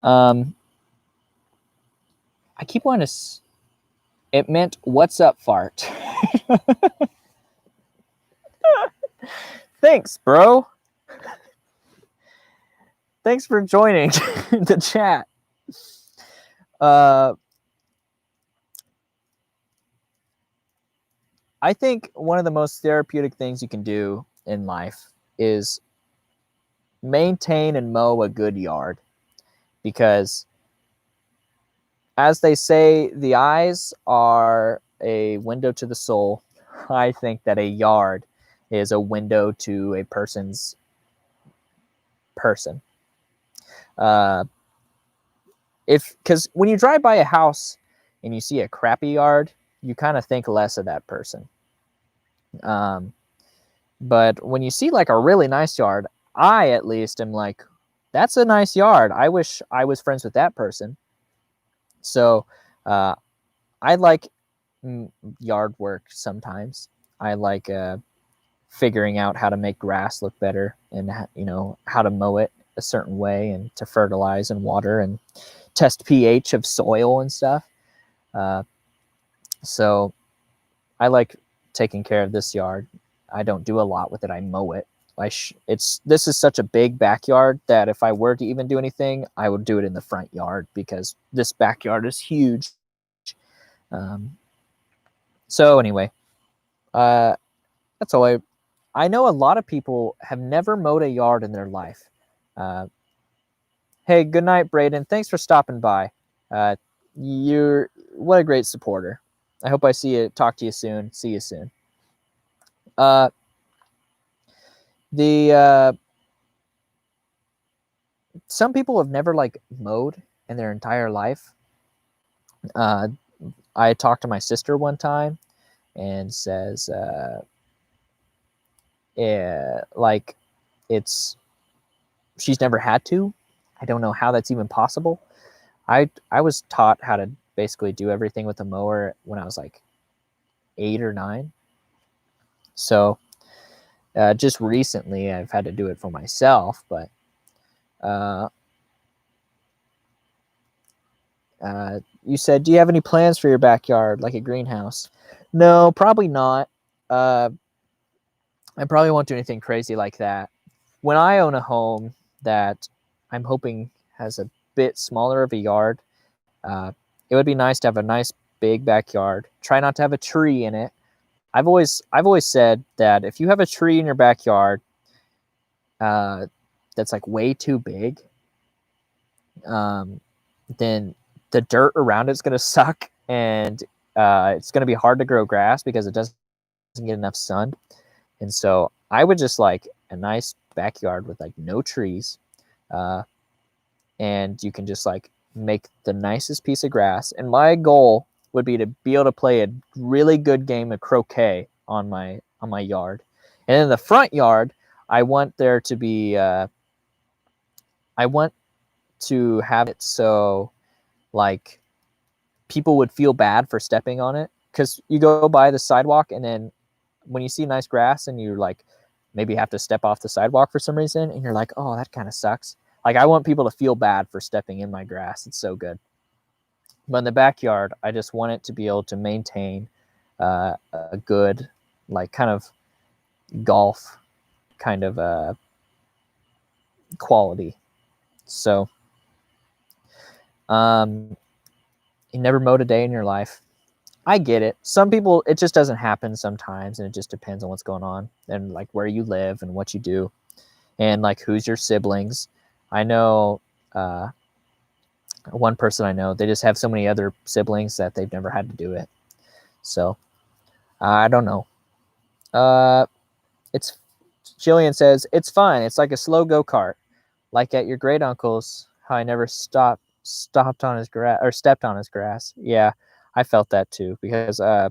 I keep wanting to. It meant "What's up, fart." Thanks, bro. Thanks for joining the chat. I think one of the most therapeutic things you can do in life is maintain and mow a good yard, because as they say, the eyes are a window to the soul. I think that a yard is a window to a person's person. Because when you drive by a house and you see a crappy yard, you kind of think less of that person. But when you see like a really nice yard, I at least am like, that's a nice yard. I wish I was friends with that person. So I like yard work sometimes. I like figuring out how to make grass look better, and how to mow it a certain way, and to fertilize and water and test pH of soil and stuff. So I like taking care of this yard. I don't do a lot with it. I mow it. This is such a big backyard that if I were to even do anything, I would do it in the front yard, because this backyard is huge. So anyway, that's all I know. A lot of people have never mowed a yard in their life. Hey, good night, Braden. Thanks for stopping by. You're what a great supporter. I hope I talk to you soon. See you soon. Some people have never like mowed in their entire life. I talked to my sister one time and says, like she's never had to. I don't know how that's even possible. I was taught how to basically do everything with a mower when I was like 8 or 9. So just recently I've had to do it for myself, but you said, do you have any plans for your backyard, like a greenhouse? No, probably not. I probably won't do anything crazy like that. When I own a home that I'm hoping has a bit smaller of a yard, it would be nice to have a nice big backyard. Try not to have a tree in it. I've always said that if you have a tree in your backyard that's like way too big, then the dirt around it's going to suck, and it's going to be hard to grow grass because it doesn't get enough sun. And so I would just like a nice backyard with like no trees, and you can just like make the nicest piece of grass. And my goal would be to be able to play a really good game of croquet on my yard. And in the front yard, I want there to be I want to have it so like people would feel bad for stepping on it, because you go by the sidewalk and then when you see nice grass and you like maybe have to step off the sidewalk for some reason, and you're like, oh, that kind of sucks. Like, I want people to feel bad for stepping in my grass. It's so good. But in the backyard, I just want it to be able to maintain a good, like, kind of golf kind of quality. So, you never mowed a day in your life. I get it. Some people, it just doesn't happen sometimes, and it just depends on what's going on and like where you live and what you do and like who's your siblings. I know one person I know, they just have so many other siblings that they've never had to do it. So I don't know. It's Jillian says, it's fine. It's like a slow go-kart, like at your great uncle's. How I never stopped on his grass or stepped on his grass. Yeah, I felt that too, because I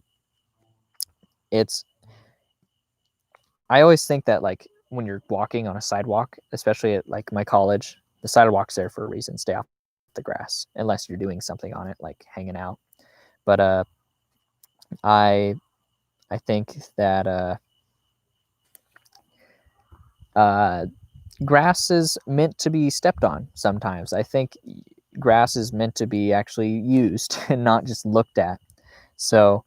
always think that like when you're walking on a sidewalk, especially at like my college, the sidewalk's there for a reason. Stay off the grass unless you're doing something on it, like hanging out. But I think that grass is meant to be stepped on sometimes. I think grass is meant to be actually used and not just looked at. So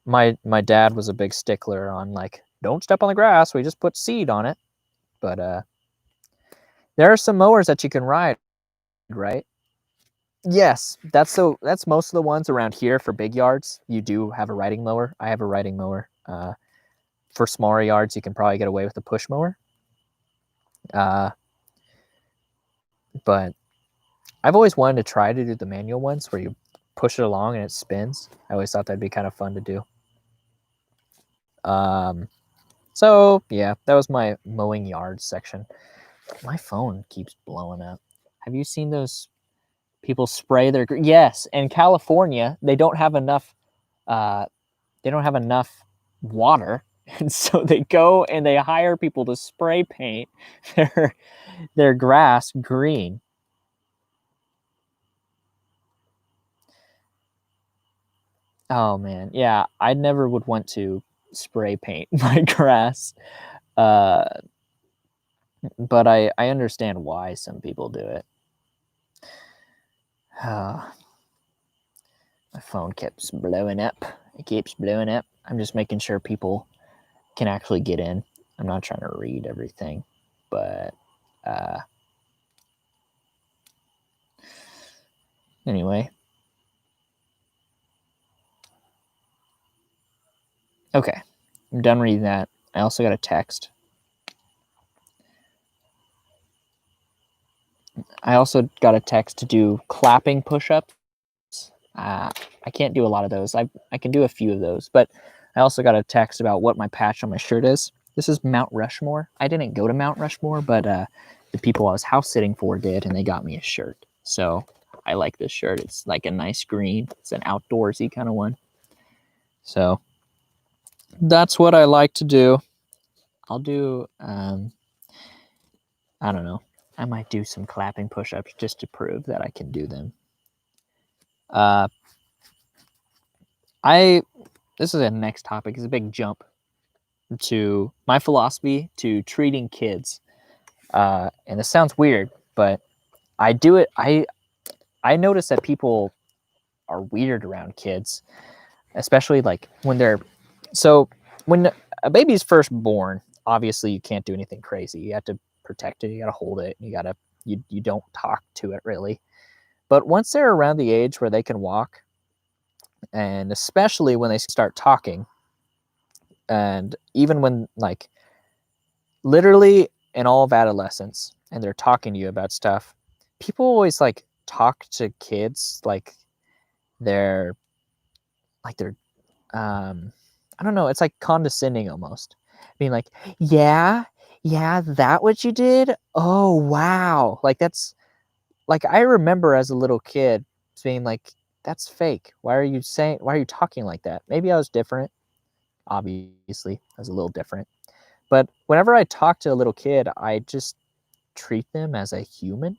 my dad was a big stickler on, like, don't step on the grass, we just put seed on it. But there are some mowers that you can ride, right? Yes, that's most of the ones around here for big yards. You do have a riding mower. I have a riding mower. For smaller yards, you can probably get away with a push mower. But I've always wanted to try to do the manual ones where you push it along and it spins. I always thought that'd be kind of fun to do. So yeah, that was my mowing yards section. My phone keeps blowing up. Have you seen those people spray their? Yes, in California, they don't have enough. They don't have enough water, and so they go and they hire people to spray paint their grass green. Oh man, yeah, I never would want to spray paint my grass, but I understand why some people do it. My phone keeps blowing up. It keeps blowing up. I'm just making sure people can actually get in. I'm not trying to read everything, but anyway. Okay, I'm done reading that. I also got a text. I also got a text to do clapping push-ups. I can't do a lot of those. I can do a few of those, but I also got a text about what my patch on my shirt is. This is Mount Rushmore. I didn't go to Mount Rushmore, but the people I was house sitting for did, and they got me a shirt. So I like this shirt. It's like a nice green. It's an outdoorsy kind of one. So that's what I like to do. I'll do, I don't know. I might do some clapping push-ups just to prove that I can do them. This is a next topic. It's a big jump to my philosophy to treating kids. And this sounds weird, but I do it. I notice that people are weird around kids, especially like when a baby's first born, obviously you can't do anything crazy. You have to protect it. You got to hold it. You don't talk to it really. But once they're around the age where they can walk, and especially when they start talking, and even when, like, literally in all of adolescence, and they're talking to you about stuff, people always like talk to kids like they're I don't know, it's like condescending almost, being like, yeah, that what you did, oh wow, like that's like, I remember as a little kid being like, that's fake, why are you talking like that? Maybe I was different, obviously I was a little different, but whenever I talk to a little kid, I just treat them as a human.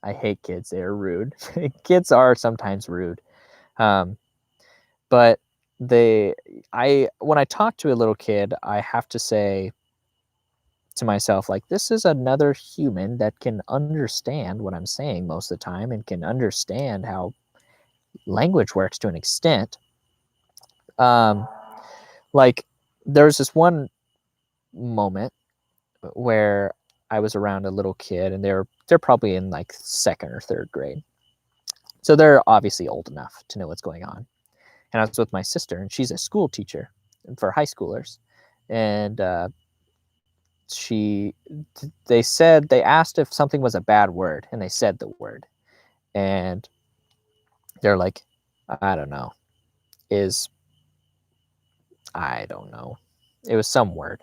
I hate kids, they're rude. Kids are sometimes rude, but when I talk to a little kid, I have to say to myself, like, this is another human that can understand what I'm saying most of the time and can understand how language works to an extent. Like, there's this one moment where I was around a little kid, and they're probably in like second or third grade, so they're obviously old enough to know what's going on. And I was with my sister, and she's a school teacher for high schoolers, and they asked if something was a bad word, and they said the word, and they're like, I don't know, it was some word.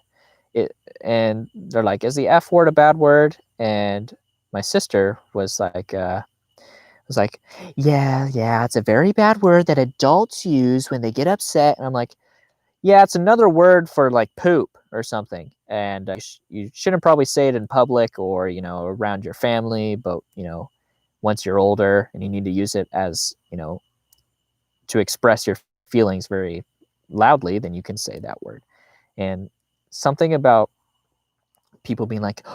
And they're like, is the F word a bad word? And my sister was like, yeah, it's a very bad word that adults use when they get upset. And I'm like, yeah, it's another word for like poop or something. and you shouldn't probably say it in public or around your family, but once you're older and you need to use it as to express your feelings very loudly, then you can say that word. And something about people being like,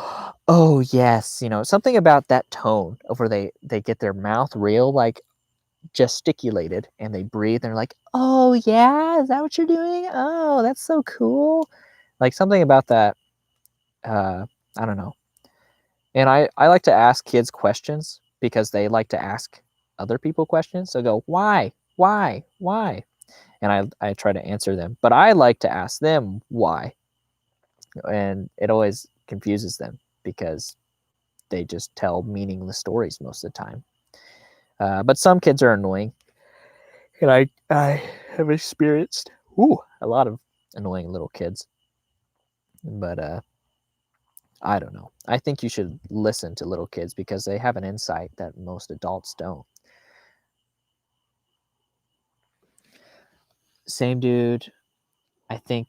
oh yes, something about that tone of where they get their mouth real like gesticulated and they breathe and they're like, oh yeah, is that what you're doing? Oh, that's so cool. Like something about that, I don't know. And I like to ask kids questions because they like to ask other people questions. So go, why, why? And I try to answer them, but I like to ask them why. And it always confuses them because they just tell meaningless stories most of the time. But some kids are annoying, and I have experienced a lot of annoying little kids. But I don't know. I think you should listen to little kids because they have an insight that most adults don't. Same dude. I think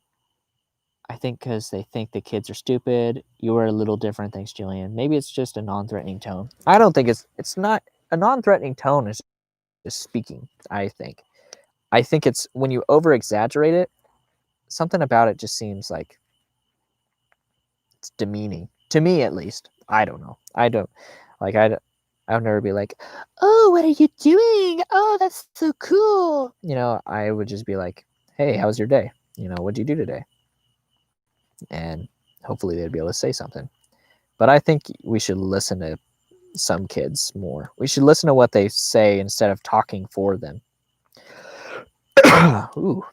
because they think the kids are stupid. You are a little different. Thanks, Jillian. Maybe it's just a non-threatening tone. I don't think it's not a non-threatening tone. Is just speaking. I think it's when you over-exaggerate it. Something about it just seems like it's demeaning to me, at least. I don't know. I don't like. I'll never be like, oh, what are you doing? Oh, that's so cool. I would just be like, hey, how was your day? What'd you do today? And hopefully they'd be able to say something. But I think we should listen to some kids more. We should listen to what they say instead of talking for them. Ooh,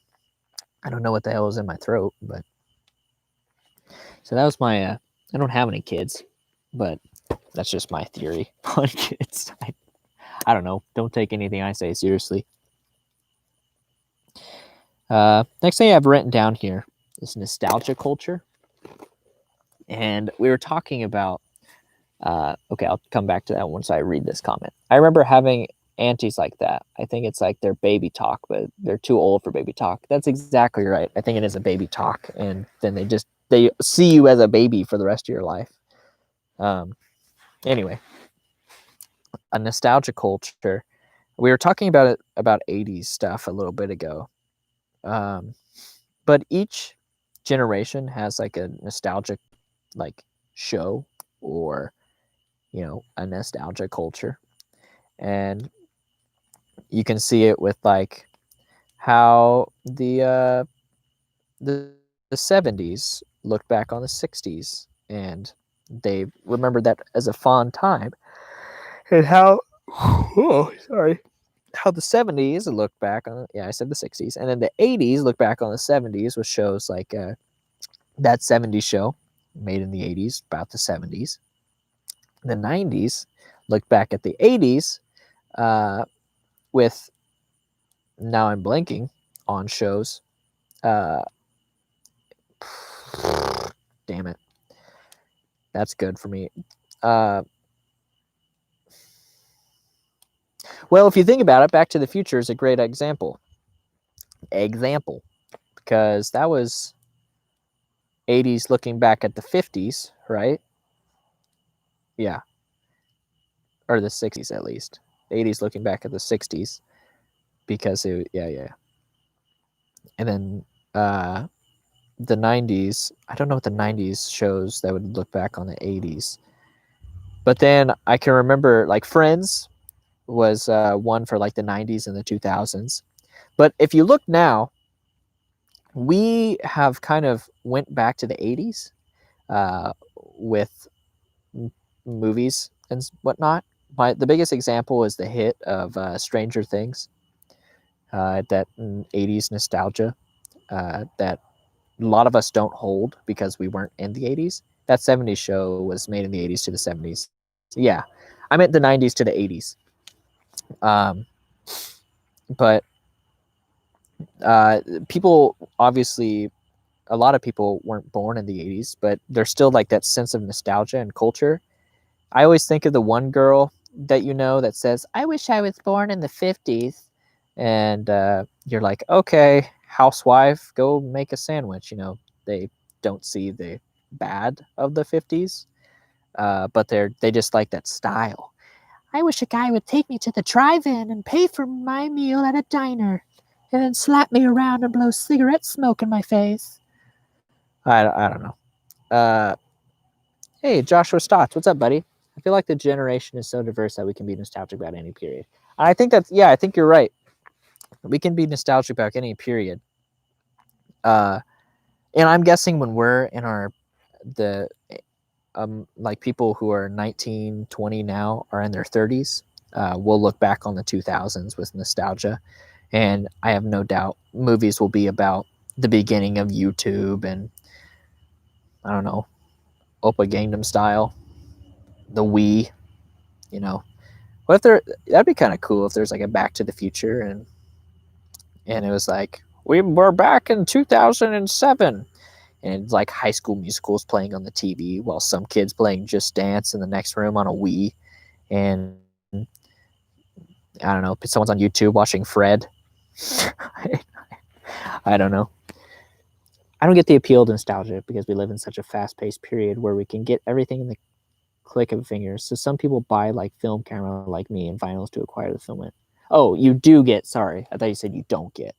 I don't know what the hell is in my throat, but so that was my. I don't have any kids, but that's just my theory on kids. I don't know. Don't take anything I say seriously. Next thing I've written down here is nostalgia culture. And we were talking about, okay, I'll come back to that once I read this comment. I remember having aunties like that. I think it's like their baby talk, but they're too old for baby talk. That's exactly right. I think it is a baby talk. And then they see you as a baby for the rest of your life. Anyway, a nostalgia culture. We were talking about 80s stuff a little bit ago. But each generation has like a nostalgic like show or a nostalgia culture, and you can see it with like how the 70s look back on the 60s and they remember that as a fond time, and how how the 70s look back on, I said the 60s, and then the 80s look back on the 70s with shows like that 70s show made in the 80s about the 70s. The 90s look back at the 80s with, now I'm blanking on shows. Damn it. That's good for me. Well, if you think about it, Back to the Future is a great example. Because that was 80s looking back at the 50s, right? Yeah. Or the 60s at least. 80s looking back at the 60s. Because yeah. And then the 90s, I don't know what the 90s shows that would look back on the 80s. But then I can remember like Friends was one for like the 90s and the 2000s. But if you look now, we have kind of went back to the 80s with movies and whatnot. The biggest example is the hit of Stranger Things, that 80s nostalgia that a lot of us don't hold because we weren't in the 80s. That 70s show was made in the 80s to the 70s. Yeah, I meant the 90s to the 80s. But people, obviously, a lot of people weren't born in the 80s, but there's still like that sense of nostalgia and culture. I always think of the one girl that that says, I wish I was born in the 50s. And you're like, okay, housewife, go make a sandwich. They don't see the bad of the 50s, but they just like that style. I wish a guy would take me to the drive-in and pay for my meal at a diner, and then slap me around and blow cigarette smoke in my face. I don't know. Hey, Joshua Stotts, what's up, buddy? I feel like the generation is so diverse that we can be nostalgic about any period. And I think I think you're right. We can be nostalgic about any period. And I'm guessing when we're in like people who are 19, 20 now are in their 30s, we'll look back on the 2000s with nostalgia. And I have no doubt movies will be about the beginning of YouTube and, I don't know, Oppa Gangnam Style, the Wii, What if that'd be kind of cool if there's like a Back to the Future and it was like, we're back in 2007. And it's like High School Musicals playing on the TV while some kids playing Just Dance in the next room on a Wii. And I don't know, someone's on YouTube watching Fred. I don't know. I don't get the appeal to nostalgia because we live in such a fast-paced period where we can get everything in the click of a finger. So some people buy like film camera like me and vinyls to acquire the film. Oh, you do get, sorry. I thought you said you don't get.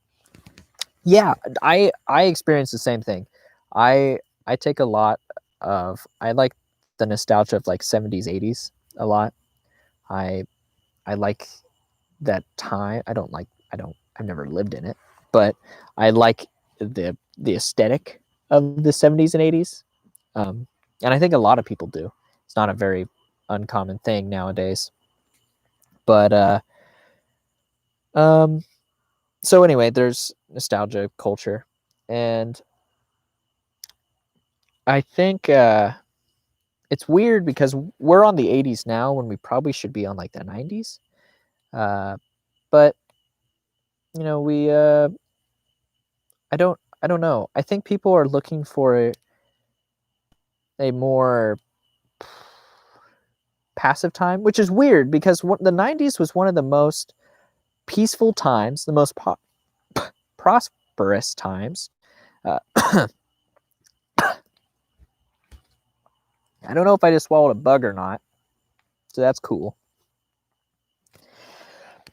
Yeah, I experience the same thing. I take a lot of, I like the nostalgia of like 70s, 80s a lot. I like that time. I've never lived in it, but I like the aesthetic of the 70s and 80s. And I think a lot of people do. It's not a very uncommon thing nowadays. But so anyway, there's nostalgia culture, and I think it's weird because we're on the 80s now when we probably should be on like the 90s. But we I don't know. I think people are looking for a more passive time, which is weird because the 90s was one of the most peaceful times, the most prosperous times. I don't know if I just swallowed a bug or not, so that's cool.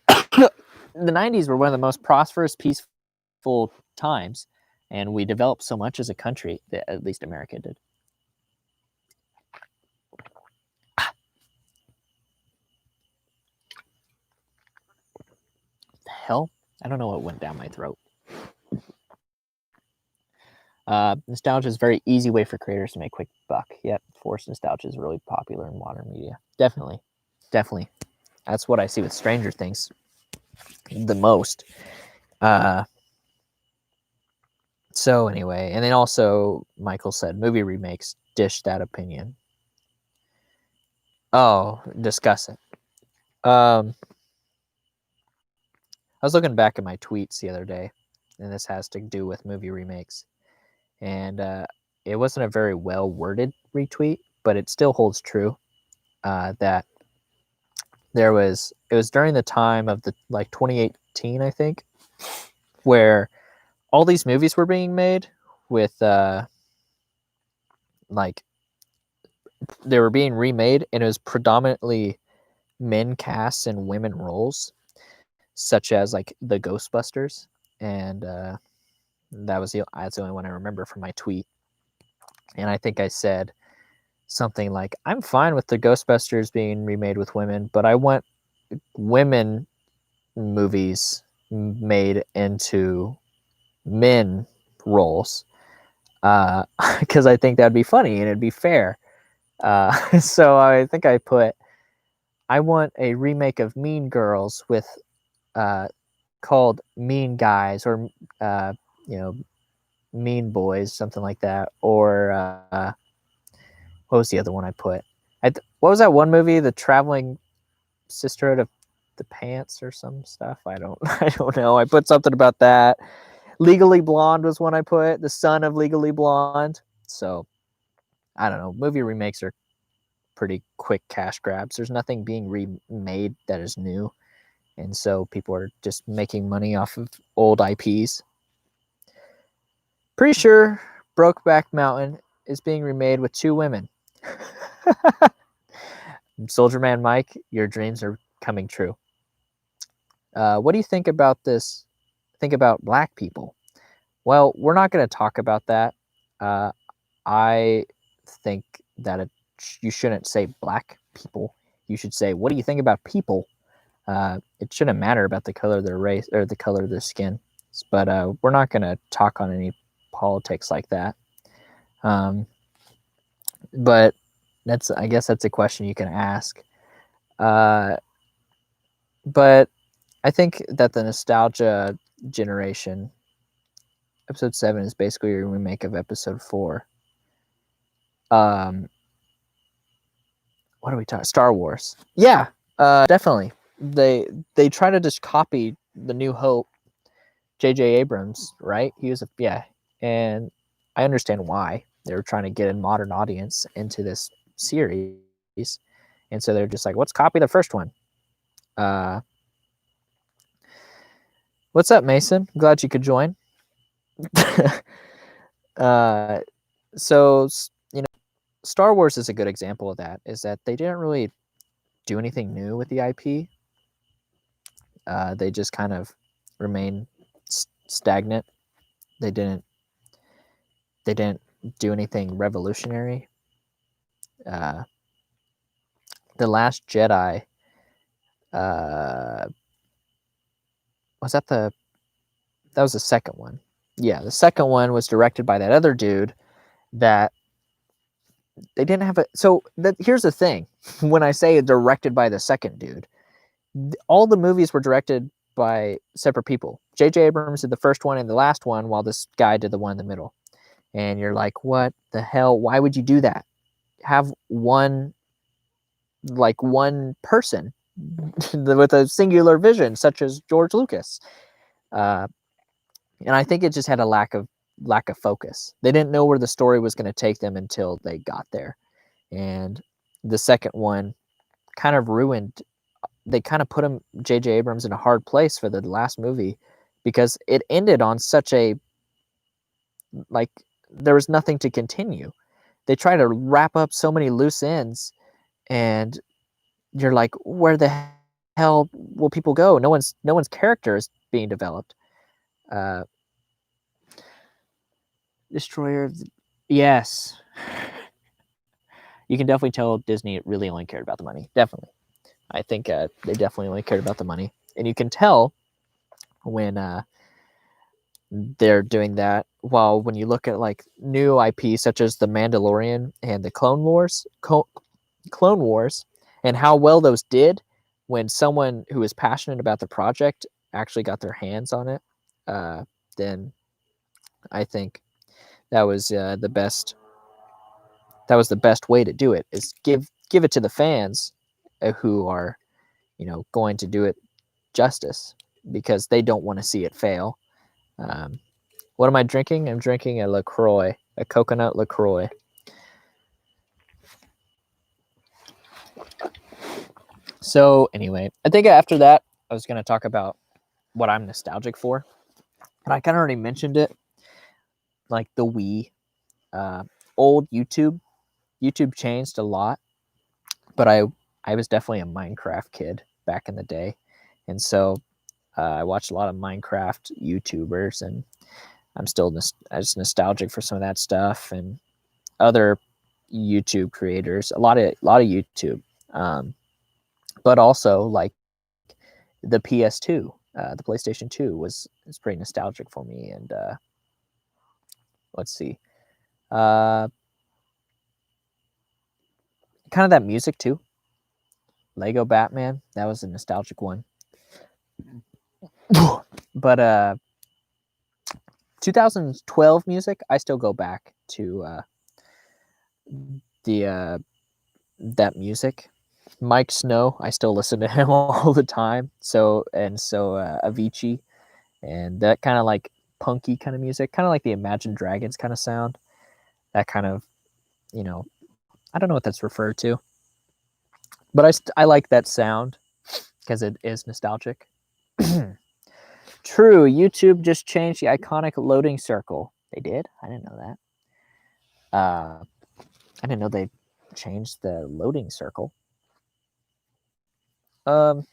The 90s were one of the most prosperous, peaceful times, and we developed so much as a country, that at least America did. The hell? I don't know what went down my throat. Nostalgia is a very easy way for creators to make quick buck. Yep, forced nostalgia is really popular in modern media. Definitely. That's what I see with Stranger Things the most. So anyway, and then also Michael said movie remakes dish that opinion. Oh, discuss it. I was looking back at my tweets the other day, and this has to do with movie remakes. And it wasn't a very well worded retweet, but it still holds true. That it was during the time of the 2018, I think, where all these movies were being made with they were being remade, and it was predominantly men casts and women roles, such as like the Ghostbusters, and that's the only one I remember from my tweet. And I think I said something like, I'm fine with the Ghostbusters being remade with women, but I want women movies made into men roles, because I think that'd be funny and it'd be fair. So I think I put, I want a remake of Mean Girls with called Mean Guys, or Mean Boys, something like that. Or what was the other one I put? What was that one movie, The Traveling Sisterhood of the Pants or some stuff? I don't know. I put something about that. Legally Blonde was one I put, the son of Legally Blonde. So I don't know. Movie remakes are pretty quick cash grabs. There's nothing being remade that is new, and so people are just making money off of old IPs. Pretty sure Brokeback Mountain is being remade with 2 women. Soldier Man Mike, your dreams are coming true. What do you think about this? Think about black people. Well, we're not going to talk about that. I think that you shouldn't say black people. You should say, what do you think about people? It shouldn't matter about the color of their race or the color of their skin. But we're not going to talk on any politics like that. But I guess that's a question you can ask. But I think that the nostalgia generation, episode 7 is basically a remake of episode 4. What are we talking? Star Wars. Yeah, definitely. They try to just copy the New Hope, J.J. Abrams, right? He was and I understand why. They were trying to get a modern audience into this series, and so they're just like, let's copy the first one. What's up, Mason? Glad you could join. So, you know, Star Wars is a good example of that, is that they didn't really do anything new with the IP. They just kind of remain stagnant. They didn't do anything revolutionary. The Last Jedi, was that was the second one. Yeah, the second one was directed by that other dude that they didn't have here's the thing. When I say directed by the second dude, all the movies were directed by separate people. J.J. Abrams did the first one and the last one, while this guy did the one in the middle. And you're like, what the hell? Why would you do that? Have one person with a singular vision, such as George Lucas. And I think it just had a lack of focus. They didn't know where the story was going to take them until they got there. And the second one kind of ruined. They kind of put J.J. Abrams in a hard place for the last movie, because it ended on such a, there was nothing to continue. They try to wrap up so many loose ends, and you're like, where the hell will people go? No one's character is being developed. Destroyer, yes. You can definitely tell Disney really only cared about the money. Definitely. I think they definitely only cared about the money. And you can tell when they're doing that. While when you look at new IP such as The Mandalorian and the Clone Wars, and how well those did, when someone who is passionate about the project actually got their hands on it, then I think that was the best. That was the best way to do it, is give it to the fans who are, going to do it justice, because they don't want to see it fail. What am I drinking? I'm drinking a LaCroix, a coconut LaCroix. So anyway, I think after that, I was going to talk about what I'm nostalgic for. And I kind of already mentioned it, like the Wii, old YouTube. YouTube changed a lot, but I was definitely a Minecraft kid back in the day. And so I watched a lot of Minecraft YouTubers, and I'm still just nostalgic for some of that stuff, and other YouTube creators, a lot of YouTube, but also like the PS2, the PlayStation 2 is pretty nostalgic for me. And let's see, kind of that music too. Lego Batman, that was a nostalgic one. But 2012 music, I still go back to that music. Mike Snow, I still listen to him all the time. So Avicii, and that kind of like punky kind of music, kind of like the Imagine Dragons kind of sound. That kind of, I don't know what that's referred to, but I like that sound because it is nostalgic. True, YouTube just changed the iconic loading circle. They did? I didn't know that. I didn't know they changed the loading circle. But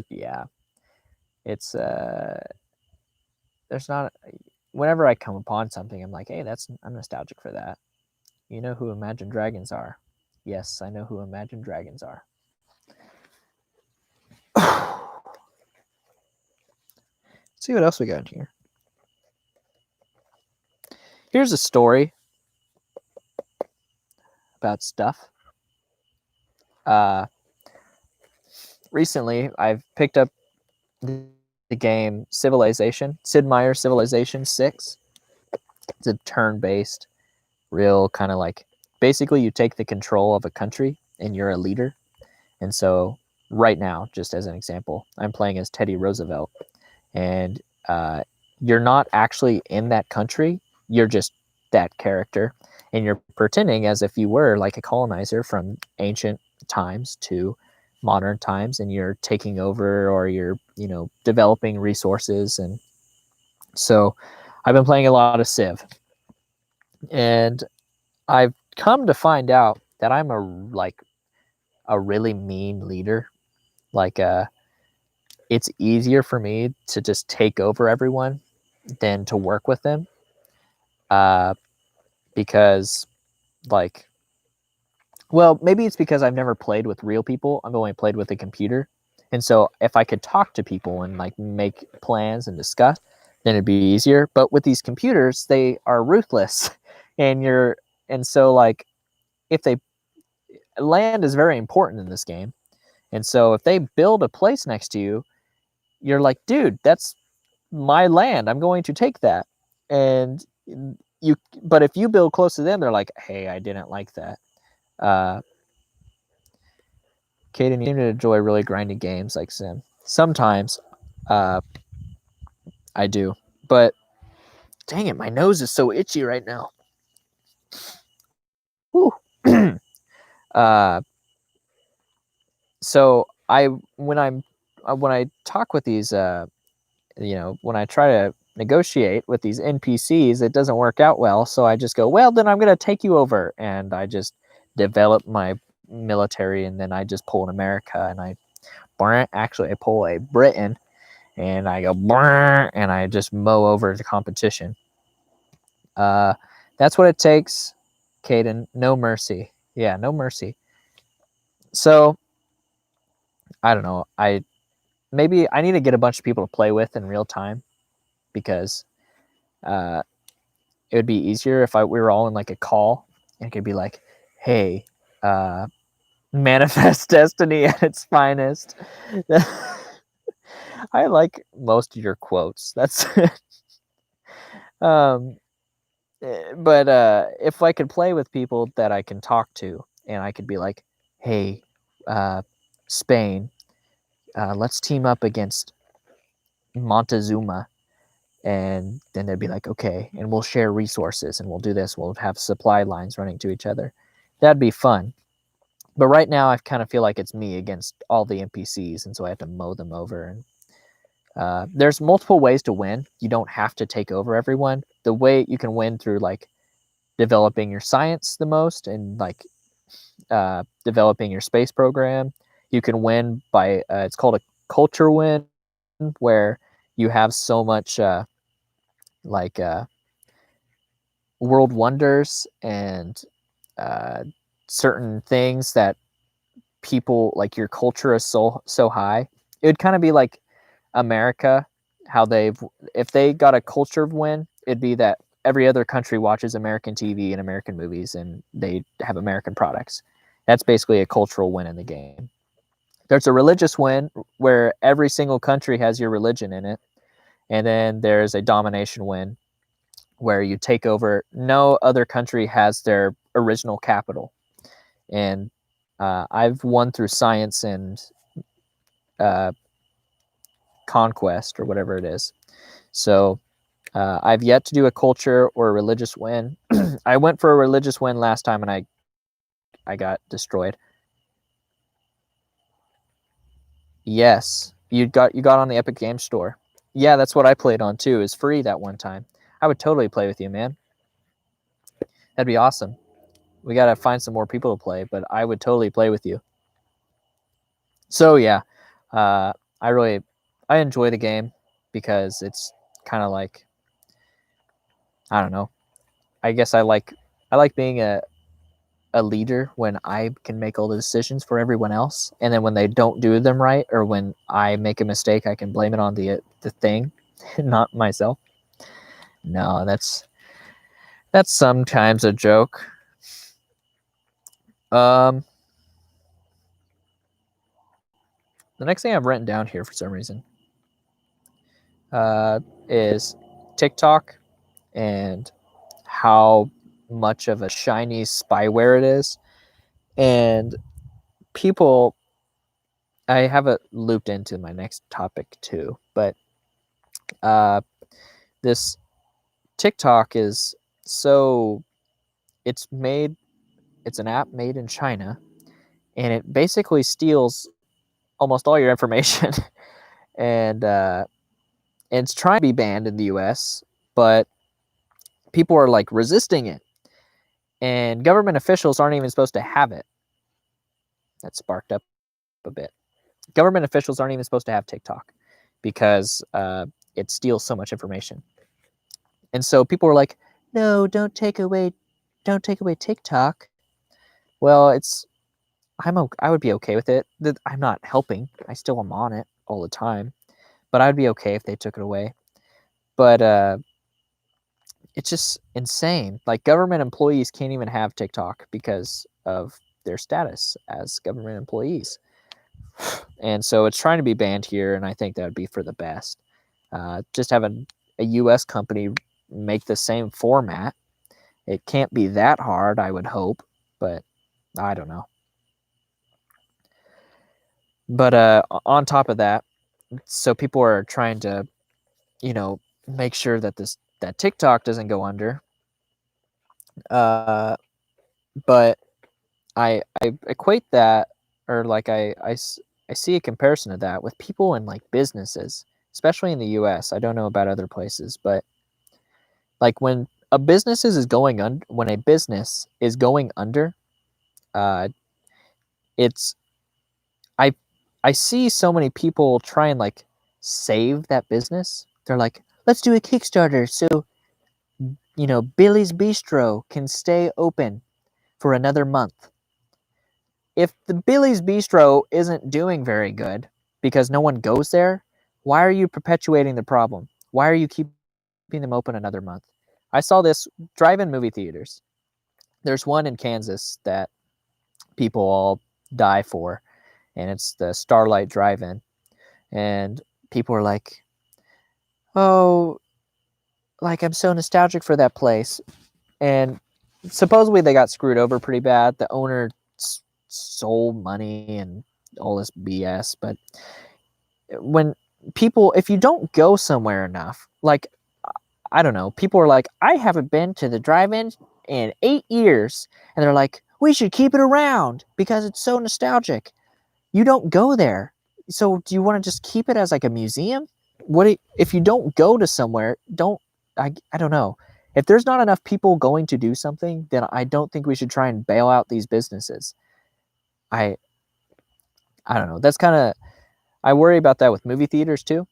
yeah, it's there's not. Whenever I come upon something, I'm like, hey, I'm nostalgic for that. You know who Imagine Dragons are? Yes, I know who Imagine Dragons are. See what else we got in here. Here's a story about stuff. Recently, I've picked up the game Civilization, Sid Meier's Civilization 6. It's a turn-based, real kind of like, basically you take the control of a country and you're a leader. And so right now, just as an example, I'm playing as Teddy Roosevelt. And you're not actually in that country. You're just that character. And you're pretending as if you were like a colonizer from ancient times to modern times. And you're taking over, or you're, developing resources. And so I've been playing a lot of Civ. And I've come to find out that I'm a really mean leader. It's easier for me to just take over everyone than to work with them. Because maybe it's because I've never played with real people. I've only played with a computer. And so if I could talk to people and make plans and discuss, then it'd be easier. But with these computers, they are ruthless. And so if land is very important in this game. And so if they build a place next to you, you're like, dude, that's my land. I'm going to take that. And but if you build close to them, they're like, hey, I didn't like that. Caden, you seem to enjoy really grinding games like Sim. Sometimes I do. But dang it, my nose is so itchy right now. Whew. So when I talk with these, when I try to negotiate with these NPCs, it doesn't work out well. So I just go, well, then I'm going to take you over. And I just develop my military, and then I just pull an America, and I pull a Britain, and I go, and I just mow over the competition. That's what it takes, Caden. No mercy. Yeah, no mercy. So I don't know. Maybe I need to get a bunch of people to play with in real time, because it would be easier if we were all in a call, and it could be like, hey, manifest destiny at its finest. I like most of your quotes. That's but if I could play with people that I can talk to, and I could be like, hey, Spain, let's team up against Montezuma. And then they'd be like, okay, and we'll share resources, and we'll do this. We'll have supply lines running to each other. That'd be fun. But right now, I kind of feel like it's me against all the NPCs, and so I have to mow them over. And there's multiple ways to win. You don't have to take over everyone. The way you can win through developing your science the most, and developing your space program. You can win by it's called a culture win, where you have so much world wonders and certain things that people your culture is so high. It would kind of be like America, how if they got a culture win, it'd be that every other country watches American TV and American movies, and they have American products. That's basically a cultural win in the game. There's a religious win, where every single country has your religion in it. And then there's a domination win, where you take over. No other country has their original capital. And I've won through science and conquest, or whatever it is. So I've yet to do a culture or a religious win. I went for a religious win last time, and I got destroyed. Yes, you got on the Epic Games Store. Yeah, that's what I played on too. It's free that one time. I would totally play with you, man. That'd be awesome. We gotta find some more people to play, but I would totally play with you. So yeah, uh, I enjoy the game because it's kind of like, I don't know. I guess I like being a leader when I can make all the decisions for everyone else, and then when they don't do them right or when I make a mistake, I can blame it on the thing, not myself. No, that's sometimes a joke. Um, the next thing I've written down here for some reason is TikTok and how much of a shiny spyware it is. And people, I have it looped into my next topic too, but uh, this TikTok is so, it's made, it's an app made in China, and it basically steals almost all your information. and it's trying to be banned in the US, but people are like resisting it. And government officials aren't even supposed to have it. That sparked up a bit. Government officials aren't even supposed to have TikTok because it steals so much information. And so people were like, "No, don't take away TikTok." Well, I would be okay with it. I'm not helping. I still am on it all the time, but I'd be okay if they took it away. But it's just insane. Like government employees can't even have TikTok because of their status as government employees. And so it's trying to be banned here, and I think that would be for the best. Just have a U.S. company make the same format. It can't be that hard, I would hope, but I don't know. But on top of that, so people are trying to, make sure that that TikTok doesn't go under. But I equate that, or like I see a comparison of that with people in like businesses, especially in the US. I don't know about other places, but like when a business is going when a business is going under, uh, it's I I see so many people try and like save that business. They're like, let's do a Kickstarter so Billy's Bistro can stay open for another month. If the Billy's Bistro isn't doing very good because no one goes there, why are you perpetuating the problem? Why are you keeping them open another month? I saw this drive-in movie theaters. There's one in Kansas that people all die for, and it's the Starlight Drive-In. And people are like, "Oh, like I'm so nostalgic for that place." And supposedly they got screwed over pretty bad. The owner stole money and all this BS. But when people, if you don't go somewhere enough, like, I don't know, people are like, I haven't been to the drive-in in 8 years. And they're like, we should keep it around because it's so nostalgic. You don't go there. So do you want to just keep it as like a museum? If you don't go to somewhere, I don't know. If there's not enough people going to do something, then I don't think we should try and bail out these businesses. I don't know. That's kind of, I worry about that with movie theaters too.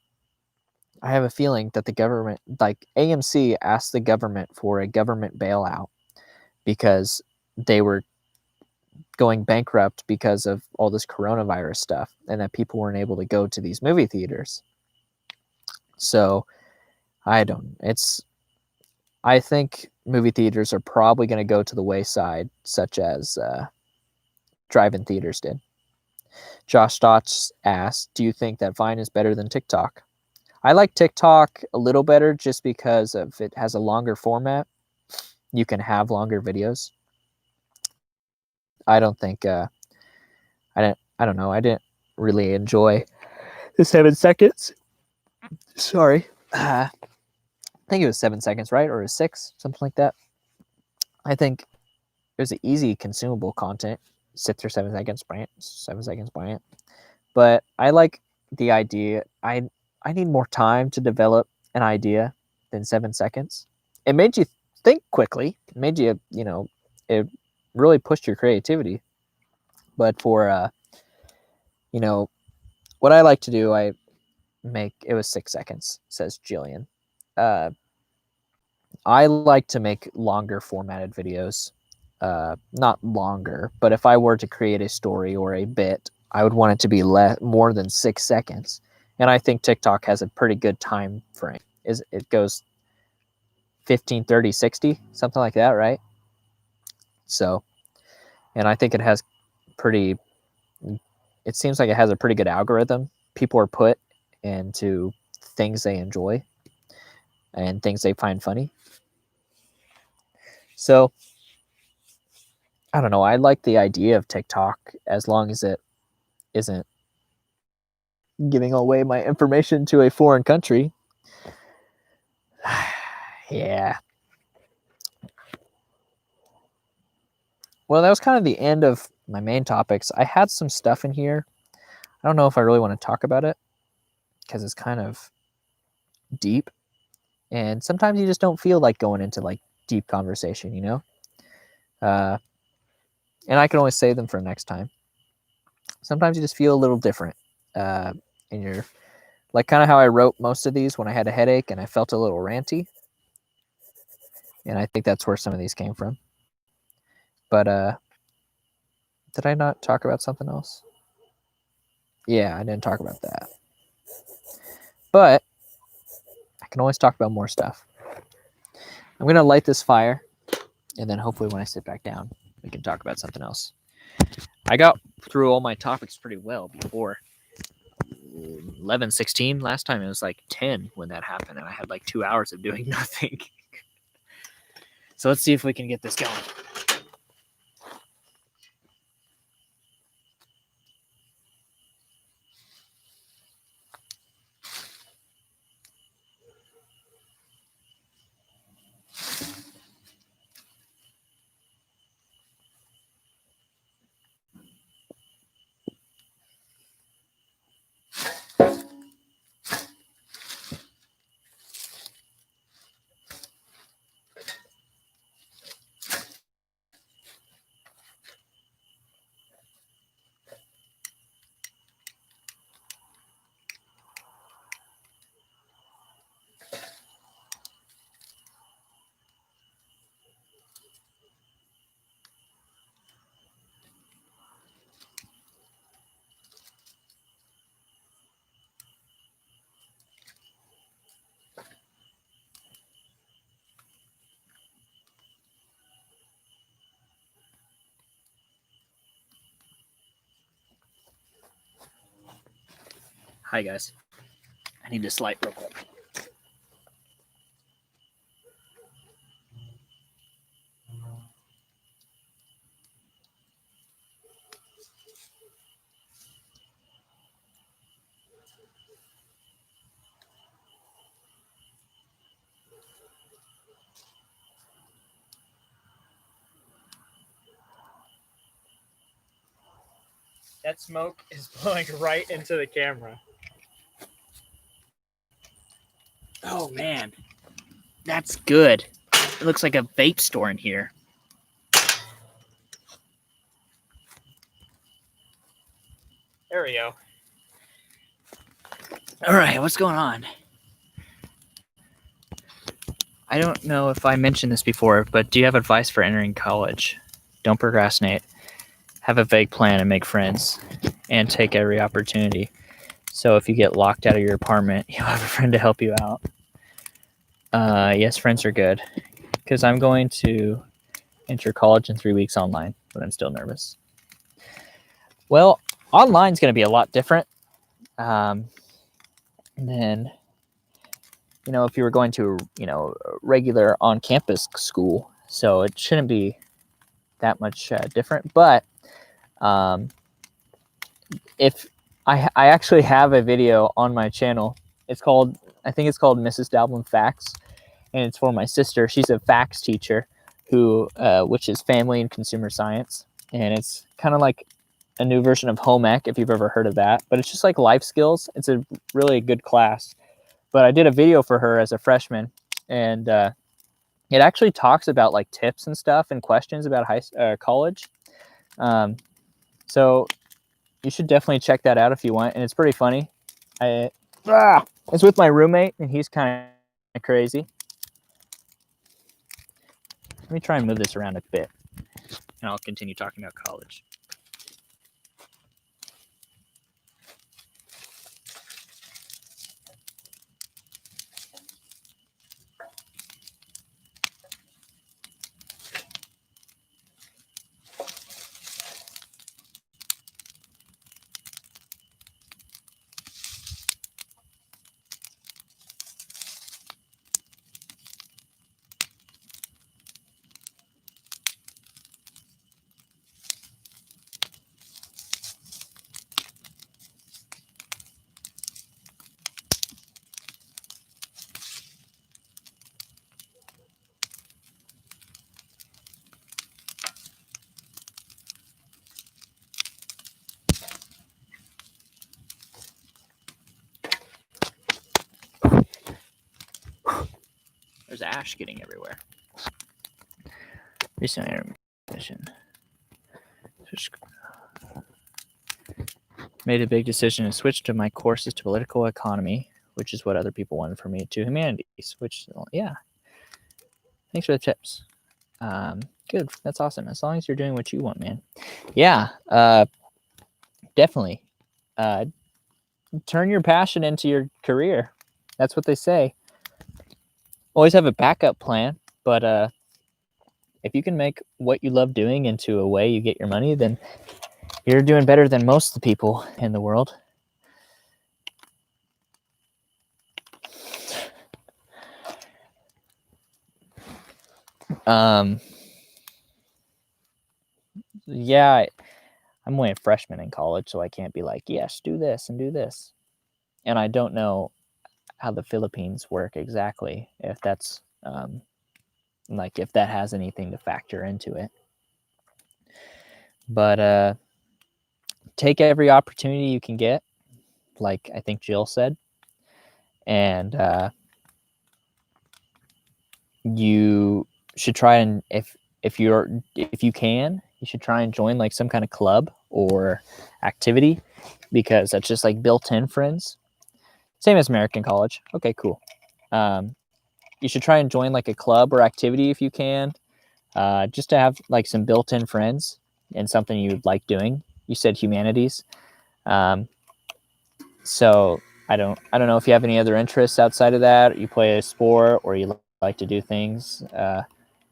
I have a feeling that the government, like AMC, asked the government for a government bailout because they were going bankrupt because of all this coronavirus stuff, and that people weren't able to go to these movie theaters. So I think movie theaters are probably going to go to the wayside, such as drive-in theaters did. Josh Stotts asked, do you think that Vine is better than TikTok? I like TikTok a little better just because of it has a longer format. You can have longer videos. I don't think I don't know. I didn't really enjoy the 7 seconds. Sorry. I think it was 7 seconds, right? Or it was 6, something like that. I think it was an easy consumable content. Sit through 7 seconds, buy it. 7 seconds, buy it. But I like the idea. I need more time to develop an idea than 7 seconds. It made you think quickly. It made you, it really pushed your creativity. But for, what I like to do, I make, it was 6 seconds, says Jillian. I like to make longer formatted videos. Not longer, but if I were to create a story or a bit, I would want it to be more than 6 seconds. And I think TikTok has a pretty good time frame. It goes 15, 30, 60, something like that, right? So, and I think it seems like it has a pretty good algorithm. People are put into things they enjoy and things they find funny. So, I don't know. I like the idea of TikTok as long as it isn't giving away my information to a foreign country. Yeah. Well, that was kind of the end of my main topics. I had some stuff in here. I don't know if I really want to talk about it because it's kind of deep. And sometimes you just don't feel like going into like deep conversation, and I can always save them for next time. Sometimes you just feel a little different. And you're like kind of how I wrote most of these when I had a headache and I felt a little ranty. And I think that's where some of these came from. But did I not talk about something else? Yeah, I didn't talk about that. But I can always talk about more stuff. I'm going to light this fire, and then hopefully when I sit back down, we can talk about something else. I got through all my topics pretty well before 11:16 last time. It was like 10 when that happened, and I had like 2 hours of doing nothing. So let's see if we can get this going. Hi, guys. I need this light real quick. That smoke is blowing right into the camera. Oh, man. That's good. It looks like a vape store in here. There we go. All right, what's going on? I don't know if I mentioned this before, but do you have advice for entering college? Don't procrastinate. Have a vague plan and make friends. And take every opportunity. So if you get locked out of your apartment, you'll have a friend to help you out. Yes, friends are good. Because I'm going to enter college in 3 weeks online, but I'm still nervous. Well, online's going to be a lot different than, if you were going to, a regular on-campus school. So it shouldn't be that much different. But if I actually have a video on my channel, I think it's called Mrs. Dalblin Facts, and it's for my sister. She's a facts teacher which is family and consumer science. And it's kind of like a new version of home ec, if you've ever heard of that, but it's just like life skills. It's a really good class. But I did a video for her as a freshman, and It actually talks about like tips and stuff and questions about college. So you should definitely check that out if you want, and it's pretty funny. It's with my roommate, and he's kind of crazy. Let me try and move this around a bit, and I'll continue talking about college. There's ash getting everywhere. Recent intermission. Made a big decision to switch to my courses to political economy, which is what other people wanted from me, to humanities, which, yeah. Thanks for the tips. Good. That's awesome. As long as you're doing what you want, man. Yeah, definitely. Turn your passion into your career. That's what they say. Always have a backup plan, but if you can make what you love doing into a way you get your money, then you're doing better than most of the people in the world. Yeah, I'm only a freshman in college, so I can't be like, yes, do this and do this. And I don't know how the Philippines work exactly, if that's like if that has anything to factor into it. But take every opportunity you can get, like I think Jill said, and you should try and if you can, you should try and join like some kind of club or activity, because that's just like built-in friends. Same as American college. Okay, cool. You should try and join like a club or activity if you can, just to have like some built-in friends and something you like doing. You said humanities, so I don't know if you have any other interests outside of that. Or you play a sport, or you like to do things,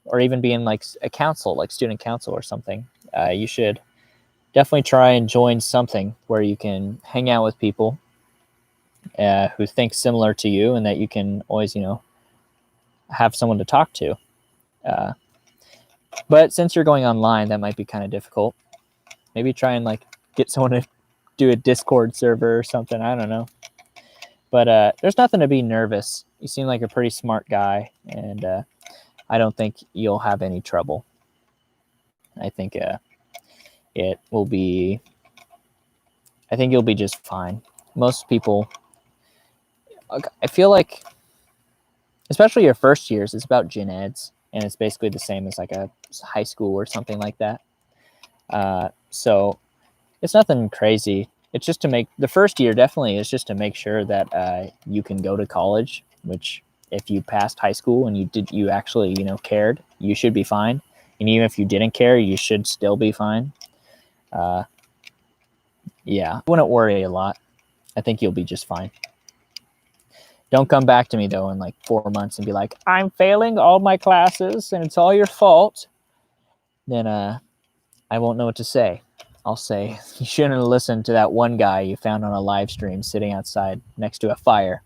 or even be in like a council, like student council or something. You should definitely try and join something where you can hang out with people who think similar to you, and that you can always, have someone to talk to. But since you're going online, that might be kind of difficult. Maybe try and like get someone to do a Discord server or something. I don't know. But there's nothing to be nervous. You seem like a pretty smart guy, and I don't think you'll have any trouble. I think it will be. I think you'll be just fine. Most people, I feel like, especially your first years, it's about gen eds, and it's basically the same as like a high school or something like that. So it's nothing crazy. It's just to make the first year definitely is just to make sure that you can go to college, which if you passed high school and you actually, cared, you should be fine. And even if you didn't care, you should still be fine. Yeah, I wouldn't worry a lot. I think you'll be just fine. Don't come back to me though in like 4 months and be like, I'm failing all my classes and it's all your fault. Then I won't know what to say. I'll say, you shouldn't have listened to that one guy you found on a live stream sitting outside next to a fire.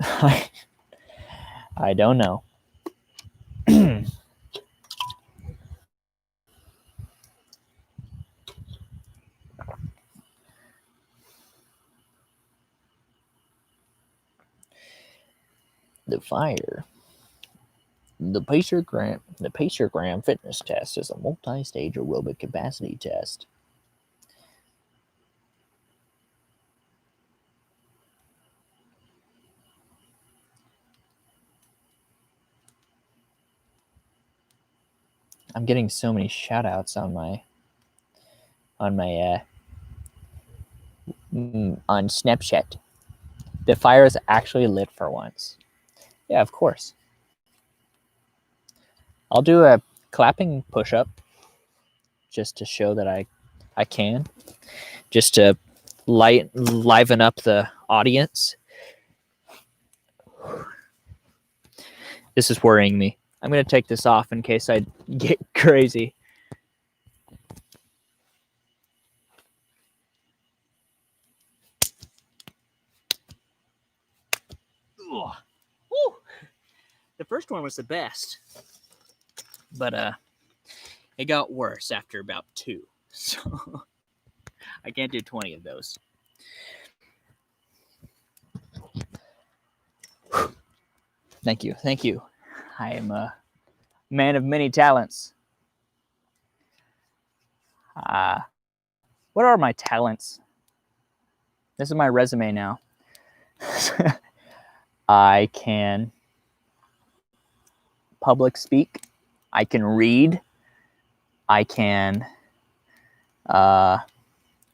I don't know. The fire. The Pacergram fitness test is a multi-stage aerobic capacity test. I'm getting so many shout outs on on Snapchat. The fire is actually lit for once. Yeah, of course. I'll do a clapping push-up just to show that I can, just to liven up the audience. This is worrying me. I'm going to take this off in case I get crazy. Ugh. Woo. The first one was the best, but it got worse after about 2. So I can't do 20 of those. Thank you. Thank you. I am a man of many talents. What are my talents? This is my resume now. I can public speak. I can read. I can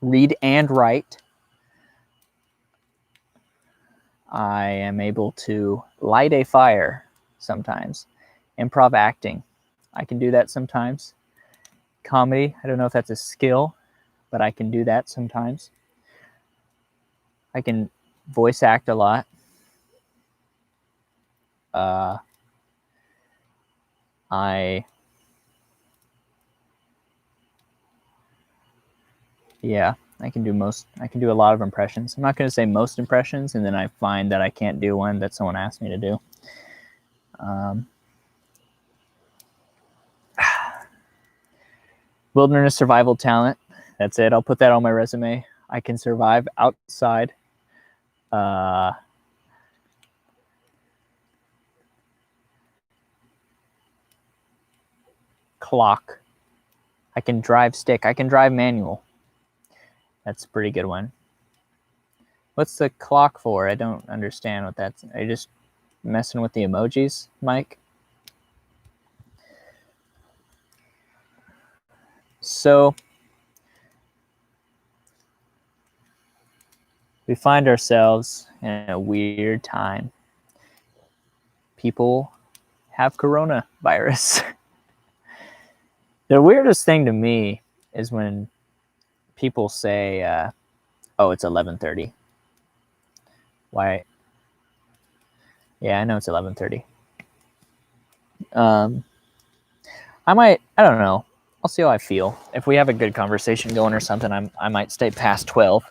read and write. I am able to light a fire sometimes. Improv acting. I can do that sometimes. Comedy. I don't know if that's a skill, but I can do that sometimes. I can voice act a lot. I can do a lot of impressions. I'm not going to say most impressions, and then I find that I can't do one that someone asked me to do. Wilderness survival talent. That's it. I'll put that on my resume. I can survive outside. Clock. I can drive stick. I can drive manual. That's a pretty good one. What's the clock for? I don't understand what that's. Are you just messing with the emojis, Mike? So we find ourselves in a weird time. People have coronavirus. The weirdest thing to me is when people say, oh, it's 11:30. Why? Yeah, I know it's 11:30. I don't know. I'll see how I feel. If we have a good conversation going or something, I might stay past 12.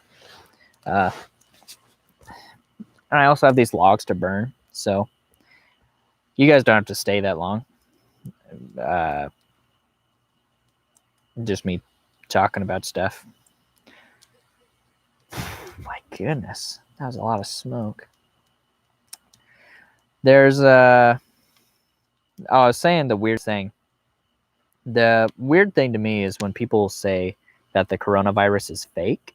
And I also have these logs to burn, so you guys don't have to stay that long. Just me talking about stuff. My goodness, that was a lot of smoke. There's I was saying the weird thing. The weird thing to me is when people say that the coronavirus is fake.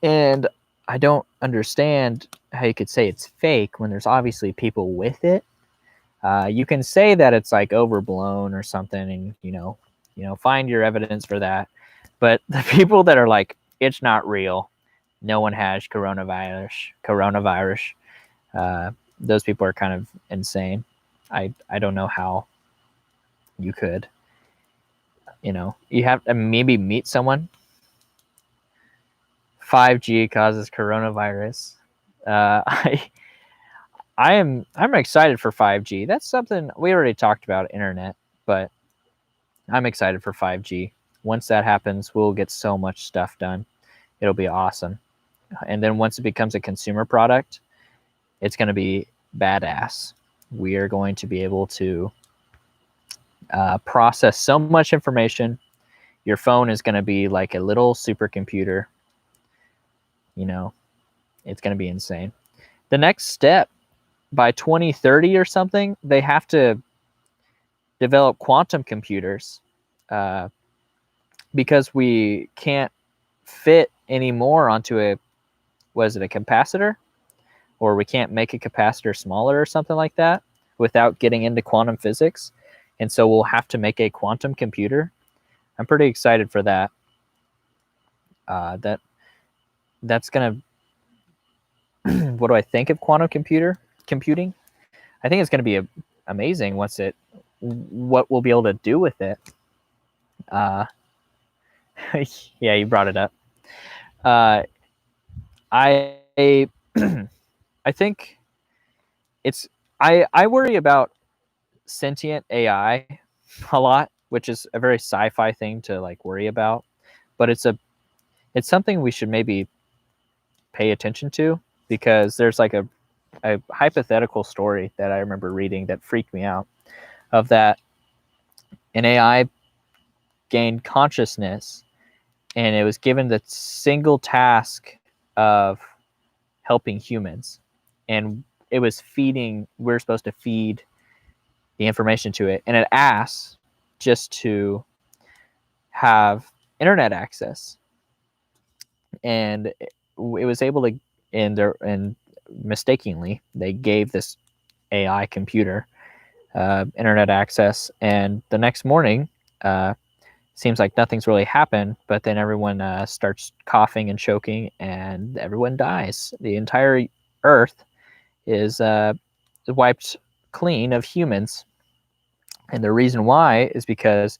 And I don't understand how you could say it's fake when there's obviously people with it. You can say that it's like overblown or something, and you know, find your evidence for that. But the people that are like, it's not real, no one has coronavirus. Those people are kind of insane. I don't know how you could. You have to maybe meet someone. 5G causes coronavirus. I'm excited for 5G. That's something we already talked about, internet, but I'm excited for 5G. Once that happens, we'll get so much stuff done. It'll be awesome. And then once it becomes a consumer product, it's going to be badass. We are going to be able to process so much information. Your phone is going to be like a little supercomputer. It's going to be insane. The next step, by 2030 or something, they have to develop quantum computers because we can't fit anymore onto a capacitor, or we can't make a capacitor smaller or something like that without getting into quantum physics, And so we'll have to make a quantum computer. I'm pretty excited for that. That's gonna. What do I think of quantum computing? I think it's gonna be amazing. What we'll be able to do with it. Yeah, you brought it up. I I think I worry about sentient AI a lot, which is a very sci-fi thing to like worry about, but it's something we should maybe pay attention to, because there's like a hypothetical story that I remember reading that freaked me out, of that an AI gained consciousness and it was given the single task of helping humans, and we're supposed to feed the information to it, and it asks just to have internet access, and it was able to, and mistakenly they gave this AI computer internet access, and the next morning seems like nothing's really happened, but then everyone starts coughing and choking and everyone dies. The entire earth is wiped clean of humans, and the reason why is because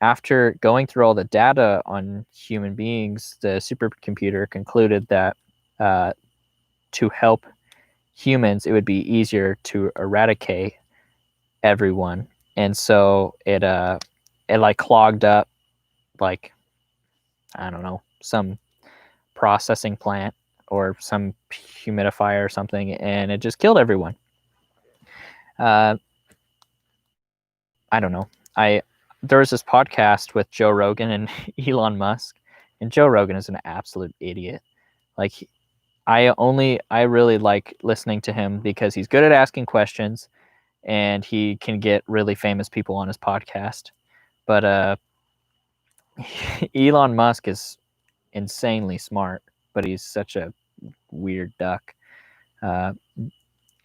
after going through all the data on human beings, the supercomputer concluded that to help humans, it would be easier to eradicate everyone. And so it like clogged up, like, I don't know, some processing plant or some humidifier or something, and it just killed everyone. I don't know. There was this podcast with Joe Rogan and Elon Musk, and Joe Rogan is an absolute idiot. Like, I really like listening to him because he's good at asking questions and he can get really famous people on his podcast. But Elon Musk is insanely smart, but he's such a weird duck.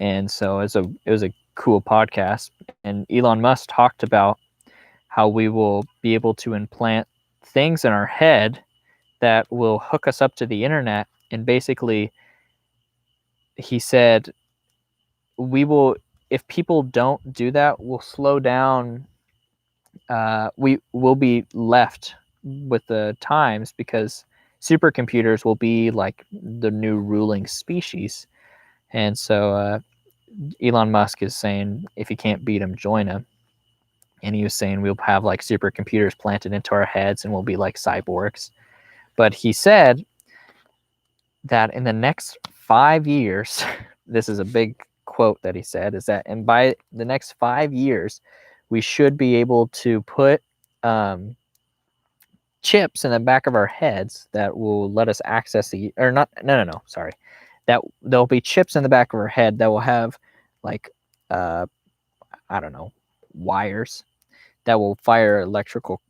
And so it was a cool podcast. And Elon Musk talked about how we will be able to implant things in our head that will hook us up to the internet. And basically, he said, if people don't do that, we'll slow down. We will be left with the times, because supercomputers will be like the new ruling species. And so Elon Musk is saying, if you can't beat him, join him. And he was saying we'll have like supercomputers planted into our heads and we'll be like cyborgs. But he said that in the next 5 years, this is a big quote that he said, is that, and by the next 5 years, we should be able to put chips in the back of our heads that will let us access that there'll be chips in the back of our head that will have like I don't know, wires that will fire electrical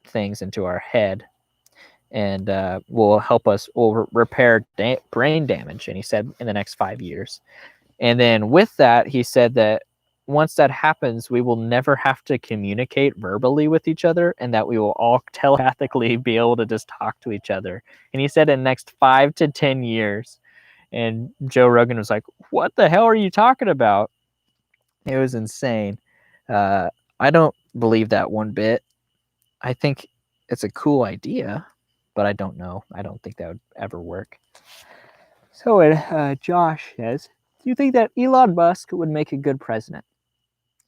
things into our head, and will help us, will repair brain damage. And he said in the next 5 years. And then with that, he said that once that happens, we will never have to communicate verbally with each other, and that we will all telepathically be able to just talk to each other. And he said in the next 5 to 10 years. And Joe Rogan was like, what the hell are you talking about? It was insane. I don't believe that one bit. I think it's a cool idea, but I don't know. I don't think that would ever work. So Josh says, do you think that Elon Musk would make a good president?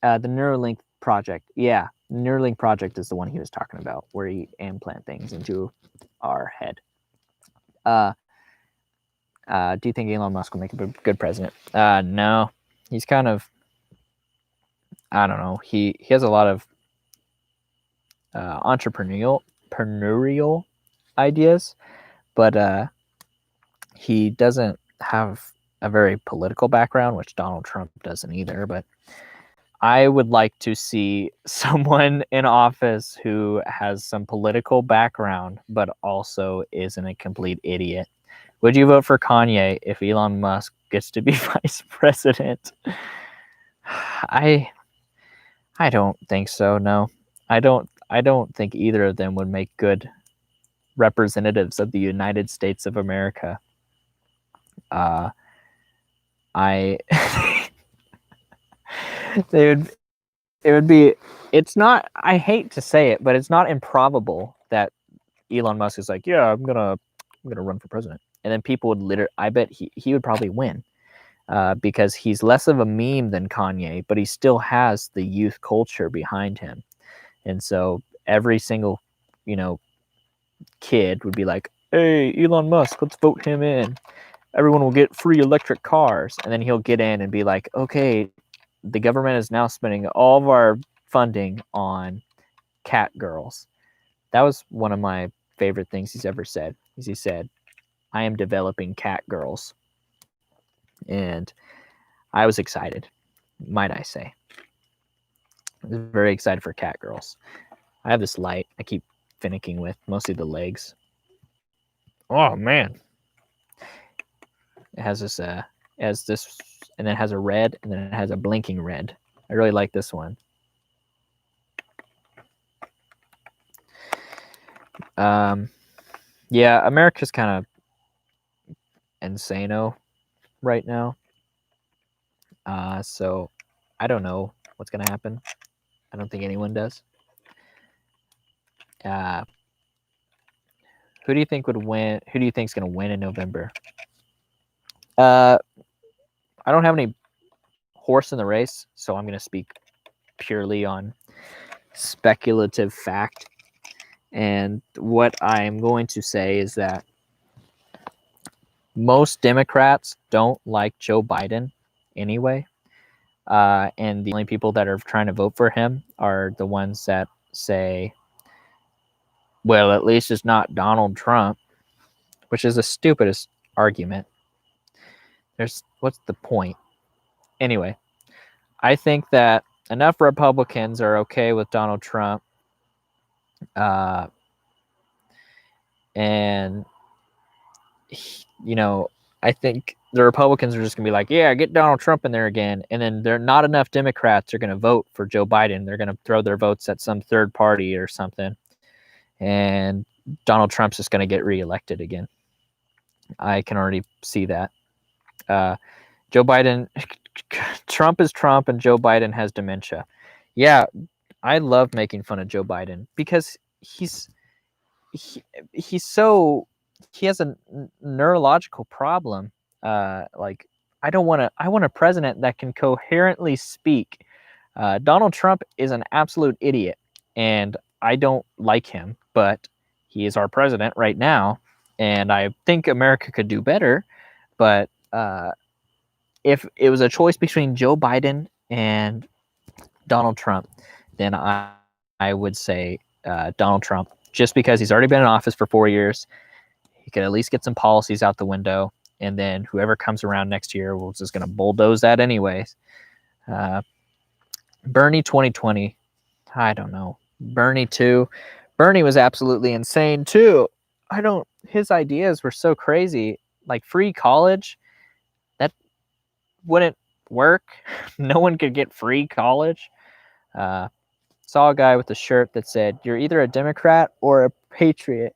The Neuralink project. Yeah, Neuralink project is the one he was talking about, where he implant things into our head. Do you think Elon Musk will make a good president? No. He's kind of, I don't know. He has a lot of entrepreneurial ideas, but he doesn't have a very political background, which Donald Trump doesn't either. But I would like to see someone in office who has some political background, but also isn't a complete idiot. Would you vote for Kanye if Elon Musk gets to be vice president? I I don't think so. No, I don't. I don't think either of them would make good representatives of the United States of America. I they would. It would be. It's not. I hate to say it, but it's not improbable that Elon Musk is like, yeah, I'm gonna run for president, and then people would literally. I bet he would probably win. Because he's less of a meme than Kanye, but he still has the youth culture behind him. And so every single, kid would be like, hey, Elon Musk, let's vote him in. Everyone will get free electric cars. And then he'll get in and be like, okay, the government is now spending all of our funding on cat girls. That was one of my favorite things he's ever said. He said, I am developing cat girls. And I was excited, might I say. I was very excited for cat girls. I have this light I keep finicking with, mostly the legs. Oh man. It has this and then it has a red, and then it has a blinking red. I really like this one. Yeah, America's kind of insano right now. So I don't know what's gonna happen. I don't think anyone does. Who do you think would win? Who do you think is gonna win in November? I don't have any horse in the race, so I'm gonna speak purely on speculative fact. And what I'm going to say is that most Democrats don't like Joe Biden anyway. And the only people that are trying to vote for him are the ones that say, well, at least it's not Donald Trump, which is the stupidest argument. What's the point? Anyway, I think that enough Republicans are okay with Donald Trump. And I think the Republicans are just going to be like, yeah, get Donald Trump in there again. And then there are not enough Democrats are going to vote for Joe Biden. They're going to throw their votes at some third party or something. And Donald Trump's just going to get reelected again. I can already see that. Joe Biden, Trump is Trump, and Joe Biden has dementia. Yeah, I love making fun of Joe Biden because he has a neurological problem. Like I want a president that can coherently speak. Donald Trump is an absolute idiot, and I don't like him, but he is our president right now, and I think America could do better. But if it was a choice between Joe Biden and Donald Trump, then I would say Donald Trump, just because he's already been in office for 4 years. He could at least get some policies out the window, and then whoever comes around next year, we're just going to bulldoze that anyways. Bernie 2020, I don't know. Bernie too. Bernie was absolutely insane too. His ideas were so crazy. Like free college, that wouldn't work. No one could get free college. Saw a guy with a shirt that said, you're either a Democrat or a patriot.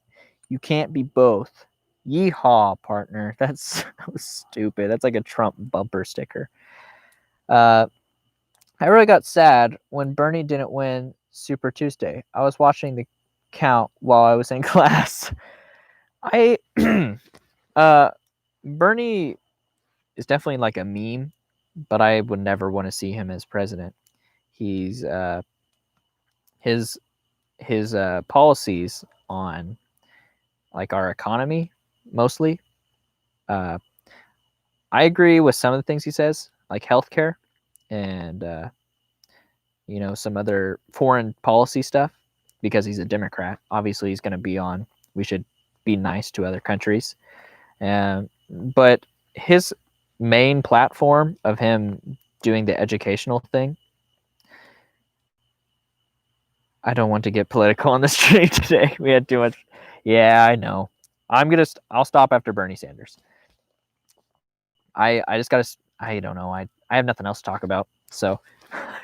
You can't be both. Yeehaw, partner. That was stupid. That's like a Trump bumper sticker. I really got sad when Bernie didn't win Super Tuesday. I was watching the count while I was in class. Bernie is definitely like a meme, but I would never want to see him as president. He's his policies on like our economy mostly. I agree with some of the things he says, like healthcare and some other foreign policy stuff, because he's a Democrat. Obviously, he's going to be on, we should be nice to other countries. But his main platform of him doing the educational thing, I don't want to get political on the street today. We had too much. Yeah, I know. I'll stop after Bernie Sanders. I just gotta. I don't know. I have nothing else to talk about. So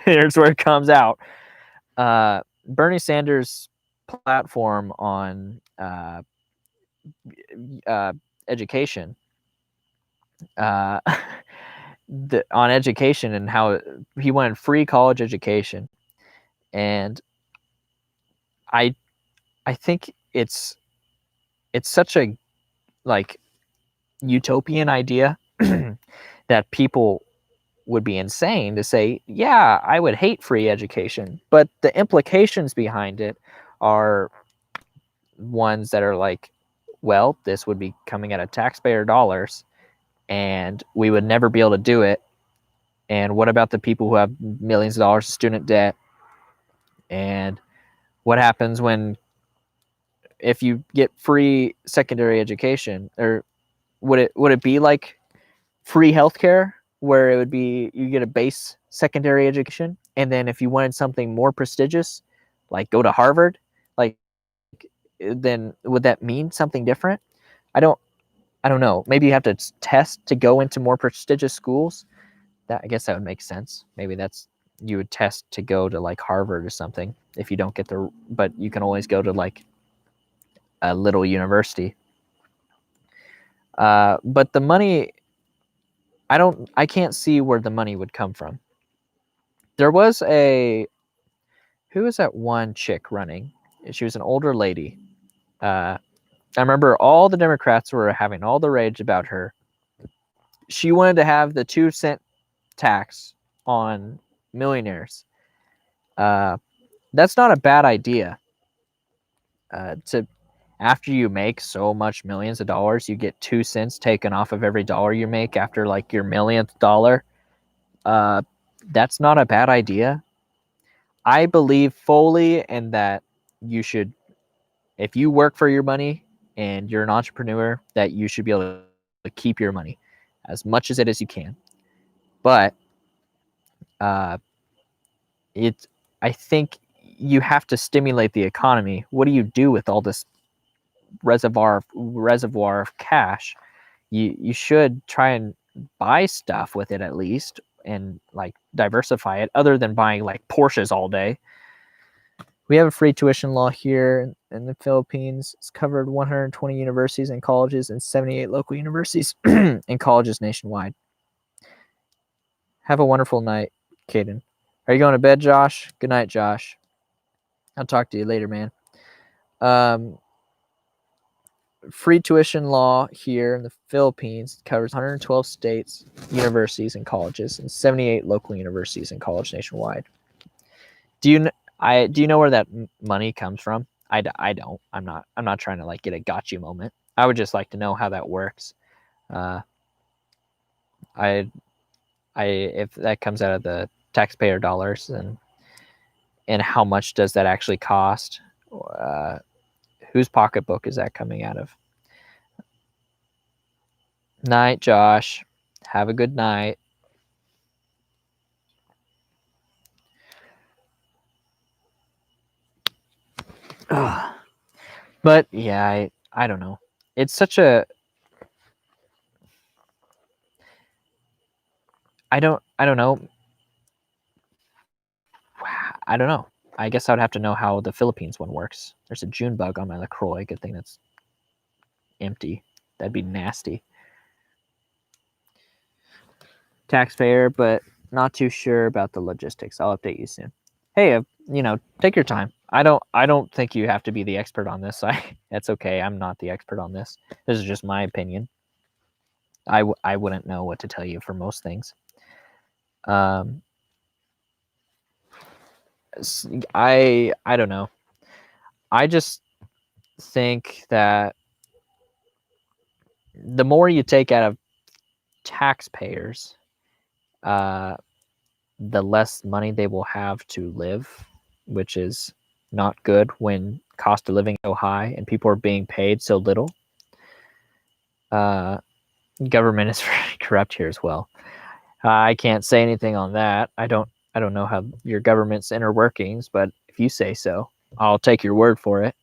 Here's where it comes out. Bernie Sanders' platform on education, on education, and how he wanted free college education, and I think it's such a like utopian idea that people would be insane to say, yeah, I would hate free education, but the implications behind it are ones that are like, well, this would be coming out of taxpayer dollars and we would never be able to do it. And what about the people who have millions of dollars of student debt? And what happens if you get free secondary education? Or would it be like free healthcare, where it would be you get a base secondary education, and then if you wanted something more prestigious, like go to Harvard, like then would that mean something different? I don't know. Maybe you have to test to go into more prestigious schools. I guess that would make sense. Maybe you would test to go to like Harvard or something if you don't get but you can always go to like a little university. But the money, I can't see where the money would come from. There was who was that one chick running? She was an older lady. I remember all the Democrats were having all the rage about her. She wanted to have the 2-cent tax on millionaires. That's not a bad idea. After you make so much millions of dollars, you get 2 cents taken off of every dollar you make after like your millionth dollar. That's not a bad idea. I believe fully in that you should, if you work for your money and you're an entrepreneur, that you should be able to keep your money as much as you can. But I think you have to stimulate the economy. What do you do with all this reservoir of cash? You should try and buy stuff with it at least, and like diversify it, other than buying like Porsches all day. We have a free tuition law here in the Philippines. It's covered 120 universities and colleges and 78 local universities and colleges nationwide. Have a wonderful night, Caden. Are you going to bed, Josh? Good night, Josh. I'll talk to you later, man. Free tuition law here in the Philippines covers 112 states, universities, and colleges, and 78 local universities and colleges nationwide. Do you know where that money comes from? I don't. I'm not trying to like get a gotcha moment. I would just like to know how that works. If that comes out of the taxpayer dollars, and how much does that actually cost? Whose pocketbook is that coming out of? Night, Josh. Have a good night. But yeah, I don't know. It's such a I don't know. I don't know. I guess I would have to know how the Philippines one works. There's a June bug on my LaCroix. Good thing that's empty. That'd be nasty. Taxpayer, but not too sure about the logistics. I'll update you soon. Hey, take your time. I don't think you have to be the expert on this. That's okay. I'm not the expert on this. This is just my opinion. I wouldn't know what to tell you for most things. I don't know. I just think that the more you take out of taxpayers, the less money they will have to live, which is not good when cost of living is so high and people are being paid so little. Government is very corrupt here as well. I can't say anything on that. I don't know how your government's inner workings, but if you say so, I'll take your word for it.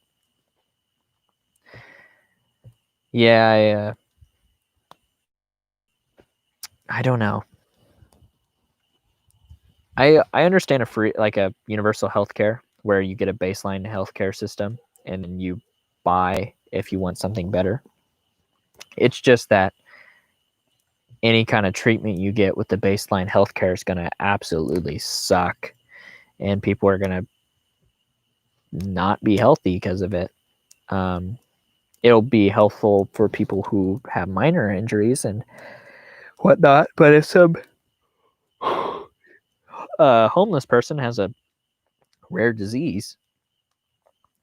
Yeah, I don't know. I understand a free, like a universal healthcare where you get a baseline healthcare system and then you buy if you want something better. It's just that any kind of treatment you get with the baseline healthcare is going to absolutely suck, and people are going to not be healthy because of it. It'll be helpful for people who have minor injuries and whatnot, but if some homeless person has a rare disease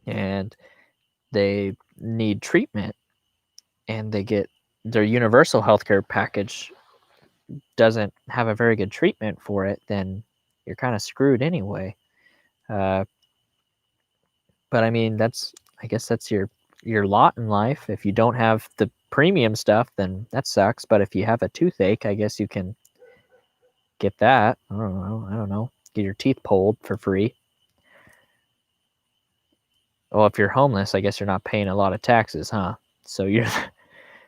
and they need treatment and they get their universal healthcare package doesn't have a very good treatment for it, then you're kind of screwed anyway. But I mean, I guess that's your lot in life. If you don't have the premium stuff, then that sucks. But if you have a toothache, I guess you can get that. I don't know. Get your teeth pulled for free. Well, if you're homeless, I guess you're not paying a lot of taxes, huh? So you're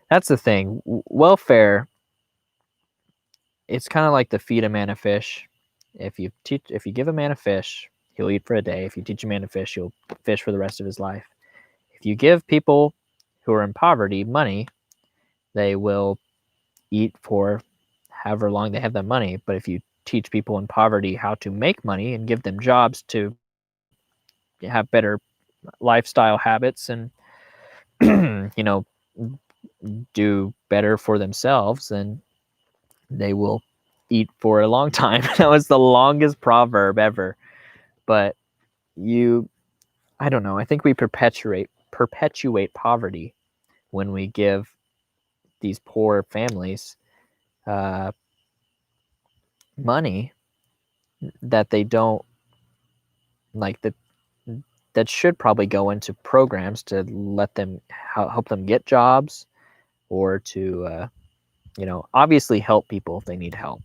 that's the thing. Welfare, it's kind of like the feed a man a fish. If you give a man a fish, he'll eat for a day. If you teach a man to fish, he'll fish for the rest of his life. If you give people who are in poverty money, they will eat for however long they have that money. But if you teach people in poverty how to make money and give them jobs to have better lifestyle habits and do better for themselves, then they will eat for a long time. That was the longest proverb ever. But I don't know. I think we perpetuate poverty when we give these poor families money that they don't like, that should probably go into programs to let them help them get jobs, or to obviously help people if they need help.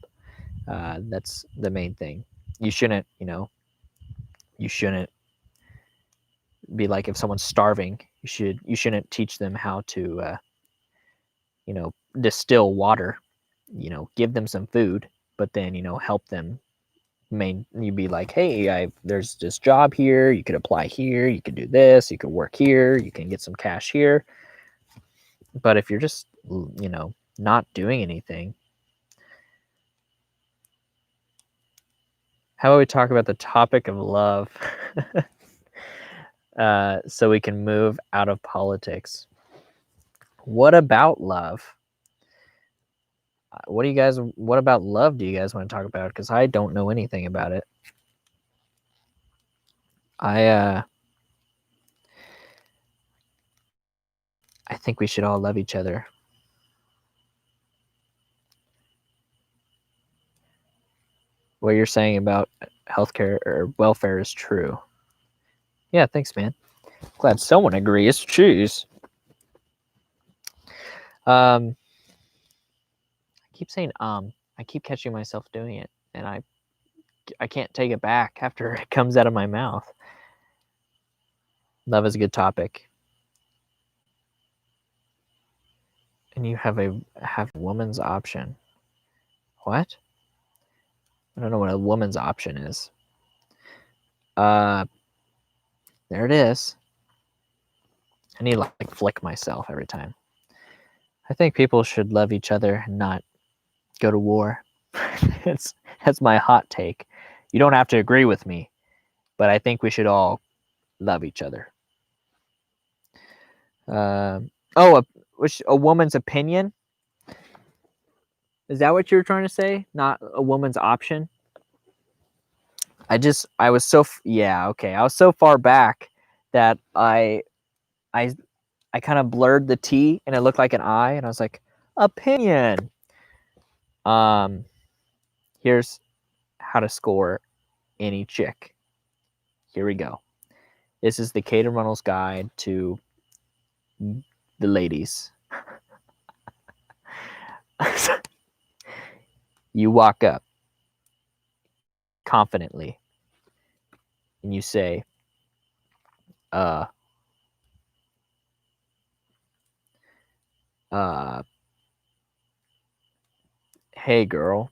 That's the main thing. You shouldn't be like, if someone's starving, you shouldn't teach them how to distill water. Give them some food, but then help them. You'd be like, hey, there's this job here, you could apply here, you could do this, you could work here, you can get some cash here. But if you're just not doing anything, how about we talk about the topic of love? So we can move out of politics. What about love? What about love do you guys want to talk about? Because I don't know anything about it. I think we should all love each other. What you're saying about healthcare or welfare is true. Yeah, thanks, man. Glad someone agrees. Jeez. I keep saying I keep catching myself doing it, and I can't take it back after it comes out of my mouth. Love is a good topic. And you have a woman's option. What? I don't know what a woman's option is. There it is. I need to like flick myself every time. I think people should love each other and not go to war. That's my hot take. You don't have to agree with me, but I think we should all love each other. A woman's opinion? Is that what you were trying to say? Not a woman's option? I was so I was so far back that I kind of blurred the T and it looked like an I, and I was like, opinion. Here's how to score any chick. Here we go. This is the Caden Runnalls guide to the ladies. You walk up confidently and you say, hey girl,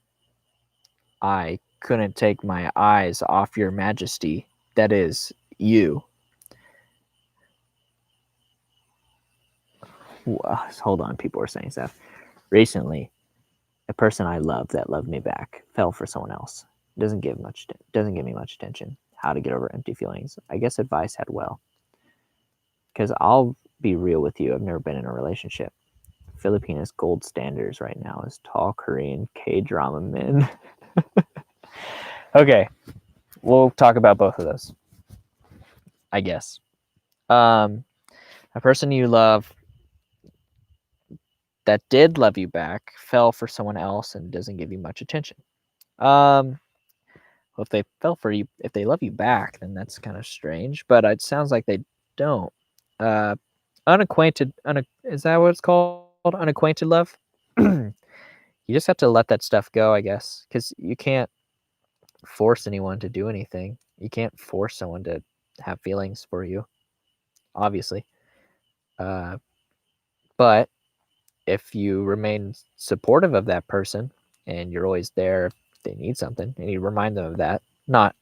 I couldn't take my eyes off your majesty. That is you. Hold on, people are saying stuff. Recently, a person I love that loved me back fell for someone else. Doesn't give me much attention. How to get over empty feelings. I guess advice had well. Because I'll be real with you, I've never been in a relationship. Filipinos' gold standards right now is tall Korean K-drama men. Okay, we'll talk about both of those, I guess. A person you love that did love you back fell for someone else and doesn't give you much attention. Well, if they fell for you, if they love you back, then that's kind of strange. But it sounds like they don't. Unacquainted, is that what it's called? Unacquainted love. You just have to let that stuff go, I guess, because you can't force anyone to do anything. You can't force someone to have feelings for you, obviously. But if you remain supportive of that person and you're always there if they need something, and you remind them of that, not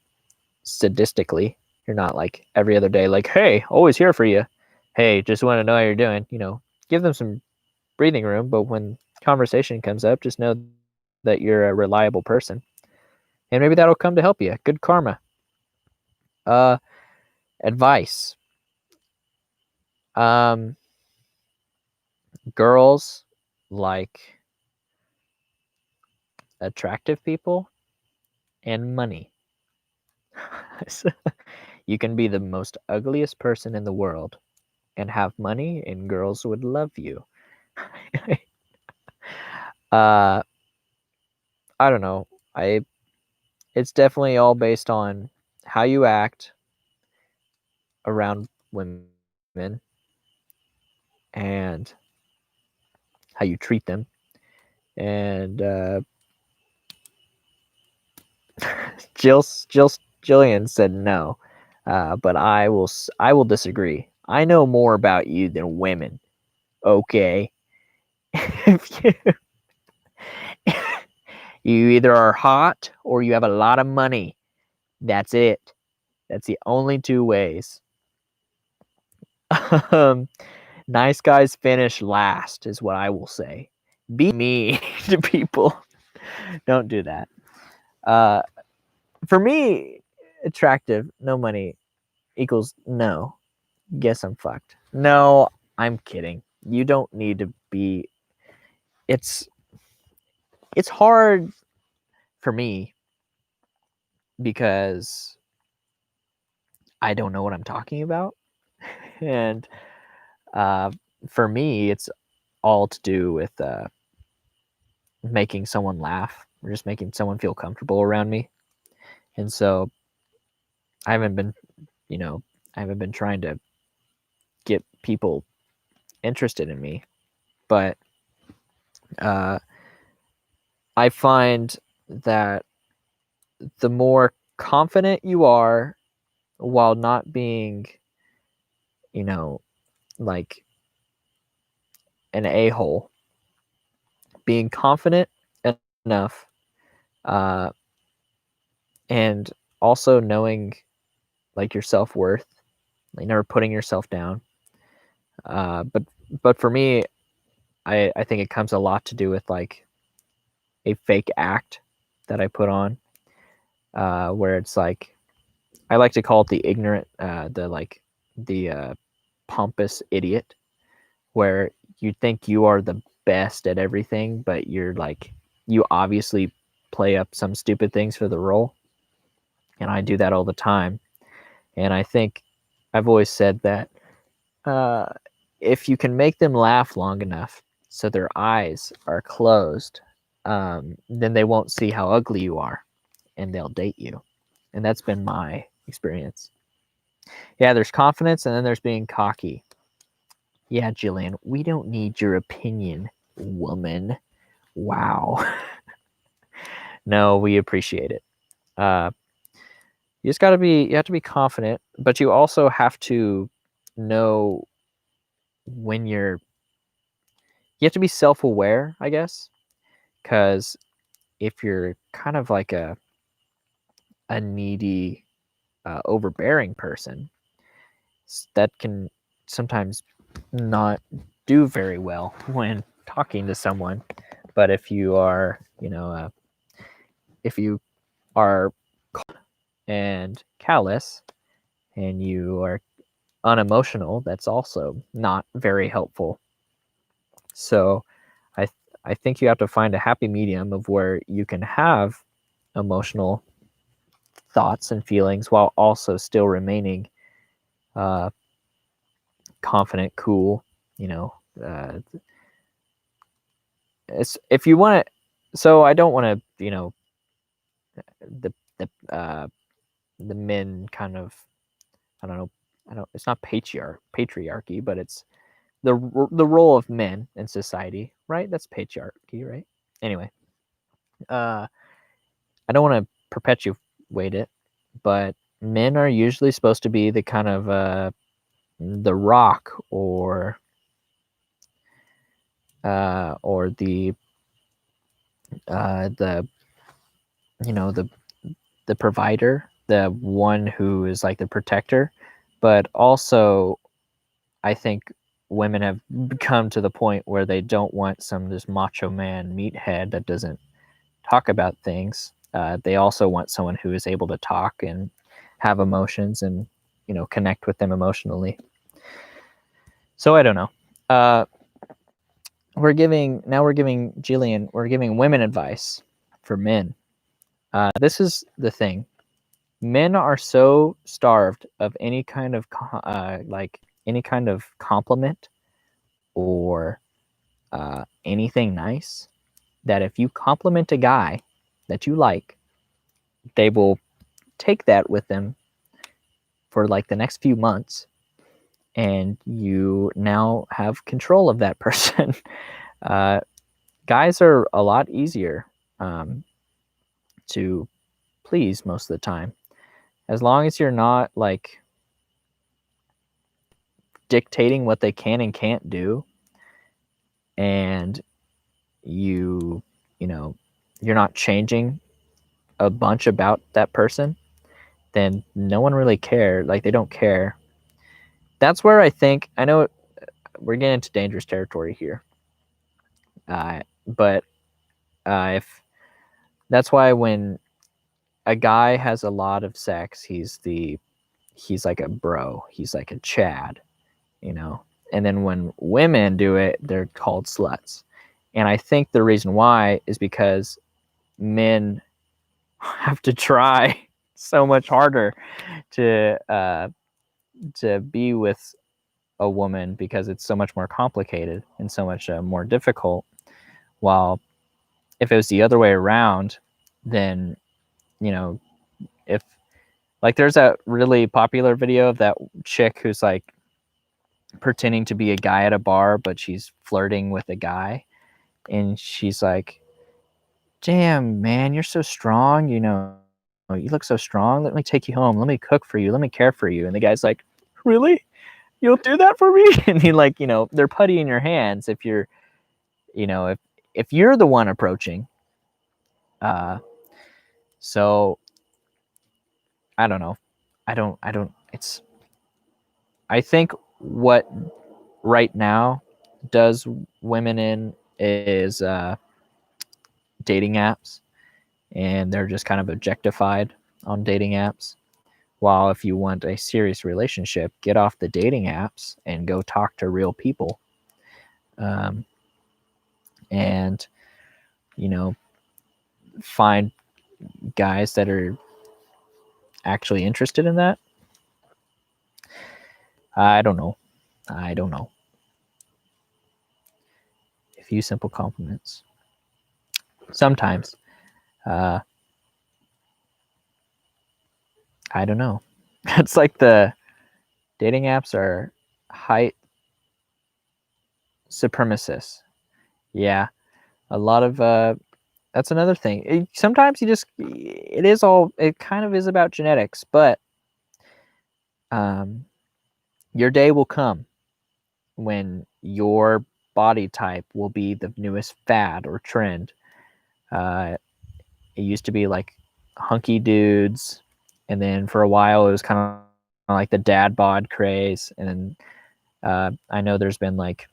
sadistically. You're not like every other day, like, hey, always here for you. Hey, just want to know how you're doing. Give them some breathing room. But when conversation comes up, just know that you're a reliable person. And maybe that'll come to help you. Good karma. Advice. Girls like attractive people and money. You can be the most ugliest person in the world and have money, and girls would love you. I don't know. It's definitely all based on how you act around women and how you treat them. And Jillian said no, but I will disagree. I know more about you than women. Okay, if you either are hot or you have a lot of money. That's it. That's the only two ways. Nice guys finish last is what I will say. Be mean to people. Don't do that. For me, attractive, no money equals no. Guess I'm fucked. No, I'm kidding. You don't need to be. It's hard for me because I don't know what I'm talking about. And for me, it's all to do with making someone laugh or just making someone feel comfortable around me. And so I haven't been trying to get people interested in me, but I find that the more confident you are while not being, like an a-hole, being confident enough, and also knowing like your self-worth, like never putting yourself down. But for me, I think it comes a lot to do with like a fake act that I put on, where it's like, I like to call it the ignorant, the pompous idiot, where you think you are the best at everything, but you obviously play up some stupid things for the role. And I do that all the time. And I think I've always said that if you can make them laugh long enough so their eyes are closed, then they won't see how ugly you are and they'll date you. And that's been my experience. Yeah, there's confidence and then there's being cocky. Yeah, Jillian, we don't need your opinion, woman. Wow. No, we appreciate it. You have to be confident, but you also have to know when you have to be self-aware, I guess, because if you're kind of like a needy, overbearing person, that can sometimes not do very well when talking to someone. But if you are, if you are and callous and you are unemotional, that's also not very helpful. So I I think you have to find a happy medium of where you can have emotional thoughts and feelings while also still remaining uh, confident, cool. You know, uh, if you want to. So I don't want to, the the uh, the men kind of, I don't know, I don't. It's not patriarchy, but it's the role of men in society, right? That's patriarchy, right? Anyway, uh, I don't want to perpetuate it, but men are usually supposed to be the kind of the rock, or the the provider, the one who is like the protector. But also, I think women have come to the point where they don't want some this macho man meathead that doesn't talk about things. They also want someone who is able to talk and have emotions and connect with them emotionally. So I don't know. Uh, we're giving Jillian. We're giving women advice for men. This is the thing. Men are so starved of any kind of like any kind of compliment or anything nice, that if you compliment a guy that you like, they will take that with them for like the next few months, and you now have control of that person. uh, Guys are a lot easier um, to please most of the time, as long as you're not like dictating what they can and can't do, and you know you're not changing a bunch about that person, then no one really cares. Like, they don't care. That's where I think, I know we're getting into dangerous territory here, but if that's why when a guy has a lot of sex, he's like a bro, he's like a Chad, and then when women do it, they're called sluts. And I think the reason why is because men have to try so much harder to be with a woman, because it's so much more complicated and so much more difficult. While if it was the other way around, then if like there's that really popular video of that chick who's like pretending to be a guy at a bar, but she's flirting with a guy, and she's like, damn man, you're so strong, you look so strong, let me take you home, let me cook for you, let me care for you. And the guy's like, really, you'll do that for me? And he, like, they're putty in your hands if you're if you're the one approaching. So I don't know. I don't it's I think what right now does women in is dating apps, and they're just kind of objectified on dating apps. While if you want a serious relationship, get off the dating apps and go talk to real people, and find guys that are actually interested in that. I don't know. A few simple compliments. Sometimes. Uh, I don't know. It's like the dating apps are height supremacists. Yeah. A lot of that's another thing. Sometimes it kind of is about genetics, but your day will come when your body type will be the newest fad or trend. It used to be like hunky dudes, and then for a while it was kind of like the dad bod craze, and then I know there's been like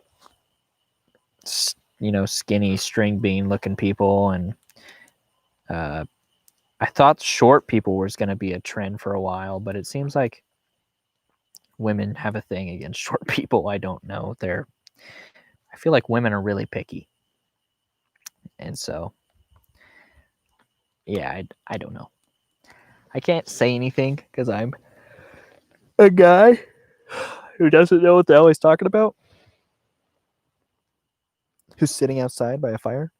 skinny string bean looking people, and I thought short people was going to be a trend for a while, but it seems like women have a thing against short people. I don't know. I feel like women are really picky. And so, yeah, I don't know. I can't say anything because I'm a guy who doesn't know what the hell he's talking about. Who's sitting outside by a fire.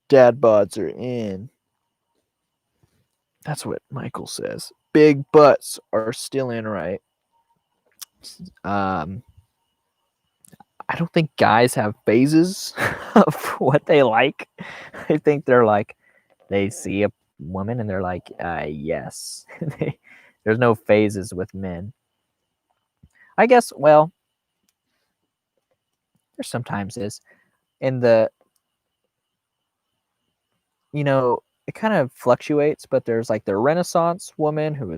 Dad bods are in. That's what Michael says. Big butts are still in, right? I don't think guys have phases of what they like. I think they're like, they see a woman and they're like, yes. There's no phases with men. I guess, well, there sometimes is. In the, it kind of fluctuates, but there's like the Renaissance woman who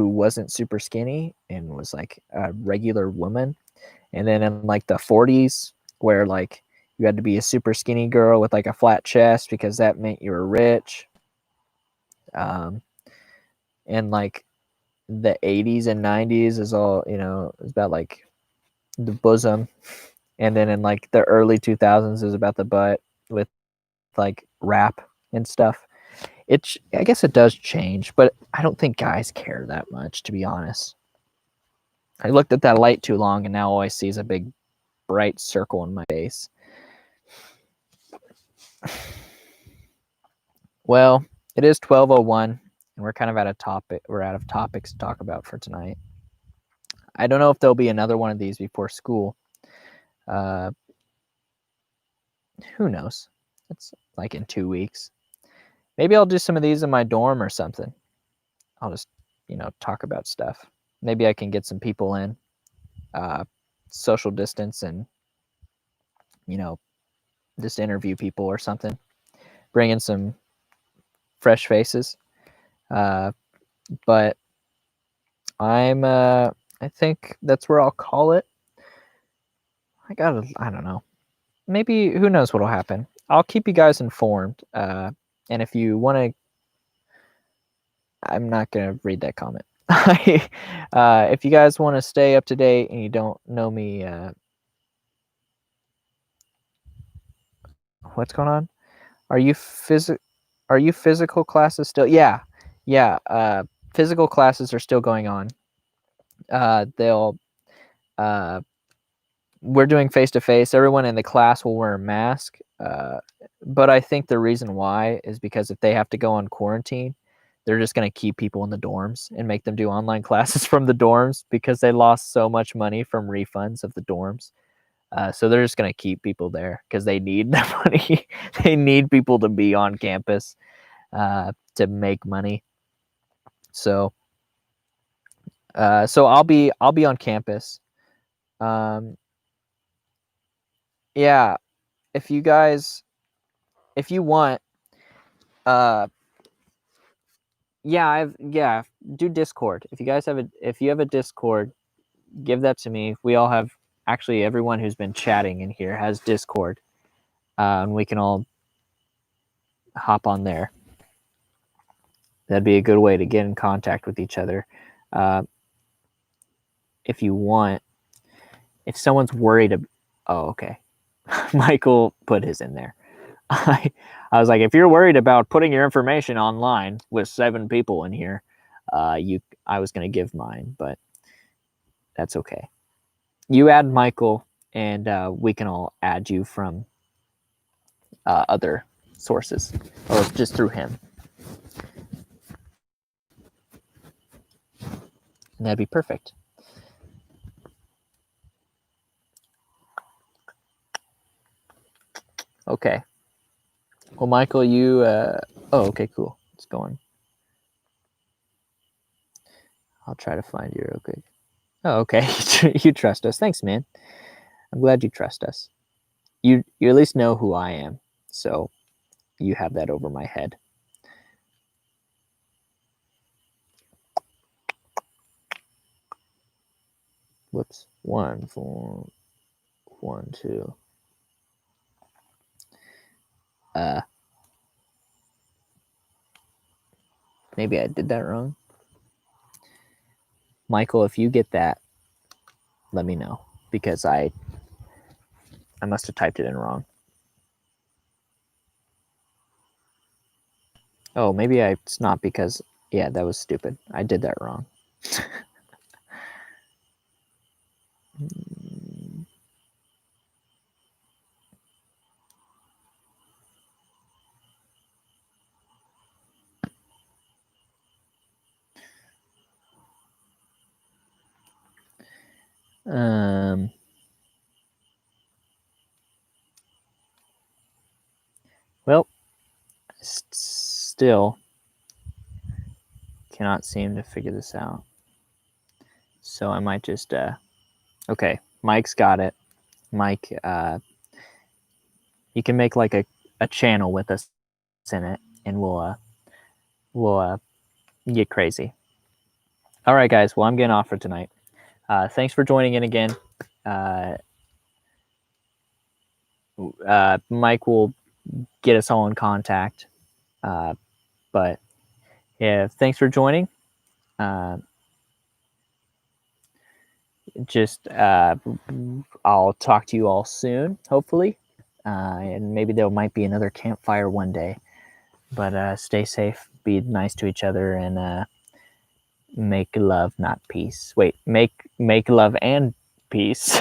wasn't super skinny and was like a regular woman. And then in like the 40s, where like you had to be a super skinny girl with like a flat chest because that meant you were rich. And like the 80s and 90s is all, it's about like the bosom. And then in like the early 2000s is about the butt with like rap and stuff. I guess it does change, but I don't think guys care that much, to be honest. I looked at that light too long, and now all I see is a big bright circle in my face. Well, it is 12:01, and we're kind of out of topic. We're out of topics to talk about for tonight. I don't know if there'll be another one of these before school. Who knows? It's like in 2 weeks. Maybe I'll do some of these in my dorm or something. I'll just, talk about stuff. Maybe I can get some people in, social distance, and, just interview people or something. Bring in some fresh faces. But I think that's where I'll call it. I don't know. Maybe, who knows what'll happen. I'll keep you guys informed. And if you want to, I'm not going to read that comment. If you guys want to stay up to date and you don't know me, what's going on? Are you physical classes still? Yeah. Physical classes are still going on. We're doing face-to-face. Everyone in the class will wear a mask. But I think the reason why is because if they have to go on quarantine, they're just going to keep people in the dorms and make them do online classes from the dorms because they lost so much money from refunds of the dorms. So they're just going to keep people there because they need the money. They need people to be on campus to make money. So I'll be on campus. Yeah, if you want, do Discord. If you have a Discord, give that to me. We all have, actually everyone who's been chatting in here has Discord, and we can all hop on there. That'd be a good way to get in contact with each other. If you want, if someone's worried, oh, okay. Michael put his in there. I was like, if you're worried about putting your information online with 7 people in here, I was going to give mine, but that's okay. You add Michael, and we can all add you from other sources, or just through him. And that'd be perfect. Okay. Well, Michael, you... oh, okay, cool. It's going. I'll try to find you real quick. Oh, okay. You trust us. Thanks, man. I'm glad you trust us. You at least know who I am. So you have that over my head. Whoops. 1, 4, 1, 2. Maybe I did that wrong. Michael, if you get that, let me know, because I must have typed it in wrong. Oh, maybe it's not, because, yeah, that was stupid. I did that wrong. Well, still cannot seem to figure this out. So I might just, okay, Mike's got it. Mike, you can make like a channel with us in it, and we'll get crazy. All right, guys. Well, I'm getting off for tonight. Thanks for joining in again. Mike will get us all in contact. But yeah, thanks for joining. I'll talk to you all soon, hopefully. And maybe there might be another campfire one day. But stay safe, be nice to each other, and make love, not peace. Wait, make love and peace.